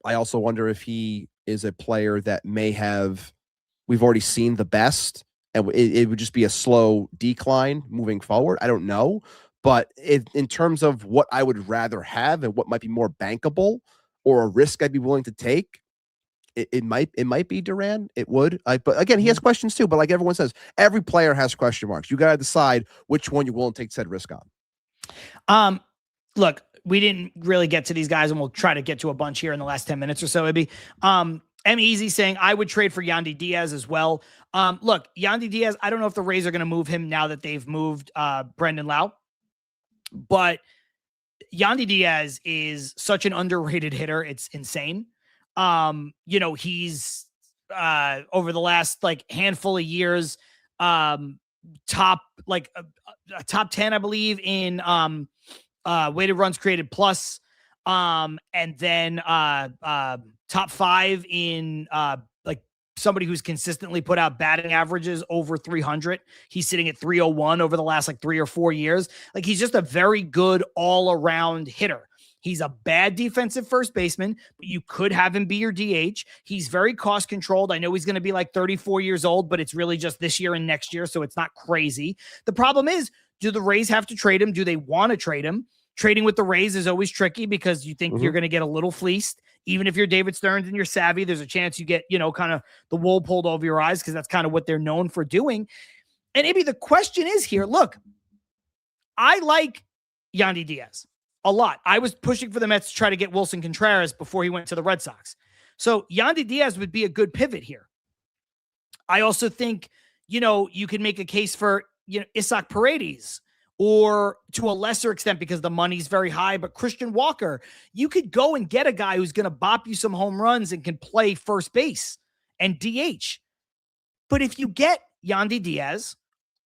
I also wonder if he is a player that we've already seen the best, and it would just be a slow decline moving forward. I don't know. But in terms of what I would rather have and what might be more bankable or a risk I'd be willing to take, it might be Duran. It would. But again, he has questions too. But like everyone says, every player has question marks. You got to decide which one you're willing to take said risk on. Look, we didn't really get to these guys, and we'll try to get to a bunch here in the last 10 minutes or so. Maybe. M Easy saying I would trade for Yandy Diaz as well. Look, Yandy Diaz. I don't know if the Rays are going to move him now that they've moved Brendan Lau, but Yandy Diaz is such an underrated hitter. It's insane. He's over the last like handful of years, top like top 10, I believe, in weighted runs created plus, and then top 5 in like somebody who's consistently put out batting averages over 300. He's sitting at 301 over the last like 3 or 4 years. Like he's just a very good all around hitter. He's a bad defensive first baseman, but you could have him be your DH. He's very cost controlled. I know he's going to be like 34 years old, but it's really just this year and next year, so it's not crazy. The problem is, do the Rays have to trade him? Do they want to trade him? Trading with the Rays is always tricky because you think you're going to get a little fleeced. Even if you're David Stearns and you're savvy, there's a chance you get, kind of the wool pulled over your eyes because that's kind of what they're known for doing. And maybe the question is here, look, I like Yandy Diaz a lot. I was pushing for the Mets to try to get Wilson Contreras before he went to the Red Sox. So Yandy Diaz would be a good pivot here. I also think, you can make a case for, Isaac Paredes, or to a lesser extent because the money's very high, but Christian Walker. You could go and get a guy who's going to bop you some home runs and can play first base and DH. But if you get Yandy Diaz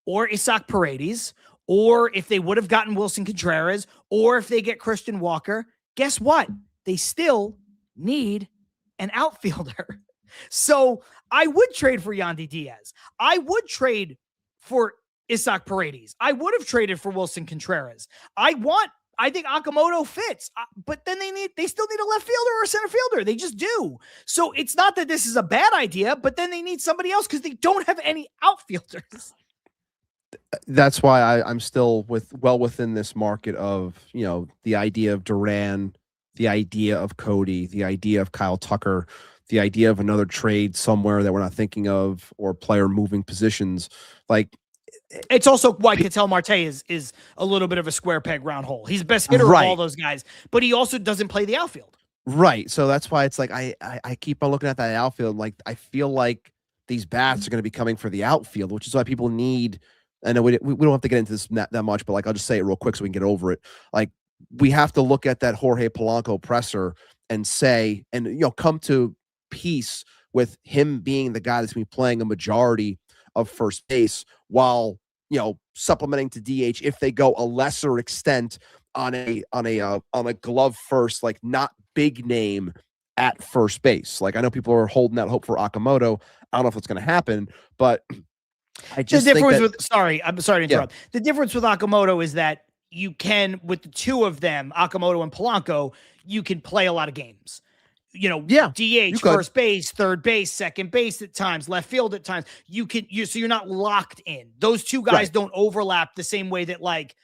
or Isaac Paredes, or if they would have gotten Wilson Contreras, or if they get Christian Walker, guess what? They still need an outfielder. So I would trade for Yandy Diaz. I would trade for Isaac Paredes. I would have traded for Wilson Contreras. I think Okamoto fits, but then they still need a left fielder or a center fielder. They just do. So it's not that this is a bad idea, but then they need somebody else because they don't have any outfielders. That's why I'm still within this market of, the idea of Duran, the idea of Cody, the idea of Kyle Tucker, the idea of another trade somewhere that we're not thinking of, or player moving positions. Like, it's also why Ketel Marte is a little bit of a square peg round hole. He's the best hitter of all those guys, but he also doesn't play the outfield. Right. So that's why it's like I keep on looking at that outfield. Like I feel like these bats are going to be coming for the outfield, which is why people need. I know we don't have to get into this that much, but like I'll just say it real quick so we can get over it. Like we have to look at that Jorge Polanco presser and say, and come to peace with him being the guy that's going to be playing a majority of first base while supplementing to DH if they go a lesser extent on a glove first, like not big name at first base. Like I know people are holding that hope for Okamoto. I don't know if it's going to happen, but I just the difference think that, I'm sorry to interrupt. Yeah. The difference with Okamoto is that you can, with the two of them, Okamoto and Polanco, you can play a lot of games. DH, first base, third base, second base at times, left field at times. So you're not locked in. Those two guys don't overlap the same way that, like,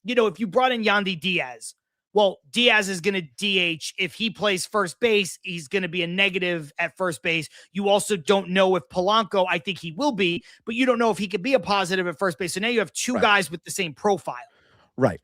if you brought in Yandy Diaz, well, Diaz is going to DH. If he plays first base, he's going to be a negative at first base. You also don't know if Polanco, I think he will be, but you don't know if he could be a positive at first base. So now you have two guys with the same profile. Right.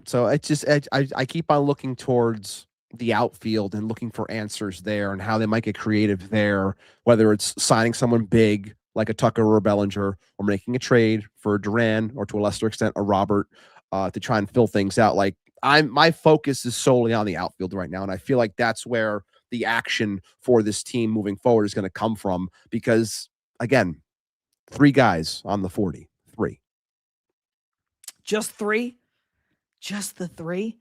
So it's just, I keep on looking towards the outfield and looking for answers there and how they might get creative there, whether it's signing someone big like a Tucker or a Bellinger, or making a trade for Duran, or to a lesser extent, a Robert, to try and fill things out. Like, my focus is solely on the outfield right now. And I feel like that's where the action for this team moving forward is going to come from, because again, 3 guys on the 40, 3. Just 3? Just the 3?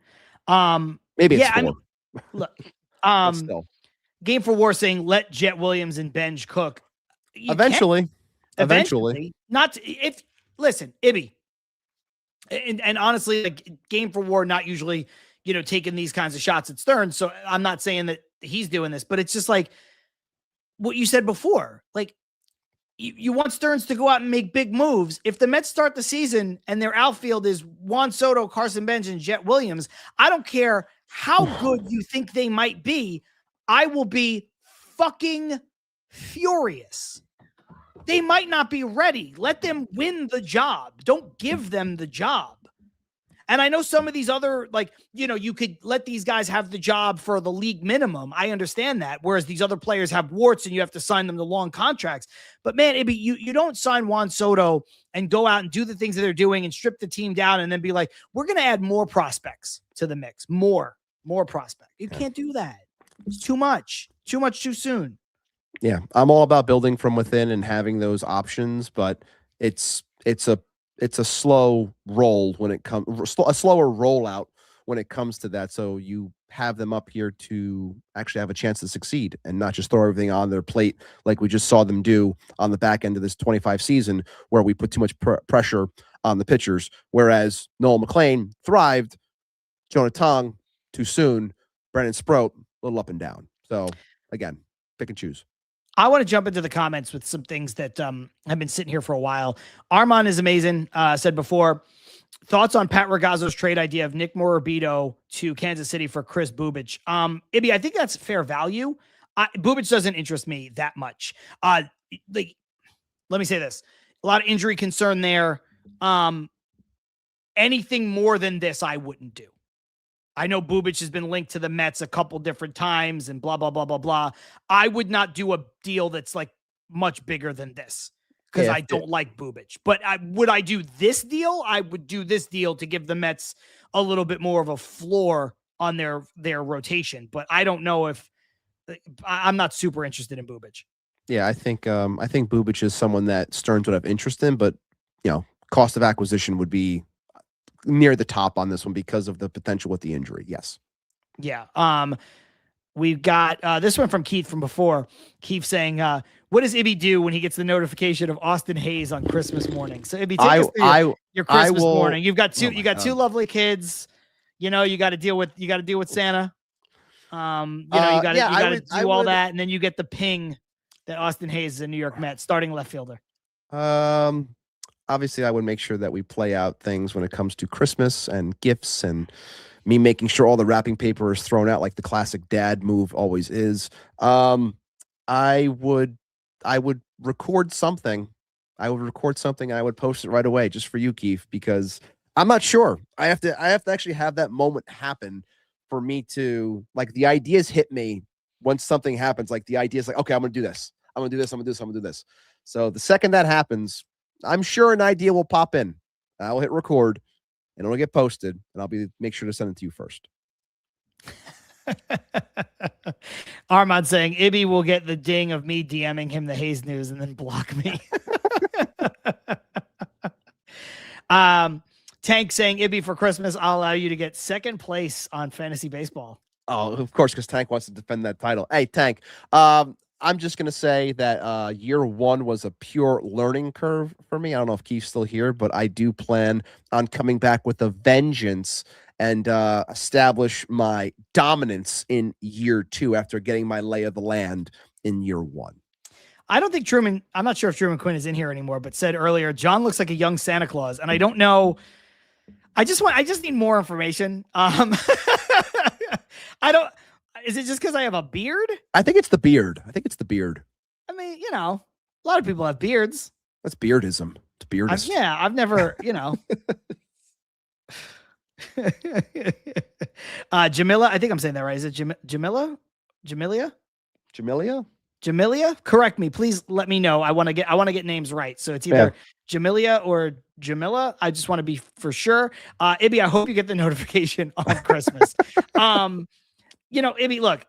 Maybe it's 4. I mean, look, still. Game for War saying, let Jet Williams and Benj cook. Eventually. Not if listen, Ibby. And honestly, like, Game for War, not usually, taking these kinds of shots at Stearns. So I'm not saying that he's doing this, but it's just like what you said before. Like, you want Stearns to go out and make big moves. If the Mets start the season and their outfield is Juan Soto, Carson Bench, and Jet Williams, I don't care how good you think they might be. I will be fucking furious. They might not be ready. Let them win the job. Don't give them the job. And I know some of these other, like, you could let these guys have the job for the league minimum. I understand that. Whereas these other players have warts and you have to sign them to long contracts. But man, you don't sign Juan Soto and go out and do the things that they're doing and strip the team down and then be like, we're going to add more prospects to the mix. More prospect. You can't do that. It's too much too soon. Yeah, I'm all about building from within and having those options, but it's a slow roll when it comes, a slower rollout when it comes to that. So you have them up here to actually have a chance to succeed and not just throw everything on their plate like we just saw them do on the back end of this 25 season, where we put too much pressure on the pitchers. Whereas Noel McLean thrived, Jonah Tong too soon, Brennan Sprout a little up and down. So again, pick and choose. I want to jump into the comments with some things that have been sitting here for a while. Armand is amazing. Said before, thoughts on Pat Ragazzo's trade idea of Nick Morabito to Kansas City for Chris Bubich. Ibby, I think that's fair value. Bubich doesn't interest me that much. Let me say this. A lot of injury concern there. Anything more than this, I wouldn't do. I know Bubich has been linked to the Mets a couple different times and blah, blah, blah, blah, blah. I would not do a deal that's like much bigger than this because I don't like Bubich. But would I do this deal? I would do this deal to give the Mets a little bit more of a floor on their rotation. But I don't know if I'm not super interested in Bubich. Yeah, I think Bubich is someone that Stearns would have interest in, but cost of acquisition would be near the top on this one because of the potential with the injury. Yes. Yeah. We've got this one from Keith from before. Keith saying, what does Ibby do when he gets the notification of Austin Hayes on Christmas morning? So Ibby, take us through your Christmas morning. You've got two, two lovely kids. You got to deal with Santa. You got to do all that. And then you get the ping that Austin Hayes is a New York Mets starting left fielder. Obviously, I would make sure that we play out things when it comes to Christmas and gifts and me making sure all the wrapping paper is thrown out like the classic dad move always is. I would record something. I would record something and I would post it right away just for you, Keith, because I'm not sure. I have to actually have that moment happen for me to, like, the ideas hit me once something happens. Like, the idea is like, okay, I'm going to do this. I'm going to do this. I'm going to do this. I'm going to do this. So the second that happens, I'm sure an idea will pop in. I'll hit record and it'll get posted and I'll make sure to send it to you first. Armand saying Ibby will get the ding of me DMing him the Hayes news and then block me. Tank saying Ibby for Christmas, I'll allow you to get second place on fantasy baseball. Oh, of course, because Tank wants to defend that title. Hey, Tank, I'm just going to say that year one was a pure learning curve for me. I don't know if Keith's still here, but I do plan on coming back with a vengeance and establish my dominance in year two after getting my lay of the land in year one. I don't think Truman, I'm not sure if Truman Quinn is in here anymore, but said earlier, John looks like a young Santa Claus. And I don't know I just need more information. Is it just because I have a beard? I think it's the beard. I mean, a lot of people have beards. That's beardism. It's beardist. I've never, Jamila, I think I'm saying that right. Is it Jamilia? Jamilia? Correct me. Please let me know. I want to get names right. So it's either Jamilia or Jamila. I just want to be for sure. Ibby, I hope you get the notification on Christmas. Ibby, look,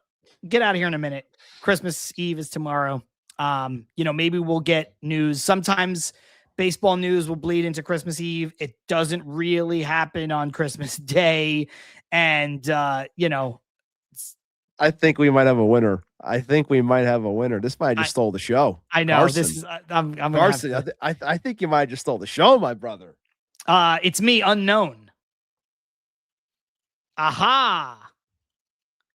get out of here in a minute. Christmas Eve is tomorrow. Maybe we'll get news. Sometimes baseball news will bleed into Christmas Eve. It doesn't really happen on Christmas Day. And, I think we might have a winner. This might have just stole the show. I know. Carson. This is I'm Carson. I think you might have just stole the show, my brother. It's me, unknown. Aha.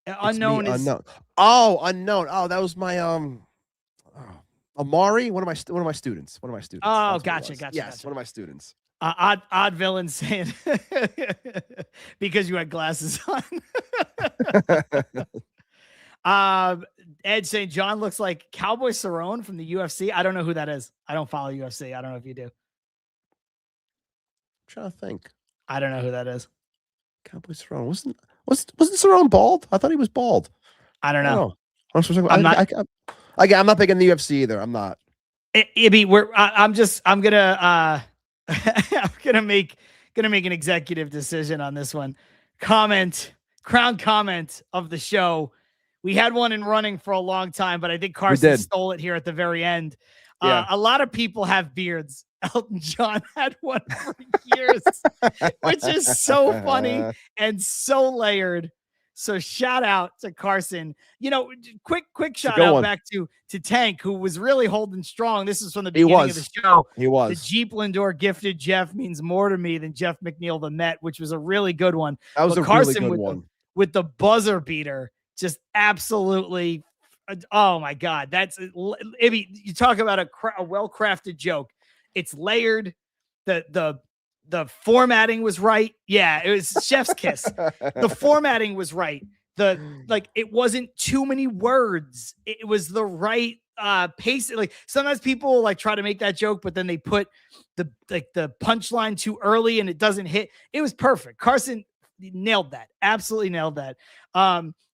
Unknown is unknown. Oh, unknown. Oh, that was my Amari, one of my students. Oh, That's gotcha. Yes, one of my students. Odd villain saying because you had glasses on. Ed saying John looks like Cowboy Cerrone from the UFC. I don't know who that is. I don't follow UFC. I don't know if you do. I'm trying to think. I don't know who that is. Cowboy Cerrone wasn't Cerrone bald? I thought he was bald. I don't know. I'm not big in the UFC either. I'm not. Ibby, I'm gonna I'm gonna make an executive decision on this one. Crown comment of the show. We had one in running for a long time, but I think Carson stole it here at the very end. Yeah. A lot of people have beards. Elton John had one for years, which is so funny and so layered. So shout out to Carson. Quick shout out back to Tank, who was really holding strong. This is from the beginning of the show. He was. The Jeep Lindor gifted Jeff means more to me than Jeff McNeil the Met, which was a really good one. That was Carson really good one. With the buzzer beater, just absolutely. Oh my God, that's Ibby. You talk about a well-crafted joke. It's layered. The formatting was right. Yeah, it was chef's kiss. The formatting was right. It wasn't too many words. It was the right pace. Like sometimes people try to make that joke, but then they put the punchline too early and it doesn't hit. It was perfect. Carson nailed that. Absolutely nailed that.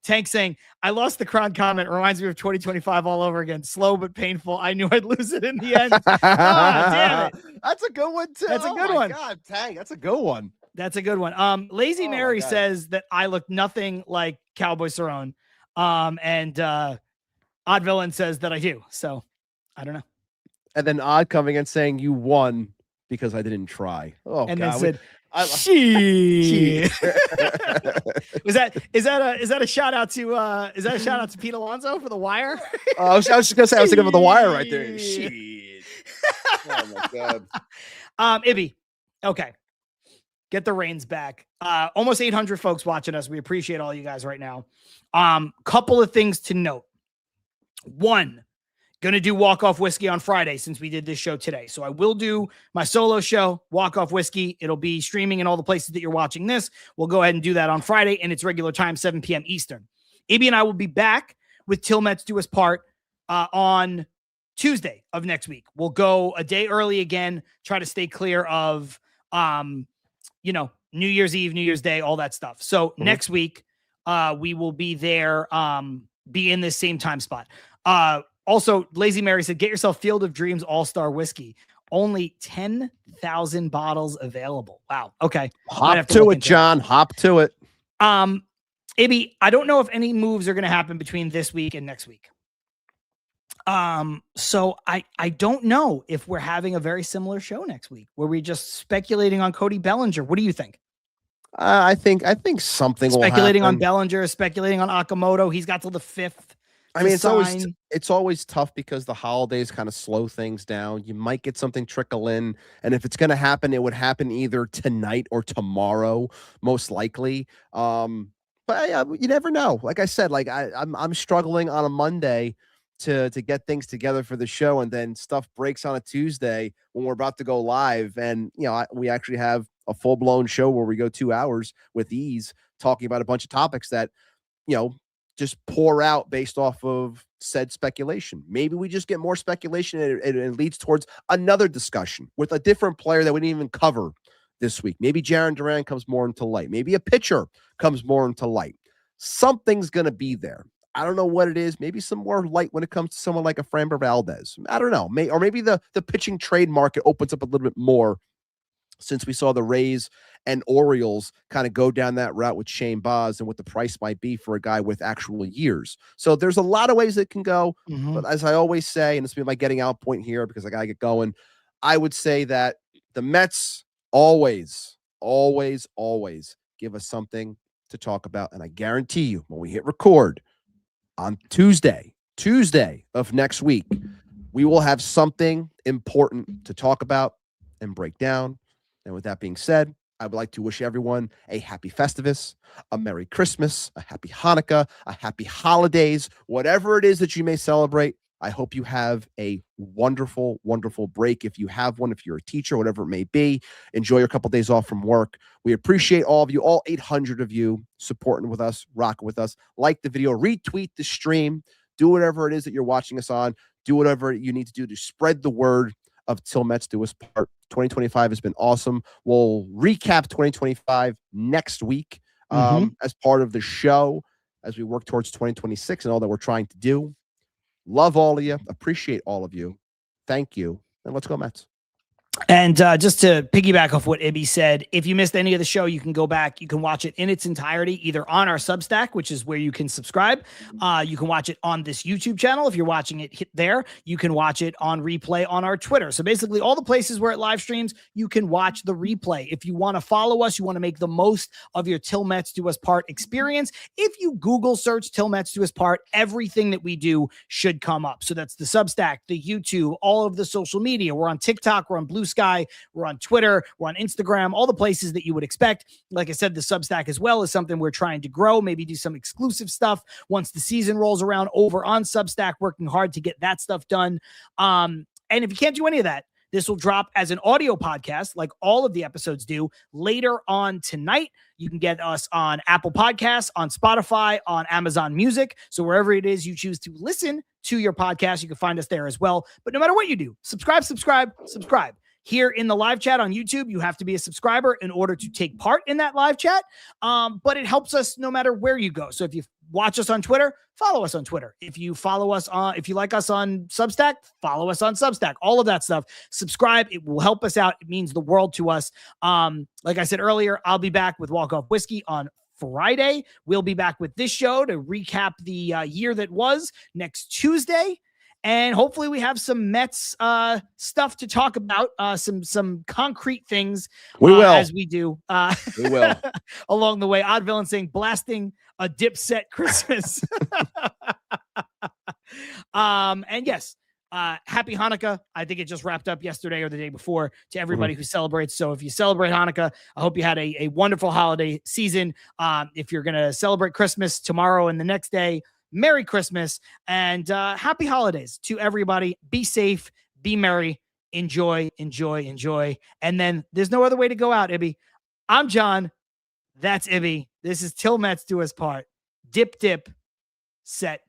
Tank saying, I lost the Crown comment. It reminds me of 2025 all over again. Slow but painful. I knew I'd lose it in the end. Damn it. That's a good one, too. That's a good one. God, Tank, that's a good one. That's a good one. Lazy Mary says that I look nothing like Cowboy Cerrone. And Odd Villain says that I do. So I don't know. And then Odd coming and saying you won because I didn't try. Oh, and God. Then said, she is that a shout out to Pete Alonso for The Wire? I was just gonna say I was thinking of The Wire right there. Shit. Oh my God. Ibby. Okay. Get the reins back. Almost 800 folks watching us. We appreciate all you guys right now. Couple of things to note. One, going to do Walk-Off Whiskey on Friday since we did this show today. So I will do my solo show, Walk-Off Whiskey. It'll be streaming in all the places that you're watching this. We'll go ahead and do that on Friday, and it's regular time, 7 p.m. Eastern. Ibby and I will be back with Til Mets Do Us part on Tuesday of next week. We'll go a day early again, try to stay clear of, New Year's Eve, New Year's Day, all that stuff. So next week, we will be there, be in this same time spot. Also, Lazy Mary said, get yourself Field of Dreams All-Star Whiskey. Only 10,000 bottles available. Wow. Okay. Hop to it, John. Hop to it. Ibby, I don't know if any moves are going to happen between this week and next week. So I don't know if we're having a very similar show next week where we're just speculating on Cody Bellinger. What do you think? I think something will happen. Speculating on Bellinger, speculating on Okamoto. He's got till the 5th. I mean, it's always tough because the holidays kind of slow things down. You might get something trickle in, and if it's going to happen, it would happen either tonight or tomorrow, most likely. But you never know. Like I said, I'm struggling on a Monday to get things together for the show, and then stuff breaks on a Tuesday when we're about to go live, and we actually have a full-blown show where we go 2 hours with ease talking about a bunch of topics that, just pour out based off of said speculation. Maybe we just get more speculation and it leads towards another discussion with a different player that we didn't even cover this week. Maybe Jarren Duran comes more into light. Maybe a pitcher comes more into light. Something's going to be there. I don't know what it is. Maybe some more light when it comes to someone like a Framber Valdez. I don't know. Or maybe the pitching trade market opens up a little bit more since we saw the Rays and Orioles kind of go down that route with Shane Baz and what the price might be for a guy with actual years. So there's a lot of ways it can go. But as I always say, and this will be my getting out point here because I got to get going, I would say that the Mets always give us something to talk about. And I guarantee you when we hit record on Tuesday of next week, we will have something important to talk about and break down. And with that being said, I would like to wish everyone a happy Festivus, a Merry Christmas, a Happy Hanukkah, a Happy Holidays, whatever it is that you may celebrate. I hope you have a wonderful, wonderful break. If you have one, if you're a teacher, whatever it may be, enjoy your couple days off from work. We appreciate all of you, all 800 of you supporting with us, rocking with us. Like the video, retweet the stream, do whatever it is that you're watching us on. Do whatever you need to do to spread the word of Til Mets Do Us Part. 2025 has been awesome. We'll recap 2025 next week as part of the show as we work towards 2026 and all that we're trying to do. Love all of you. Appreciate all of you. Thank you. And let's go, Mets. And just to piggyback off what Ibby said, if you missed any of the show, you can go back. You can watch it in its entirety, either on our Substack, which is where you can subscribe. You can watch it on this YouTube channel. If you're watching it hit there, you can watch it on replay on our Twitter. So basically all the places where it live streams, you can watch the replay. If you want to follow us, you want to make the most of your Til Mets Do Us Part experience. If you Google search Til Mets Do Us Part, everything that we do should come up. So that's the Substack, the YouTube, all of the social media. We're on TikTok. We're on Blue Sky, we're on Twitter, we're on Instagram, all the places that you would expect. Like I said, the Substack as well is something we're trying to grow, maybe do some exclusive stuff once the season rolls around over on Substack, working hard to get that stuff done. And if you can't do any of that, this will drop as an audio podcast like all of the episodes do later on tonight. You can get us on Apple Podcasts, on Spotify, on Amazon Music. So wherever it is you choose to listen to your podcast, you can find us there as well. But no matter what you do, subscribe. Here in the live chat on YouTube, you have to be a subscriber in order to take part in that live chat. But it helps us no matter where you go. So if you watch us on Twitter, follow us on Twitter. If you follow us if you like us on Substack, follow us on Substack. All of that stuff. Subscribe. It will help us out. It means the world to us. Like I said earlier, I'll be back with Walk Off Whiskey on Friday. We'll be back with this show to recap the year that was next Tuesday. And hopefully we have some Mets stuff to talk about, some concrete things we will. As we do. We will. Along the way. Odd Villain saying, blasting a Dipset Christmas. And yes, happy Hanukkah. I think it just wrapped up yesterday or the day before to everybody who celebrates. So if you celebrate Hanukkah, I hope you had a wonderful holiday season. If you're going to celebrate Christmas tomorrow and the next day, Merry Christmas and happy holidays to everybody. Be safe, be merry, enjoy. And then there's no other way to go out, Ibby. I'm John. That's Ibby. This is Til Mets Do Us Part. Dip, set.